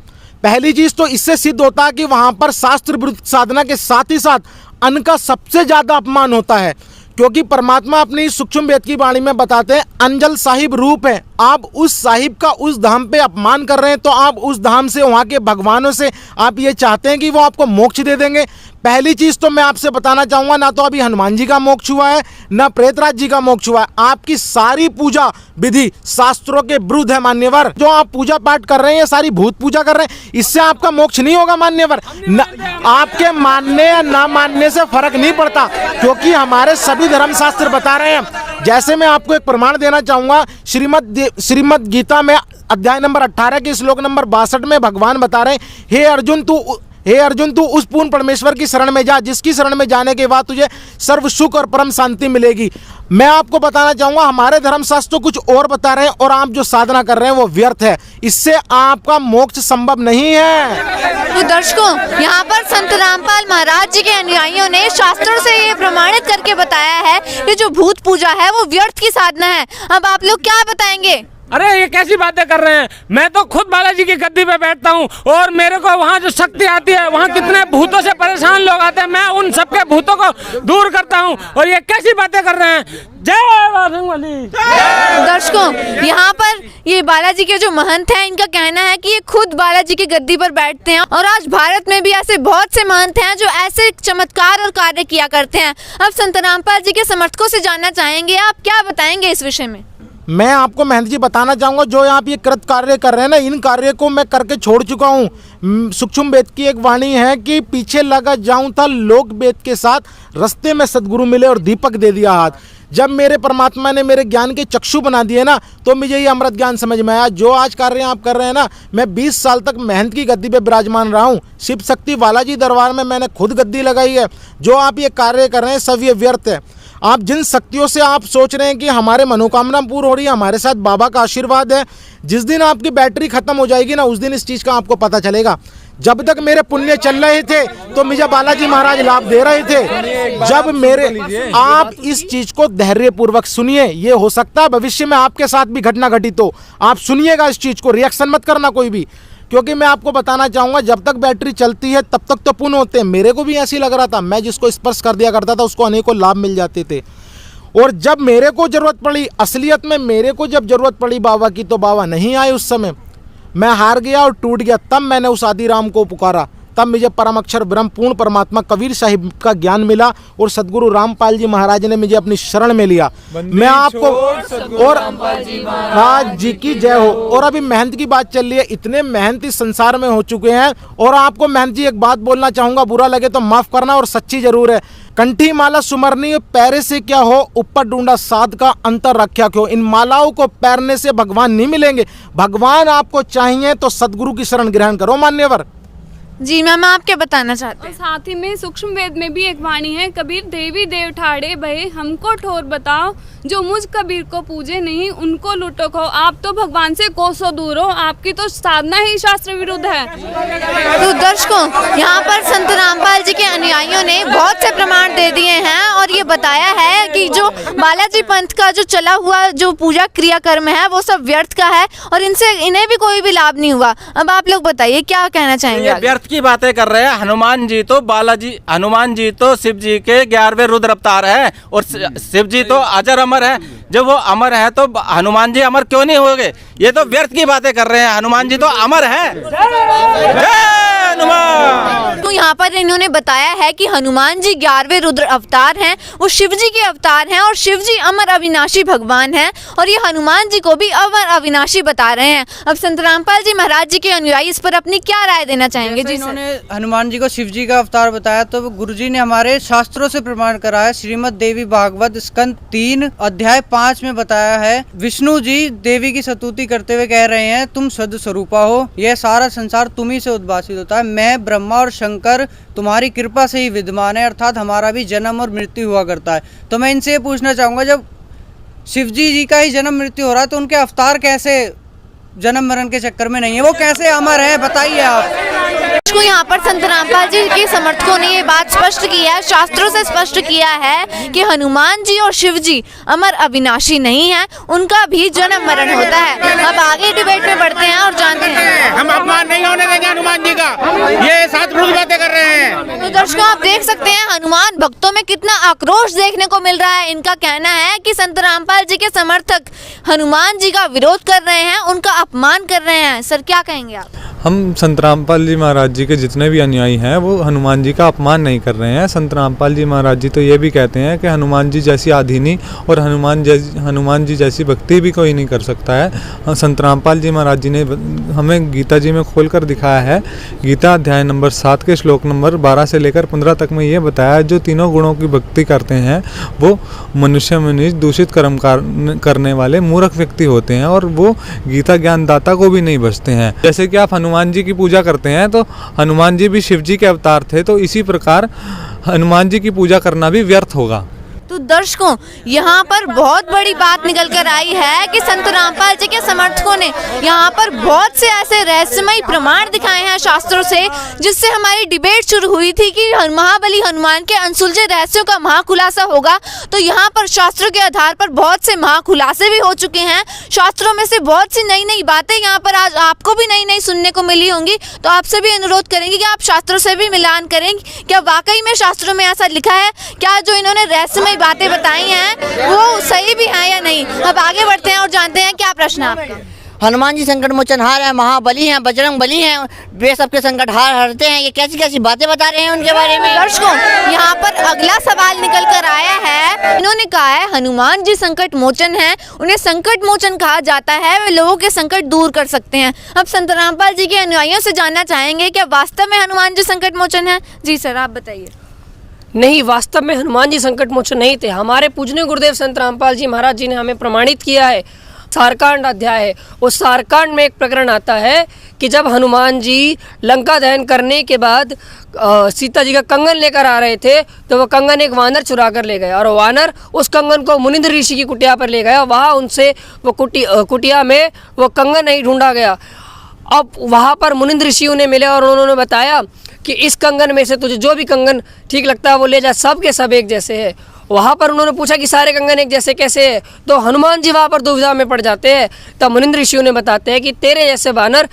पहली चीज तो इससे सिद्ध होता है कि वहां पर शास्त्र विरुद्ध साधना के साथ ही साथ अन्न का सबसे ज्यादा अपमान होता है, क्योंकि परमात्मा अपनी सूक्ष्म वेद की वाणी में बताते हैं अंजल साहिब रूप है। आप उस साहिब का उस धाम पे अपमान कर रहे हैं तो आप उस धाम से, वहाँ के भगवानों से आप ये चाहते हैं कि वो आपको मोक्ष दे देंगे। पहली चीज तो मैं आपसे बताना चाहूंगा, ना तो अभी हनुमान जी का मोक्ष हुआ है ना प्रेतराज जी का मोक्ष हुआ है। आपकी सारी पूजा विधि शास्त्रों के विरुद्ध है मान्यवर। जो आप पूजा पाठ कर रहे हैं, सारी भूत पूजा कर रहे हैं, इससे आपका मोक्ष नहीं होगा मान्यवर। आपके मानने या ना मानने से फर्क नहीं पड़ता, क्योंकि हमारे सभी धर्मशास्त्र बता रहे हैं। जैसे मैं आपको एक प्रमाण देना चाहूंगा, श्रीमद् गीता में अध्याय नंबर 18 के श्लोक नंबर 62 में भगवान बता रहे हैं, हे अर्जुन तू उस पूर्ण परमेश्वर की शरण में जा जिसकी शरण में जाने के बाद तुझे सर्व सुख और परम शांति मिलेगी। मैं आपको बताना चाहूंगा हमारे धर्मशास्त्र तो कुछ और बता रहे हैं और आप जो साधना कर रहे हैं वो व्यर्थ है। इससे आपका मोक्ष संभव नहीं है। तो दर्शकों, यहाँ पर संत रामपाल महाराज जी के अनुयायियों ने शास्त्रों से ये प्रमाणित करके बताया है कि जो भूत पूजा है वो व्यर्थ की साधना है। अब आप लोग क्या बताएंगे? अरे ये कैसी बातें कर रहे हैं। मैं तो खुद बालाजी की गद्दी पे बैठता हूँ और मेरे को वहाँ जो शक्ति आती है, वहाँ कितने भूतों से परेशान लोग आते हैं, मैं उन सबके भूतों को दूर करता हूँ। और ये कैसी बातें कर रहे हैं। जय बाजरंगबली। दर्शकों, यहाँ पर ये बालाजी के जो महंत हैं, इनका कहना है कि ये खुद बालाजी की गद्दी पर बैठते हैं और आज भारत में भी ऐसे बहुत से महंत हैं जो ऐसे चमत्कार और कार्य किया करते हैं। अब संत रामपाल जी के समर्थकों से जानना चाहेंगे, आप क्या बताएंगे इस विषय में? मैं आपको महंत जी बताना चाहूँगा, जो आप ये कृत कार्य कर रहे हैं ना, इन कार्य को मैं करके छोड़ चुका हूँ। सूक्ष्म वेद की एक वाणी है कि पीछे लगा जाऊँ था लोक वेद के साथ, रास्ते में सदगुरु मिले और दीपक दे दिया हाथ। जब मेरे परमात्मा ने मेरे ज्ञान के चक्षु बना दिए ना, तो मुझे ये अमृत ज्ञान समझ में आया। जो आज कार्य आप कर रहे हैं ना, मैं 20 साल तक महंत की गद्दी पे विराजमान रहा हूँ। शिव शक्ति बालाजी दरबार में मैंने खुद गद्दी लगाई है। जो आप ये कार्य कर रहे हैं सब ये व्यर्थ है। आप जिन शक्तियों से आप सोच रहे हैं कि हमारे मनोकामना पूर्ण हो रही है, हमारे साथ बाबा का आशीर्वाद है, जिस दिन आपकी बैटरी खत्म हो जाएगी ना, उस दिन इस चीज़ का आपको पता चलेगा। जब तक मेरे पुण्य चल रहे थे तो मुझे बालाजी महाराज लाभ दे रहे थे। जब मेरे, आप इस चीज को धैर्य पूर्वक सुनिए, ये हो सकता है भविष्य में आपके साथ भी घटना घटित हो। आप सुनिएगा इस चीज को, रिएक्शन मत करना कोई भी, क्योंकि मैं आपको बताना चाहूँगा जब तक बैटरी चलती है तब तक तो पुण्य होते हैं। मेरे को भी ऐसे ही लग रहा था, मैं जिसको स्पर्श कर दिया करता था उसको अनेकों लाभ मिल जाते थे। और जब मेरे को जरूरत पड़ी, असलियत में मेरे को जब जरूरत पड़ी बाबा की, तो बाबा नहीं आए। उस समय मैं हार गया और टूट गया। तब मैंने उस आदि राम को पुकारा, तब मुझे परम अक्षर ब्रह्म पूर्ण परमात्मा कबीर साहिब का ज्ञान मिला और सदगुरु रामपाल जी महाराज ने मुझे अपनी शरण में लिया। मैं आपको और राज जी की जय हो। और अभी मेहनत की बात चल रही है, इतने मेहनत इस संसार में हो चुके हैं। और आपको मेहनत जी एक बात बोलना चाहूंगा, बुरा लगे तो माफ करना और सच्ची जरूर है। कंठी माला सुमरनी पैरे से क्या हो, ऊपर ढूंढा साध का अंतर रखा क्यों। इन मालाओं को पैरने से भगवान नहीं मिलेंगे। भगवान आपको चाहिए तो सदगुरु की शरण ग्रहण करो मान्यवर। जी मैम, आप क्या बताना चाहते हैं? साथ ही में सूक्ष्म वेद में भी एक वाणी है, कबीर देवी देव ठाड़े भये हमको ठोर बताओ, जो मुझ कबीर को पूजे नहीं उनको लुटो खो। आप तो भगवान से कोसों दूर हो, आपकी तो साधना ही शास्त्र विरुद्ध है। तो दर्शकों, यहाँ पर संत रामपाल जी के अनुयायियों ने बहुत से प्रमाण दे दिए हैं और ये बताया है कि जो बालाजी पंथ का जो चला हुआ जो पूजा क्रिया कर्म है वो सब व्यर्थ का है और इनसे इन्हें भी कोई भी लाभ नहीं हुआ। अब आप लोग बताइए क्या कहना चाहेंगे? व्यर्थ की बातें कर रहे हैं। हनुमान जी तो शिव जी के 11वें रुद्र अवतार है और शिव जी तो अजर अमर है। जब वो अमर है तो हनुमान जी अमर क्यों नहीं होंगे? ये तो व्यर्थ की बातें कर रहे हैं। हनुमान जी तो अमर है। जय हनुमान। तो यहाँ पर इन्होंने बताया है कि हनुमान जी 11वें रुद्र अवतार हैं, वो शिव जी के अवतार हैं और शिव जी अमर अविनाशी भगवान हैं और ये हनुमान जी को भी अमर अविनाशी बता रहे हैं। अब संत रामपाल जी महाराज जी के अनुयायी इस पर अपनी क्या राय देना चाहेंगे? जी इन्होंने हनुमान जी को शिव जी का अवतार बताया तो गुरु जी ने हमारे शास्त्रों से प्रमाण करा है। श्रीमद् देवी भागवत स्कंद 3 अध्याय 5 में बताया है, विष्णु जी देवी की स्तुति करते हुए कह रहे हैं, तुम सद स्वरूपा हो, यह सारा संसार तुम्ही से उद्भासित होता है, मैं ब्रह्मा और शंकर तुम्हारी कृपा से ही विद्यमान है, अर्थात हमारा भी जन्म और मृत्यु हुआ करता है। तो मैं इनसे पूछना चाहूँगा, जब शिव जी का ही जन्म मृत्यु हो रहा है तो उनके अवतार कैसे जन्म मरण के चक्कर में नहीं है, वो कैसे अमर है, बताइए आप। यहाँ पर संत रामपाल जी के समर्थकों ने ये बात स्पष्ट की है, शास्त्रों से स्पष्ट किया है कि हनुमान जी और शिव जी अमर अविनाशी नहीं है, उनका भी जन्म मरण होता है। अब आगे डिबेट में बढ़ते हैं और जानते हैं। हम अपमान नहीं होने देंगे हनुमान जी का, ये साथ बातें कर रहे हैं। तो दर्शकों आप देख सकते हैं हनुमान भक्तों में कितना आक्रोश देखने को मिल रहा है। इनका कहना है कि संत रामपाल जी के समर्थक हनुमान जी का विरोध कर रहे हैं, उनका अपमान कर रहे हैं। सर क्या कहेंगे आप? हम संत रामपाल जी महाराज जी के जितने भी अनुयायी हैं वो हनुमान जी का अपमान नहीं कर रहे हैं। संत रामपाल जी महाराज जी तो ये भी कहते हैं कि हनुमान जी जैसी आधीनी और हनुमान जी जैसी भक्ति भी कोई नहीं कर सकता है। संत रामपाल जी महाराज जी ने हमें गीता जी में खोल कर दिखाया है। गीता अध्याय नंबर 7 के श्लोक नंबर 12 से लेकर 15 तक में ये बताया, जो तीनों गुणों की भक्ति करते हैं वो मनुष्य दूषित कर्म करने वाले मूर्ख व्यक्ति होते हैं और वो गीता ज्ञानदाता को भी नहीं बचते हैं। जैसे कि आप हनुमान जी की पूजा करते हैं तो हनुमान जी भी शिव जी के अवतार थे, तो इसी प्रकार हनुमान जी की पूजा करना भी व्यर्थ होगा। तो दर्शकों यहाँ पर बहुत बड़ी बात निकल कर आई है कि संत रामपाल जी के समर्थकों ने यहाँ पर बहुत से ऐसे रहस्यमय प्रमाण दिखाए हैं शास्त्रों से, जिससे हमारी डिबेट शुरू हुई थी कि महाबली हनुमान के अनसुलझे रहस्यों का महाखुलासा होगा। तो यहाँ पर शास्त्रों के आधार पर बहुत से महाखुलासे भी हो चुके हैं। शास्त्रों में से बहुत सी नई नई बातें यहाँ पर आज आपको भी नई नई सुनने को मिली होंगी। तो आपसे भी अनुरोध करेंगे कि आप शास्त्रों से भी मिलान करेंगे, क्या वाकई में शास्त्रों में ऐसा लिखा है, क्या जो इन्होंने रहस्यमय बातें बताई हैं वो सही भी है या नहीं। अब आगे बढ़ते हैं और जानते हैं क्या प्रश्न है आपका। हनुमान जी संकट मोचनहार है, महाबली हैं, बजरंग बली हैं, वे सबके संकट हार हरते हैं, ये कैसी कैसी बातें बता रहे हैं उनके बारे में। दर्शकों यहाँ पर अगला सवाल निकल कर आया है। इन्होंने कहा है हनुमान जी संकट मोचन है, उन्हें संकट मोचन कहा जाता है, वे लोगों के संकट दूर कर सकते हैं। अब संत रामपाल जी के अनुयायियों से जानना चाहेंगे क्या वास्तव में हनुमान जी संकट मोचन है? जी सर आप बताइए। नहीं, वास्तव में हनुमान जी संकट मोचन नहीं थे। हमारे पूजनीय गुरुदेव संत रामपाल जी महाराज जी ने हमें प्रमाणित किया है। सारकांड अध्याय है, उस सारकांड में एक प्रकरण आता है कि जब हनुमान जी लंका दहन करने के बाद सीता जी का कंगन लेकर आ रहे थे तो वो कंगन एक वानर चुरा कर ले गया और वानर उस कंगन को मुनिंद्र ऋषि की कुटिया पर ले गया। वहाँ उनसे वो कुटिया में वो कंगन नहीं ढूंढा गया। अब वहाँ पर मुनिंद्र ऋषि उन्हें मिले और उन्होंने बताया कि इस कंगन में से तुझे जो भी कंगन ठीक लगता है वो ले जा, सब के सब एक जैसे है। वहाँ पर उन्होंने पूछा कि सारे कंगन एक जैसे कैसे है, तो हनुमान जी वहाँ पर दुविधा में पड़ जाते हैं। तब मुनिंद्र ऋषियों ने बताते हैं कि तेरे जैसे वानर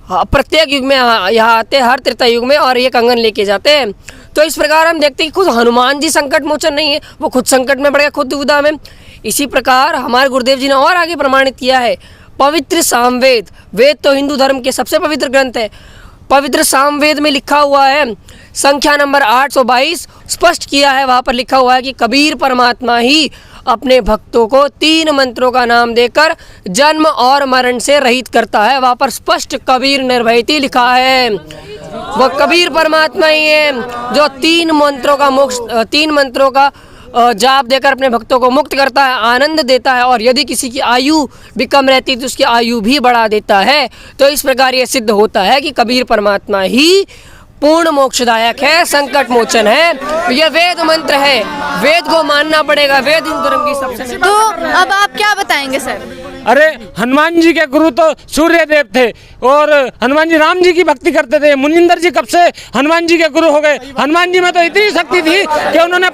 प्रत्येक युग में यहाँ आते हैं, हर त्रेता युग में, और ये कंगन लेके जाते हैं। तो इस प्रकार हम देखते हैं कि खुद हनुमान जी संकट मोचन नहीं है, वो खुद संकट में पड़ गए, खुद दुविधा में। इसी प्रकार हमारे गुरुदेव जी ने और आगे प्रमाणित किया है, पवित्र सामवेद, वेद तो हिंदू धर्म के सबसे पवित्र ग्रंथ है। पवित्र सामवेद में लिखा हुआ है, संख्या नंबर 822 स्पष्ट किया है, वहाँ पर लिखा हुआ है कि कबीर परमात्मा ही अपने भक्तों को 3 मंत्रों का नाम देकर जन्म और मरण से रहित करता है। वहाँ पर स्पष्ट कबीर निर्भयति लिखा है। वो कबीर परमात्मा ही है जो 3 मंत्रों का जाप देकर अपने भक्तों को मुक्त करता है, आनंद देता है, और यदि किसी की आयु भी कम रहती तो उसकी आयु भी बढ़ा देता है। तो इस प्रकार ये सिद्ध होता है कि कबीर परमात्मा ही पूर्ण मोक्षदायक है, संकट मोचन है। यह वेद मंत्र है, वेद को मानना पड़ेगा, वेद हिंदू धर्म की सबसे। तो अब आप क्या बताएंगे सर? अरे हनुमान जी के गुरु तो सूर्य देव थे और हनुमान जी राम जी की भक्ति करते थे। मुनिंदर जी कब से हनुमान जी के गुरु हो गए? हनुमान जी में तो इतनी शक्ति थी कि उन्होंने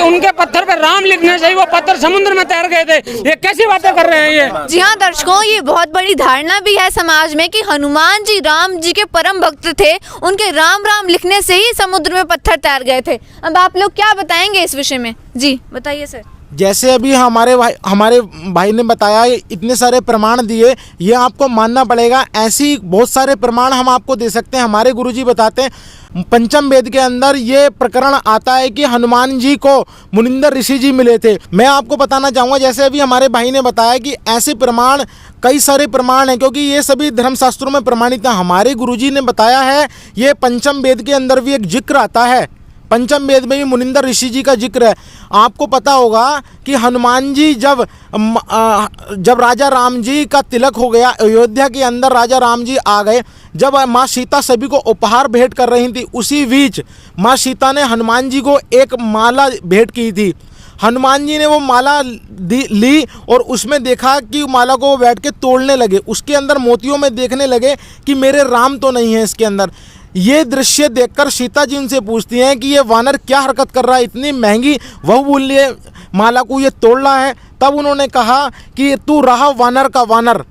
उनके पत्थर पर राम लिखने से ही वो पत्थर समुद्र में तैर गए थे। ये कैसी बातें कर रहे हैं ये? जी हाँ दर्शकों, ये बहुत बड़ी धारणा भी है समाज में कि हनुमान जी राम जी के परम भक्त थे, उनके राम राम लिखने से ही समुद्र में पत्थर तैर गए थे। अब आप लोग क्या बताएंगे इस विषय में? जी बताइए सर। जैसे अभी हमारे भाई ने बताया, इतने सारे प्रमाण दिए, ये आपको मानना पड़ेगा। ऐसी बहुत सारे प्रमाण हम आपको दे सकते हैं। हमारे गुरुजी बताते हैं पंचम वेद के अंदर ये प्रकरण आता है कि हनुमान जी को मुनिंदर ऋषि जी मिले थे। मैं आपको बताना चाहूँगा, जैसे अभी हमारे भाई ने बताया कि ऐसे प्रमाण, कई सारे प्रमाण हैं, क्योंकि ये सभी धर्मशास्त्रों में प्रमाणित है। हमारे गुरुजी ने बताया है, ये पंचम वेद के अंदर भी एक जिक्र आता है, पंचम वेद में भी मुनिंदर ऋषि जी का जिक्र है। आपको पता होगा कि हनुमान जी जब राजा राम जी का तिलक हो गया, अयोध्या के अंदर राजा राम जी आ गए, जब माँ सीता सभी को उपहार भेंट कर रही थी, उसी बीच माँ सीता ने हनुमान जी को एक माला भेंट की थी। हनुमान जी ने वो माला ली और उसमें देखा कि माला को वो बैठ के तोड़ने लगे, उसके अंदर मोतियों में देखने लगे कि मेरे राम तो नहीं है इसके अंदर। ये दृश्य देखकर सीता जी उनसे पूछती हैं कि ये वानर क्या हरकत कर रहा है, इतनी महंगी बहुमूल्य माला को ये तोड़ रहा है। तब उन्होंने कहा कि तू रहा वानर का वानर।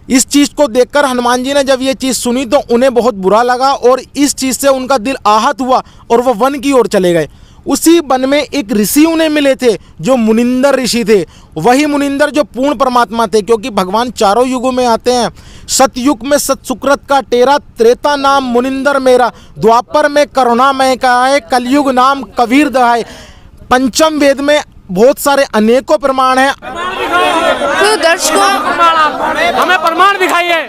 इस चीज़ को देखकर हनुमान जी ने जब ये चीज़ सुनी तो उन्हें बहुत बुरा लगा और इस चीज़ से उनका दिल आहत हुआ और वह वन की ओर चले गए। उसी वन में एक ऋषि उन्हें मिले थे जो मुनिंदर ऋषि थे, वही मुनिंदर जो पूर्ण परमात्मा थे, क्योंकि भगवान चारों युगों में आते हैं। सतयुग में सत सुकृत का टेरा, त्रेता नाम मुनिंदर मेरा, द्वापर में करुणामय का है, कलयुग नाम कबीर दहाय। पंचम वेद में बहुत सारे अनेकों प्रमाण हैं। तो दर्शकों, हमें प्रमाण दिखाइए।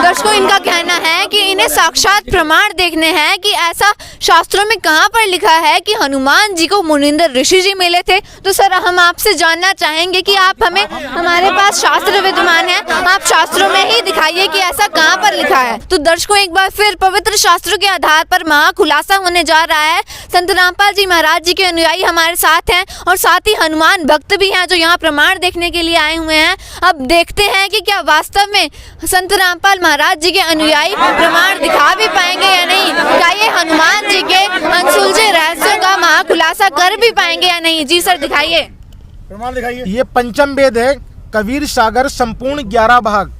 दर्शकों, इनका कहना है कि इन्हें साक्षात प्रमाण देखने हैं कि ऐसा शास्त्रों में कहाँ पर लिखा है कि हनुमान जी को मुनिंदर ऋषि जी मिले थे। तो सर, हम आपसे जानना चाहेंगे कि आप हमें, हमारे पास शास्त्र विद्यमान है, आप शास्त्रों में ही दिखाइए कि ऐसा कहाँ पर लिखा है। तो दर्शकों, एक बार फिर पवित्र शास्त्रों के आधार पर महा खुलासा होने जा रहा है। संत रामपाल जी महाराज जी के अनुयायी हमारे साथ हैं और साथ ही हनुमान भक्त भी हैं जो यहाँ प्रमाण देखने के लिए आए हुए हैं। अब देखते हैं कि क्या वास्तव में संत रामपाल महाराज जी के अनुयायी प्रमाण दिखा भी पाएंगे या नहीं। क्या ये हनुमान जी के अनसुलझे रहस्यों का महाखुलासा कर भी पाएंगे या नहीं। जी सर, दिखाइए, प्रमाण दिखाइए। ये पंचम वेद है, कबीर सागर, संपूर्ण 11 भाग।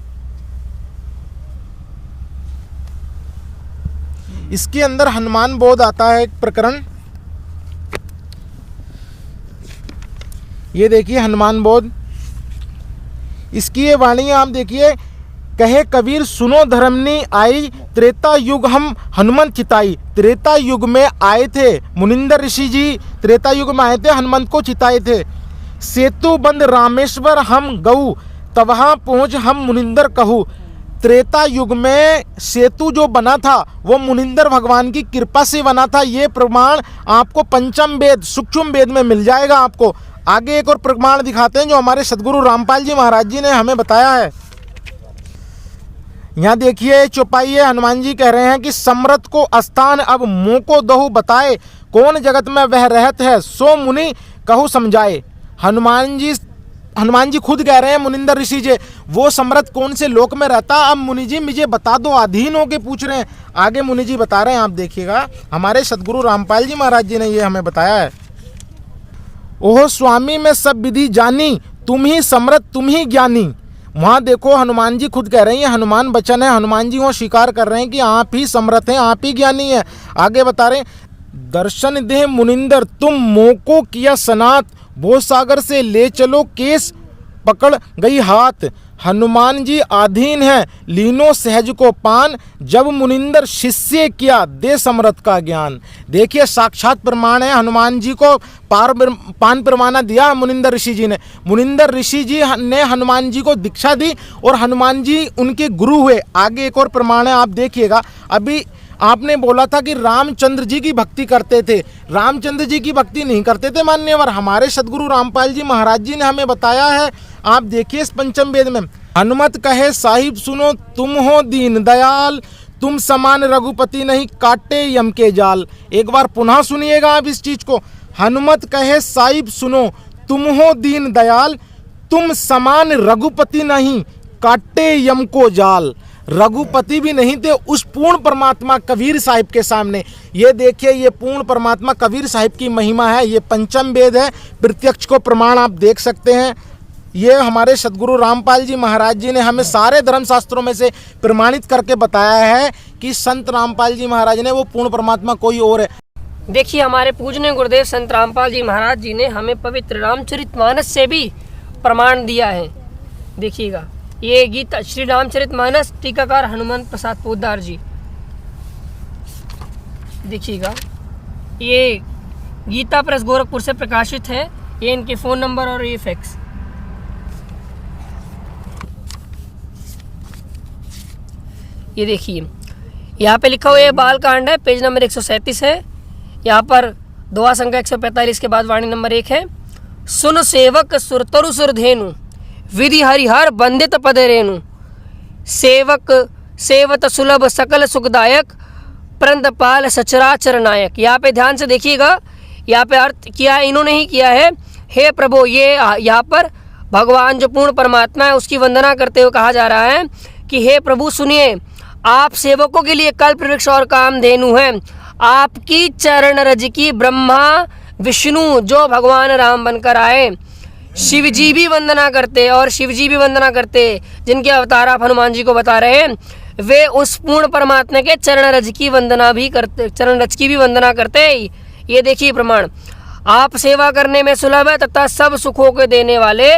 इसके अंदर हनुमान बोध आता है एक प्रकरण। ये देखिए हनुमान बोध, इसकी ये वाणी आप देखिए। कहे कबीर सुनो धर्मनी आई, त्रेता युग हम हनुमंत चिताई। त्रेता युग में आए थे मुनिंदर ऋषि जी, त्रेता युग में आए थे, हनुमंत को चिताए थे। सेतु बंद रामेश्वर हम गऊ, तवहाँ पहुँच हम मुनिंदर कहू। त्रेता युग में सेतु जो बना था वो मुनिंदर भगवान की कृपा से बना था। ये प्रमाण आपको पंचम वेद, सूक्ष्म वेद में मिल जाएगा। आपको आगे एक और प्रमाण दिखाते हैं जो हमारे सदगुरु रामपाल जी महाराज जी ने हमें बताया है। यहाँ देखिए चौपाई है, हनुमान जी कह रहे हैं कि समरथ को स्थान अब मुँह को दहु बताए, कौन जगत में वह रहत है सो मुनि कहु समझाए। हनुमान जी खुद कह रहे हैं मुनिंदर ऋषि जी, वो समरथ कौन से लोक में रहता, अब मुनि जी मुझे बता दो, अधीन होके पूछ रहे हैं। आगे मुनि जी बता रहे हैं, आप देखिएगा। हमारे सदगुरु रामपाल जी महाराज जी ने ये हमें बताया है। ओह स्वामी में सब विधि जानी, तुम ही समरथ तुम ही ज्ञानी। वहाँ देखो हनुमान जी खुद कह रहे हैं, हनुमान वचन है, हनुमान जी वो स्वीकार कर रहे हैं कि आप ही समरथ हैं, आप ही ज्ञानी हैं। आगे बता रहे हैं, दर्शन दे मुनिंदर तुम मोको किया सनात, भो सागर से ले चलो केस पकड़ गई हाथ। हनुमान जी आधीन है लीनो सहज को पान, जब मुनिंदर शिष्य किया दे समरथ का ज्ञान। देखिए साक्षात प्रमाण है, हनुमान जी को पान परवाना दिया मुनिंदर ऋषि जी ने। मुनिंदर ऋषि जी ने हनुमान जी को दीक्षा दी और हनुमान जी उनके गुरु हुए। आगे एक और प्रमाण है, आप देखिएगा। अभी आपने बोला था कि रामचंद्र जी की भक्ति करते थे, रामचंद्र जी की भक्ति नहीं करते थे मान्यवर। हमारे सदगुरु रामपाल जी महाराज जी ने हमें बताया है, आप देखिए इस पंचम वेद में। हनुमत कहे साहिब सुनो तुम हो दीन दयाल, तुम समान रघुपति नहीं काटे यम के जाल। एक बार पुनः सुनिएगा आप इस चीज को। हनुमत कहे साहिब सुनो तुम हो दीन दयाल, तुम समान रघुपति नहीं काटे यम को जाल। रघुपति भी नहीं थे उस पूर्ण परमात्मा कबीर साहिब के सामने। ये देखिए, ये पूर्ण परमात्मा कबीर साहिब की महिमा है। ये पंचम वेद है, प्रत्यक्ष को प्रमाण आप देख सकते हैं। ये हमारे सदगुरु रामपाल जी महाराज जी ने हमें सारे धर्मशास्त्रों में से प्रमाणित करके बताया है कि संत रामपाल जी महाराज ने वो पूर्ण परमात्मा कोई और है। देखिए हमारे पूजनीय गुरुदेव संत रामपाल जी महाराज जी ने हमें पवित्र रामचरितमानस से भी प्रमाण दिया है। देखिएगा, ये गीता श्री रामचरितमानस टीकाकार हनुमंत प्रसाद पोद्दार जी। देखिएगा, ये गीता प्रेस गोरखपुर से प्रकाशित है। ये इनके फ़ोन नंबर और ये फैक्स। ये देखिए, यहाँ पे लिखा हुआ है बाल कांड है, पेज नंबर 137 है। यहाँ पर दुआ संख्या 145 के बाद वाणी नंबर 1 है। सुन सेवक सुरतरु सुरधेनु विधि हरिहर बंदित पद रेणु सेवक सेवत सुलभ सकल सुखदायक प्रंदपाल सचराचर नायक। यहाँ पे ध्यान से देखिएगा, यहाँ पे अर्थ किया है इन्होंने ही किया है। हे प्रभु, ये यहाँ पर भगवान जो पूर्ण परमात्मा है उसकी वंदना करते हुए कहा जा रहा है कि हे प्रभु सुनिए, आप सेवकों के लिए कल्प वृक्ष और कामधेनु हैं। आपकी चरण रज की ब्रह्मा विष्णु जो भगवान राम बनकर आए, शिव जी भी वंदना करते और शिव जी भी वंदना करते जिनके अवतार आप हनुमान जी को बता रहे हैं, वे उस पूर्ण परमात्मा के चरण रज की वंदना भी करते, चरण रज की भी वंदना करते। ये देखिए प्रमाण, आप सेवा करने में सुलभ है तथा सब सुखों के देने वाले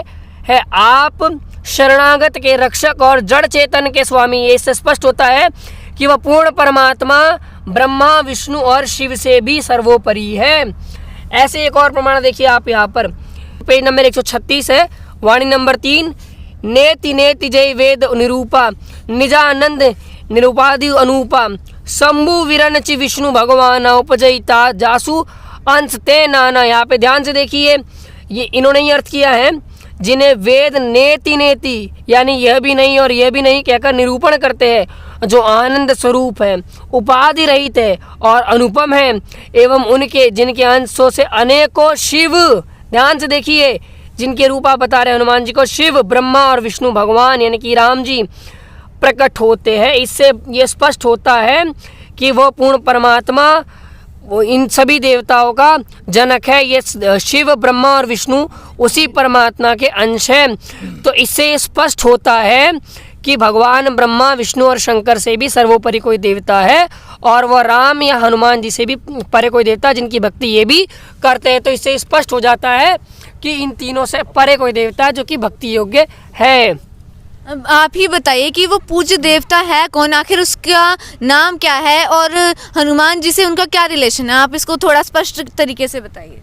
है। आप शरणागत के रक्षक और जड़ चेतन के स्वामी। ये इससे स्पष्ट होता है कि वह पूर्ण परमात्मा ब्रह्मा विष्णु और शिव से भी सर्वोपरि है। ऐसे एक और प्रमाण देखिए आप यहाँ पर, पेज नंबर 136 है, वाणी नंबर 3। नेति नेति जय वेद निरूपा निजानंद निरूपादि अनूपा शंभु विरनचि विष्णु भगवान उपजयिता जासु अंश ते नाना। यहाँ पे ध्यान से देखिए, ये इन्होंने ही अर्थ किया है, जिन्हें वेद नेति नेति यानी यह भी नहीं और यह भी नहीं कहकर निरूपण करते हैं, जो आनंद स्वरूप है, उपाधि रहित है और अनुपम है, एवं उनके जिनके अंशों से अनेकों शिव, ध्यान से देखिए, जिनके रूप आप बता रहे हैं हनुमान जी को, शिव ब्रह्मा और विष्णु भगवान यानी कि राम जी प्रकट होते हैं। इससे ये स्पष्ट होता है कि वो पूर्ण परमात्मा वो इन सभी देवताओं का जनक है। ये शिव ब्रह्मा और विष्णु उसी परमात्मा के अंश हैं। तो इससे स्पष्ट होता है कि भगवान ब्रह्मा विष्णु और शंकर से भी सर्वोपरि कोई देवता है और वह राम या हनुमान जी से भी परे कोई देवता जिनकी भक्ति ये भी करते हैं। तो इससे स्पष्ट हो जाता है कि इन तीनों से परे कोई देवता जो कि भक्ति योग्य है। अब आप ही बताइए कि वो पूज्य देवता है कौन, आखिर उसका नाम क्या है और हनुमान जी से उनका क्या रिलेशन है, आप इसको थोड़ा स्पष्ट तरीके से बताइए।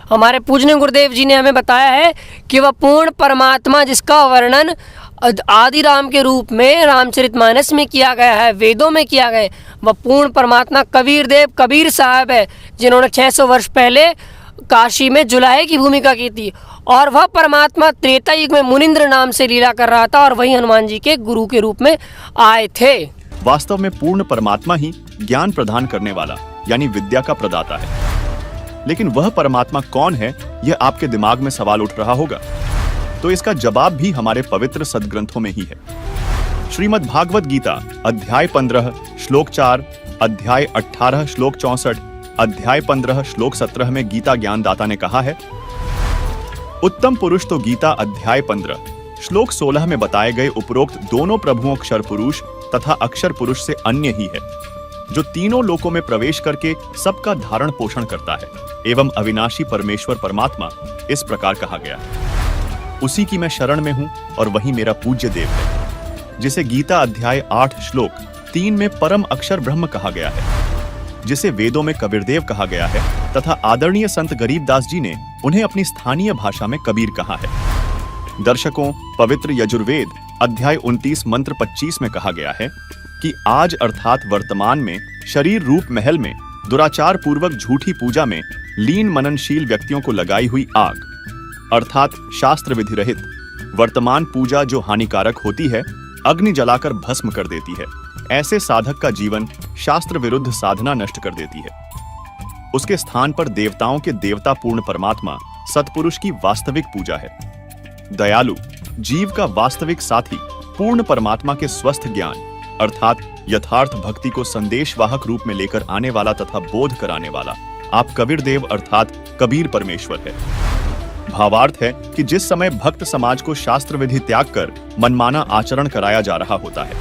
हमारे पूजनीय गुरुदेव जी ने हमें बताया है कि वह पूर्ण परमात्मा जिसका वर्णन आदि राम के रूप में रामचरितमानस में किया गया है, वेदों में किया गया है, वह पूर्ण परमात्मा कबीर देव कबीर साहब है, जिन्होंने 600 वर्ष पहले काशी में जुलाहे की भूमिका की थी। और वह परमात्मा त्रेता युग में मुनिंद्र नाम से लीला कर रहा था और वही हनुमान जी के गुरु के रूप में आए थे। वास्तव में पूर्ण परमात्मा ही ज्ञान प्रदान करने वाला यानी विद्या का प्रदाता है। लेकिन वह परमात्मा कौन है, यह आपके दिमाग में सवाल उठ रहा होगा। तो इसका जवाब भी हमारे पवित्र सदग्रंथों में ही है। श्रीमद् भागवत गीता अध्याय 15 श्लोक 4, अध्याय 18 श्लोक 64, अध्याय 15 श्लोक 17 में गीता ज्ञानदाता ने कहा है, उत्तम पुरुष तो गीता अध्याय 15 श्लोक 16 में बताए गए उपरोक्त दोनों प्रभुओं अक्षर पुरुष तथा अक्षर पुरुष से अन्य ही है, जो तीनों लोकों में प्रवेश करके सबका धारण पोषण करता है एवं अविनाशी परमेश्वर परमात्मा इस प्रकार कहा गया है। उसी की मैं शरण में हूं और वही मेरा पूज्य देव है, जिसे गीता अध्याय 8 श्लोक 3 में परम अक्षर ब्रह्म कहा गया है, जिसे वेदों में कबीरदेव कहा गया है तथा आदरणीय संत गरीबदास जी ने उन्हें अपनी स्थानीय भाषा में कबीर कहा है। दर्शकों, पवित्र यजुर्वेद अध्याय 29 मंत्र 25 में कहा गया है कि आज अर्थात वर्तमान में शरीर रूप महल में दुराचार पूर्वक झूठी पूजा में लीन मननशील व्यक्तियों को लगाई हुई आग अर्थात शास्त्र विधि रहित वर्तमान पूजा जो हानिकारक होती है, अग्नि जलाकर भस्म कर देती है। ऐसे साधक का जीवन शास्त्र विरुद्ध साधना नष्ट कर देती है। उसके स्थान पर देवताओं के देवता पूर्ण परमात्मा सतपुरुष की वास्तविक पूजा है। दयालु जीव का वास्तविक साथी पूर्ण परमात्मा के स्वस्थ ज्ञान अर्थात यथार्थ भक्ति को संदेशवाहक रूप में लेकर आने वाला तथा बोध कराने वाला आप कबीर देव अर्थात कबीर परमेश्वर है। भावार्थ है कि जिस समय भक्त समाज को शास्त्र विधि त्याग कर मनमाना आचरण कराया जा रहा होता है,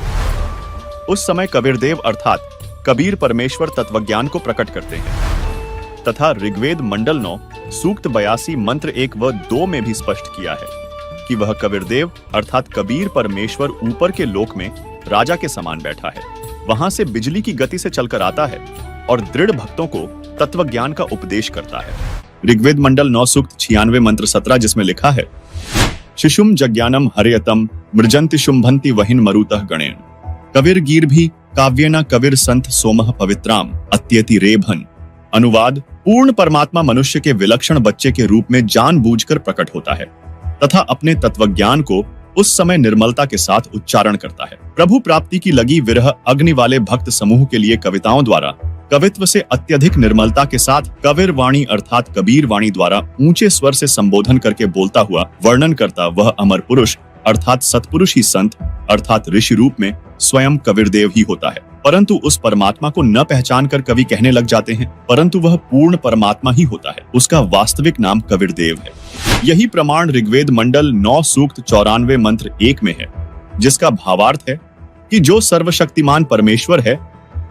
उस समय कबीर देव अर्थात कबीर परमेश्वर तत्वज्ञान को प्रकट करते हैं। तथा ऋग्वेद मंडल 9 सूक्त 82 मंत्र 1 व 2 में भी स्पष्ट किया है कि वह कबीरदेव अर्थात कबीर परमेश्वर ऊपर के लोक में राजा के समान बैठा है। वहां से बिजली की गति से चलकर आता है और दृढ़ भक्तों को तत्व ज्ञान का उपदेश करता है। ऋग्वेद मंडल 9 सूक्त 96 मंत्र 17 जिसमें लिखा है, शिशुम जज्ञानम हरेयतम मृजंति शुंभंति वहिन मरुतः गणेन कविर गीर्भि काव्येन कविर संत सोमः पवित्राम अत्यति रेभन। अनुवाद, पूर्ण परमात्मा मनुष्य के विलक्षण बच्चे के रूप में जानबूझकर प्रकट होता है तथा अपने तत्वज्ञान को उस समय निर्मलता के साथ उच्चारण करता है। प्रभु प्राप्ति की लगी विरह अग्नि वाले भक्त समूह के लिए कविताओं द्वारा कवित्व से अत्यधिक निर्मलता के साथ कबीर वाणी अर्थात कबीर वाणी द्वारा ऊंचे स्वर से संबोधन करके बोलता हुआ वर्णन करता वह अमर पुरुष अर्थात सतपुरुष ही संत अर्थात ऋषि रूप में स्वयं कबीरदेव ही होता है। परंतु उस परमात्मा को न पहचान कर कवि कहने लग जाते हैं, परंतु वह पूर्ण परमात्मा ही होता है। उसका वास्तविक नाम कबीरदेव है। यही प्रमाण ऋग्वेद मंडल 9 सूक्त 94 मंत्र 1 में है, जिसका भावार्थ है कि जो सर्वशक्तिमान परमेश्वर है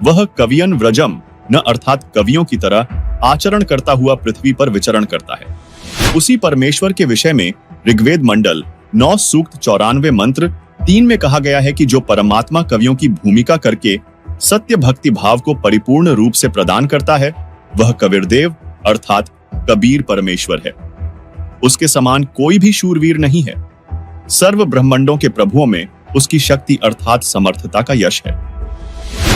वह कवियन व्रजम न अर्थात कवियों की तरह आचरण करता हुआ पृथ्वी पर विचरण करता है। उसी परमेश्वर के विषय में ऋग्वेद मंडल 9 सूक्त 94 मंत्र 3 में कहा गया है कि जो परमात्मा कवियों की भूमिका करके सत्य भक्ति भाव को परिपूर्ण रूप से प्रदान करता है वह कबीरदेव अर्थात कबीर परमेश्वर है। उसके समान कोई भी शूरवीर नहीं है। सर्व ब्रह्मांडों के प्रभुओं में उसकी शक्ति अर्थात समर्थता का यश है।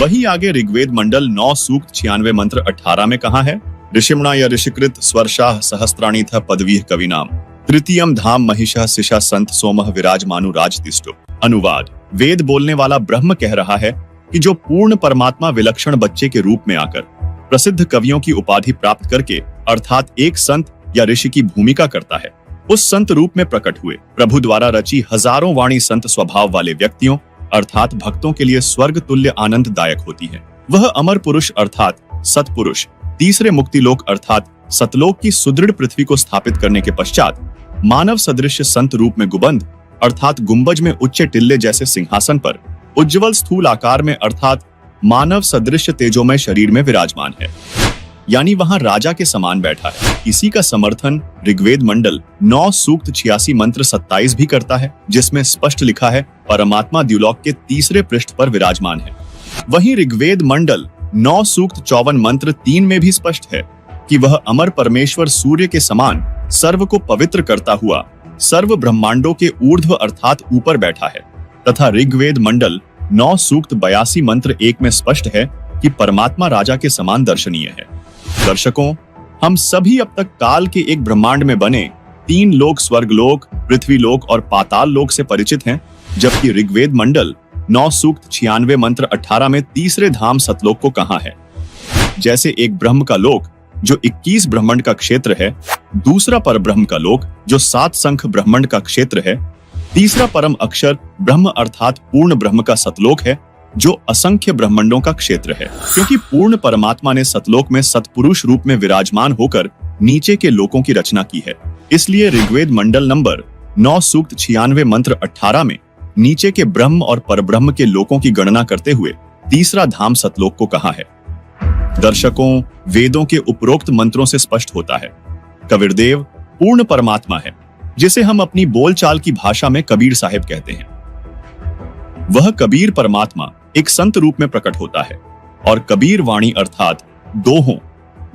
वही आगे ऋग्वेद मंडल 9 सूक्त 96 मंत्र 18 में कहा है, ऋषिमणा या ऋषिकृत स्वर्षाः सहस्त्राणि था पदवीः कविनाम तृतीयम धाम महिषा शिषा संत सोमः विराजमानु राजतिष्ठो। अनुवाद, वेद बोलने वाला ब्रह्म कह रहा है कि जो पूर्ण परमात्मा विलक्षण बच्चे के रूप में आकर प्रसिद्ध कवियों की उपाधि प्राप्त करके अर्थात एक संत या ऋषि की भूमिका करता है, उस संत रूप में प्रकट हुए प्रभु द्वारा रची हजारों वाणी संत स्वभाव वाले व्यक्तियों अर्थात भक्तों के लिए स्वर्ग तुल्य आनंददायक होती है। वह अमर पुरुष अर्थात सतपुरुष तीसरे मुक्तिलोक अर्थात सतलोक की सुदृढ़ पृथ्वी को स्थापित करने के पश्चात मानव सदृश संत रूप में गुबंद अर्थात गुंबज में उच्च टिल्ले जैसे सिंहासन पर उज्जवल स्थूल आकार में अर्थात मानव सदृश तेजोमय शरीर में विराजमान है, यानी वहां राजा के समान बैठा है। इसी का समर्थन ऋग्वेद मंडल 9 सूक्त 86 मंत्र 27 भी करता है, जिसमें स्पष्ट लिखा है परमात्मा द्युलोक के तीसरे पृष्ठ पर विराजमान है। वहीं ऋग्वेद मंडल 9 सूक्त 54 मंत्र 3 में भी स्पष्ट है कि वह अमर परमेश्वर सूर्य के समान सर्व को पवित्र करता हुआ सर्व ब्रह्मांडों के ऊर्ध्व अर्थात ऊपर बैठा है, तथा ऋग्वेद मंडल 9 सूक्त 82 मंत्र 1 में स्पष्ट है कि परमात्मा राजा के समान दर्शनीय है। दर्शकों, हम सभी अब तक काल के एक ब्रह्मांड में बने 3 लोक स्वर्गलोक, पृथ्वीलोक और पाताल लोक से परिचित हैं, जबकि ऋग्वेद मंडल 9 सूक्त 96 मंत्र 18 में तीसरे धाम सतलोक को कहा है। जैसे एक ब्रह्म का लोक जो 21 ब्रह्मांड का क्षेत्र है, दूसरा परब्रह्म का लोक जो 7 संख ब्रह्मांड का क्षेत्र है, तीसरा परम अक्षर ब्रह्म अर्थात पूर्ण ब्रह्म का सतलोक है जो असंख्य ब्रह्मांडों का क्षेत्र है। क्योंकि पूर्ण परमात्मा ने सतलोक में सतपुरुष रूप में विराजमान होकर नीचे के लोकों की रचना की है, इसलिए ऋग्वेद मंडल नंबर 9 सूक्त 96 मंत्र 18 में नीचे के ब्रह्म और परब्रह्म के लोकों की गणना करते हुए तीसरा धाम सतलोक को कहा है। दर्शकों, वेदों के उपरोक्त मंत्रों से स्पष्ट होता है कबीरदेव पूर्ण परमात्मा है, जिसे हम अपनी बोलचाल की भाषा में कबीर साहिब कहते हैं। वह कबीर परमात्मा एक संत रूप में प्रकट होता है और कबीर वाणी अर्थात दोहों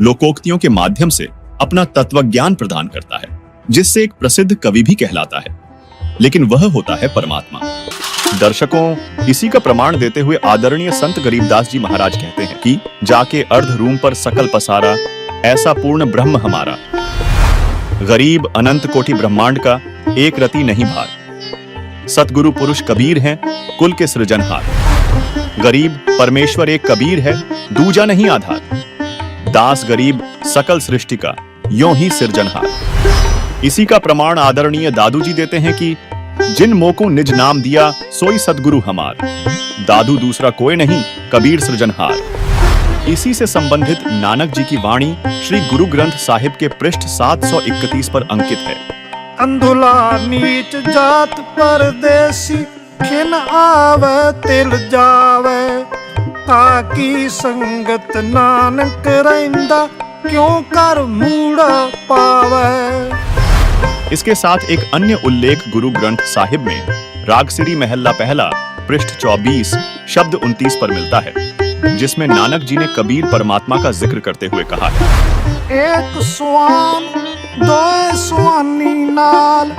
लोकोक्तियों के माध्यम से अपना तत्वज्ञान प्रदान करता है, जिससे एक प्रसिद्ध कवि भी कहलाता है, लेकिन वह होता है परमात्मा। दर्शकों, इसी का प्रमाण देते हुए आदरणीय संत गरीबदास जी महाराज कहते हैं कि जाके अर्ध रूम पर सकल पसारा ऐसा पूर्ण ब्रह्म हमारा, गरीब अनंत कोटि ब्रह्मांड का एक रति नहीं भार। सतगुरु पुरुष कबीर हैं कुल के सृजनहार। गरीब परमेश्वर एक कबीर है दूजा नहीं आधार। दास गरीब सकल सृष्टि का यों ही सृजनहार। इसी का प्रमाण आदरणीय दादू जी देते हैं कि जिन मोको निज नाम दिया सोई सतगुरु हमार। दादू दूसरा कोई नहीं कबीर सृजनहार। इसी से संबंधित नानक जी की वाणी श्री गुरु ग्रंथ साहिब के पृष्ठ 731 पर अंकित है। अंधुला नीच जात परदेसी खिन आवे तिल जावे, ताकी संगत नानक रहिंदा क्यों कर मूड पावे। इसके साथ एक अन्य उल्लेख गुरु ग्रंथ साहिब में रागसिरी महल्ला पहला पृष्ठ 24 शब्द 29 पर मिलता है, जिसमें नानक जी ने कबीर परमात्मा का जिक्र करते हुए कहा है, एक स्वान दो स्वानी नाल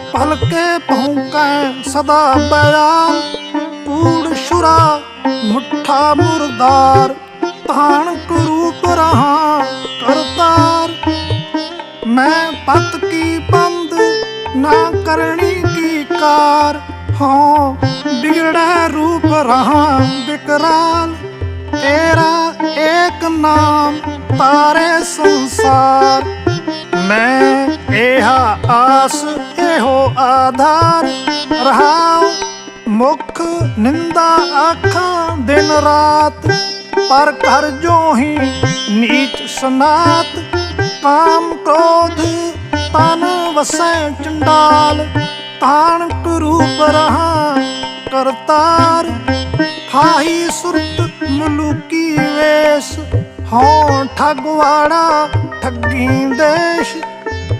पलके भौंके सदा बयाल, कूड़ शुरा मुठा मुर्दार तान रूप रहा करतार। मैं पत की बंद ना करनी की कार, हाँ बिगड़े रूप रहा विकराल। तेरा एक नाम तारे संसार, मैं एहा आस एहो आधार। रहा मुख निंदा आखा दिन रात, पर कर जो ही नीच सनात। काम क्रोध तन वसै चंडाल, तान रूप रहा करतार। हाही सुरत मुलुकी वेश, हों ठगवाड़ा ठगी देश।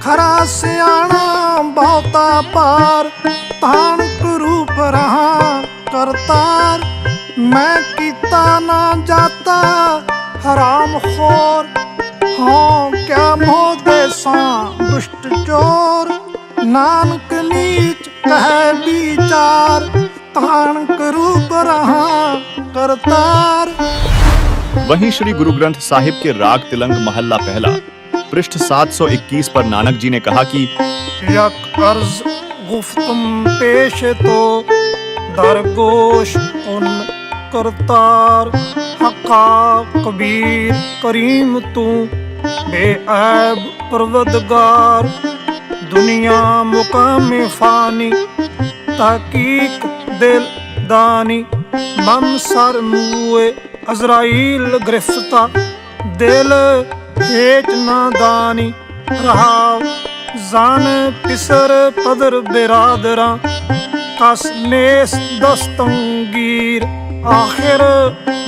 खरा सियाणा बहुता पार, तान रूप रहा करतार। मैं कीता ना जाता हराम खोर, हाँ क्या मोह देसा दुष्ट चोर। नानक नीच कहे विचार, तान रूप रहा करतार। वहीं श्री गुरु ग्रंथ साहिब के राग तिलंग महल्ला पहला पृष्ठ 721 पर नानक जी ने कहा कि यक अर्ज गुफ्तम पेश तो दरगोश उन करतार। हका कबीर करीम तू बेऐब परवदगार। दुनिया मुकाम फानी तहकीक दिल दानी। मम सर मुए अजराइल गिरफ्ता, दिल हेच नादानी। रहा जान पिसर पदर बिरादरा, कस नेस दस्तंगीर। आखिर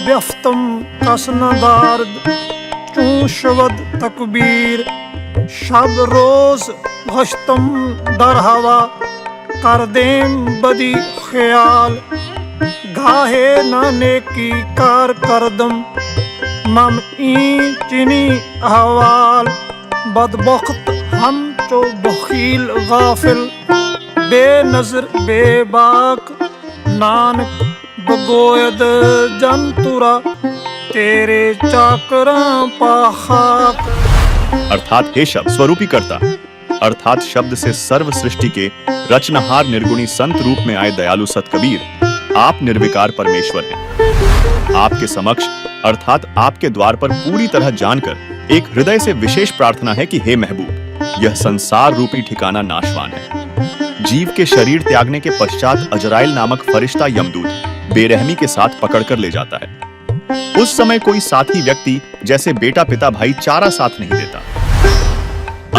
व्यफ्तम कस नदार्द, चूं शवद तकबीर। शब रोज घश्तम दर हवा, कर देम बदी ख्याल। घाहे नाने की कार करदम, मम ई चिनी अहवाल। बदबख्त हम चो बखील गाफिल, बेनजर बेबाक। नानक बगोयद जंतुरा, तेरे चाकरा पाखाक। अर्थात हे शब्द स्वरूपी करता, अर्थात शब्द से सर्व सृष्टि के रचनहार निर्गुणी संत रूप में आए दयालु सत कबीर, आप निर्विकार परमेश्वर हैं। आपके समक्ष अर्थात आपके द्वार पर पूरी तरह जानकर एक हृदय से विशेष प्रार्थना है कि हे महबूब, यह संसार रूपी ठिकाना नाशवान है। जीव के शरीर त्यागने के पश्चात अजराइल नामक फरिश्ता यमदूत बेरहमी के साथ पकड़कर ले जाता है। उस समय कोई साथी व्यक्ति जैसे बेटा पिता भाई चारा साथ नहीं देता।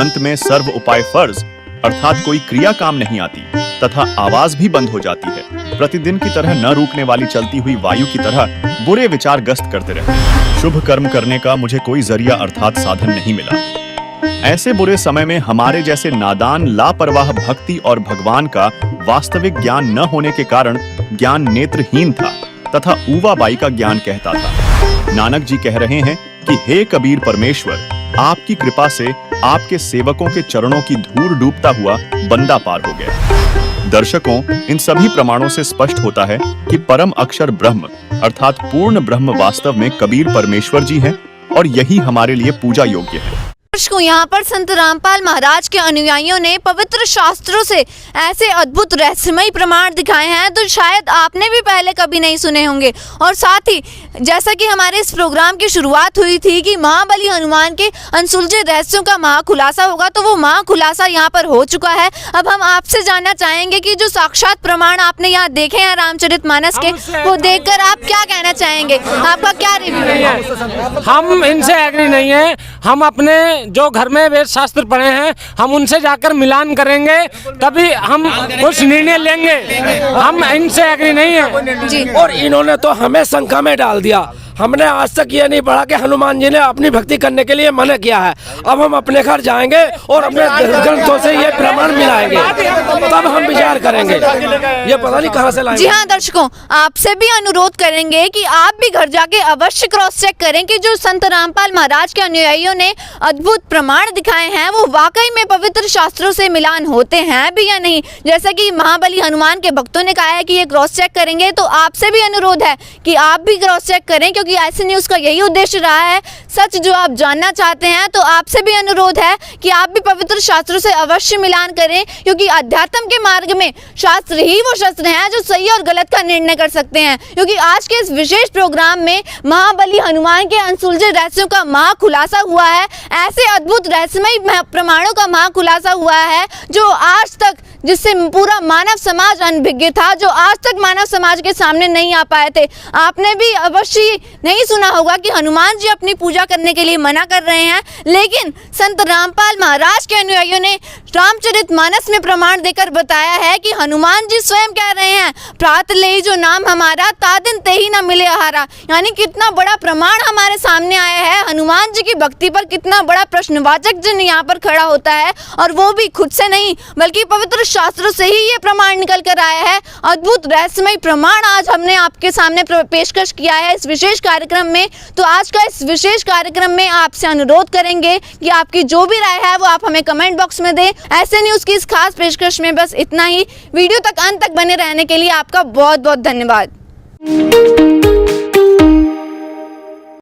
अंत में सर्व उपाय फर्ज अर्थात कोई क्रिया काम नहीं आती तथा आवाज भी बंद हो जाती है। प्रतिदिन की तरह न रुकने वाली चलती हुई वायु की तरह बुरे विचार गस्त करते रहते। शुभ कर्म करने का मुझे कोई जरिया अर्थात साधन नहीं मिला। ऐसे बुरे समय में हमारे जैसे नादान लापरवाह भक्ति और भगवान का वास्तविक ज्ञान न होने के कारण ज्ञान नेत्रहीन था तथा ऊवा बाई का ज्ञान कहता था। नानक जी कह रहे हैं कि हे कबीर परमेश्वर, आपकी कृपा से आपके सेवकों के चरणों की धूल डूबता हुआ बंदा पार हो गया। दर्शकों, इन सभी प्रमाणों से स्पष्ट होता है कि परम अक्षर ब्रह्म अर्थात पूर्ण ब्रह्म वास्तव में कबीर परमेश्वर जी हैं और यही हमारे लिए पूजा योग्य है। को यहाँ पर संत रामपाल महाराज के अनुयायियों ने पवित्र शास्त्रों से ऐसे अद्भुत रहस्यमयी प्रमाण दिखाए हैं तो शायद आपने भी पहले कभी नहीं सुने होंगे। और साथ ही जैसा कि हमारे इस प्रोग्राम की शुरुआत हुई थी कि महाबली हनुमान के अनसुलझे रहस्यों का महाखुलासा होगा, तो वो महाखुलासा यहाँ पर हो चुका है। अब हम आपसे जानना चाहेंगे कि जो साक्षात प्रमाण आपने यहाँ देखे हैं रामचरितमानस के, वो देखकर आप क्या कहना चाहेंगे, आपका क्या रिव्यू है? हम इनसे एग्री नहीं है। हम अपने जो घर में वेद शास्त्र पढ़े हैं हम उनसे जाकर मिलान करेंगे, तभी हम कुछ निर्णय लेंगे। हम इनसे एग्री नहीं है जी। और इन्होंने तो हमें शंका में डाल दिया। हमने आज तक ये नहीं पढ़ा कि हनुमान जी ने अपनी भक्ति करने के लिए मना किया है। अब हम अपने घर जाएंगे और अपने ग्रंथों से ये प्रमाण मिलाएंगे, तब हम विचार करेंगे। ये पता नहीं कहाँ से लाएंगे। जी हाँ दर्शकों, आपसे भी अनुरोध करेंगे कि आप भी घर जाके अवश्य क्रॉस चेक करें कि जो संत रामपाल महाराज के अनुयायियों ने अद्भुत प्रमाण दिखाए हैं वो वाकई में पवित्र शास्त्रों से मिलान होते हैं भी या नहीं। जैसा कि महाबली हनुमान के भक्तों ने कहा है कि ये क्रॉस चेक करेंगे, तो आपसे भी अनुरोध है कि आप भी क्रॉस चेक करें, क्योंकि ऐसे न्यूज़ का यही उद्देश्य रहा है, सच जो आप जानना चाहते हैं। तो आपसे भी अनुरोध है कि आप भी पवित्र शास्त्रों से अवश्य मिलान करें, क्योंकि अध्यात्म के मार्ग में शास्त्र ही वो शस्त्र हैं जो सही और गलत का निर्णय कर सकते हैं। क्योंकि आज के इस विशेष प्रोग्राम में महाबली हनुमान के अनसुलझे रहस्यों का महाखुलासा हुआ है। ऐसे अद्भुत रहस्यमय प्रमाणों का महाखुलासा हुआ है जो आज तक, जिससे पूरा मानव समाज अनभिज्ञ था, जो आज तक मानव समाज के सामने नहीं आ पाए थे। आपने भी अवश्य नहीं सुना होगा कि हनुमान जी अपनी पूजा करने के लिए मना कर रहे हैं, लेकिन संत रामपाल महाराज के अनुयायियों ने रामचरितमानस में प्रमाण देकर बताया है कि हनुमान जी स्वयं कह रहे हैं, प्रात ले जो नाम हमारा, ता दिन ते ही न मिले आहारा। यानी कितना बड़ा प्रमाण हमारे सामने आया है। हनुमान जी की भक्ति पर कितना बड़ा प्रश्नवाचक चिन्ह यहाँ पर खड़ा होता है, और वो भी खुद से नहीं बल्कि पवित्र शास्त्रों से ही ये प्रमाण निकल कर आया है। अद्भुत रहस्यमय प्रमाण आज हमने आपके सामने पेशकश किया है इस विशेष कार्यक्रम में। तो आज का इस विशेष कार्यक्रम में आपसे अनुरोध करेंगे कि आपकी जो भी राय है वो आप हमें कमेंट बॉक्स में दें। ऐसे न्यूज़ की इस खास पेशकश में बस इतना ही। वीडियो तक अंत तक बने रहने के लिए आपका बहुत बहुत धन्यवाद।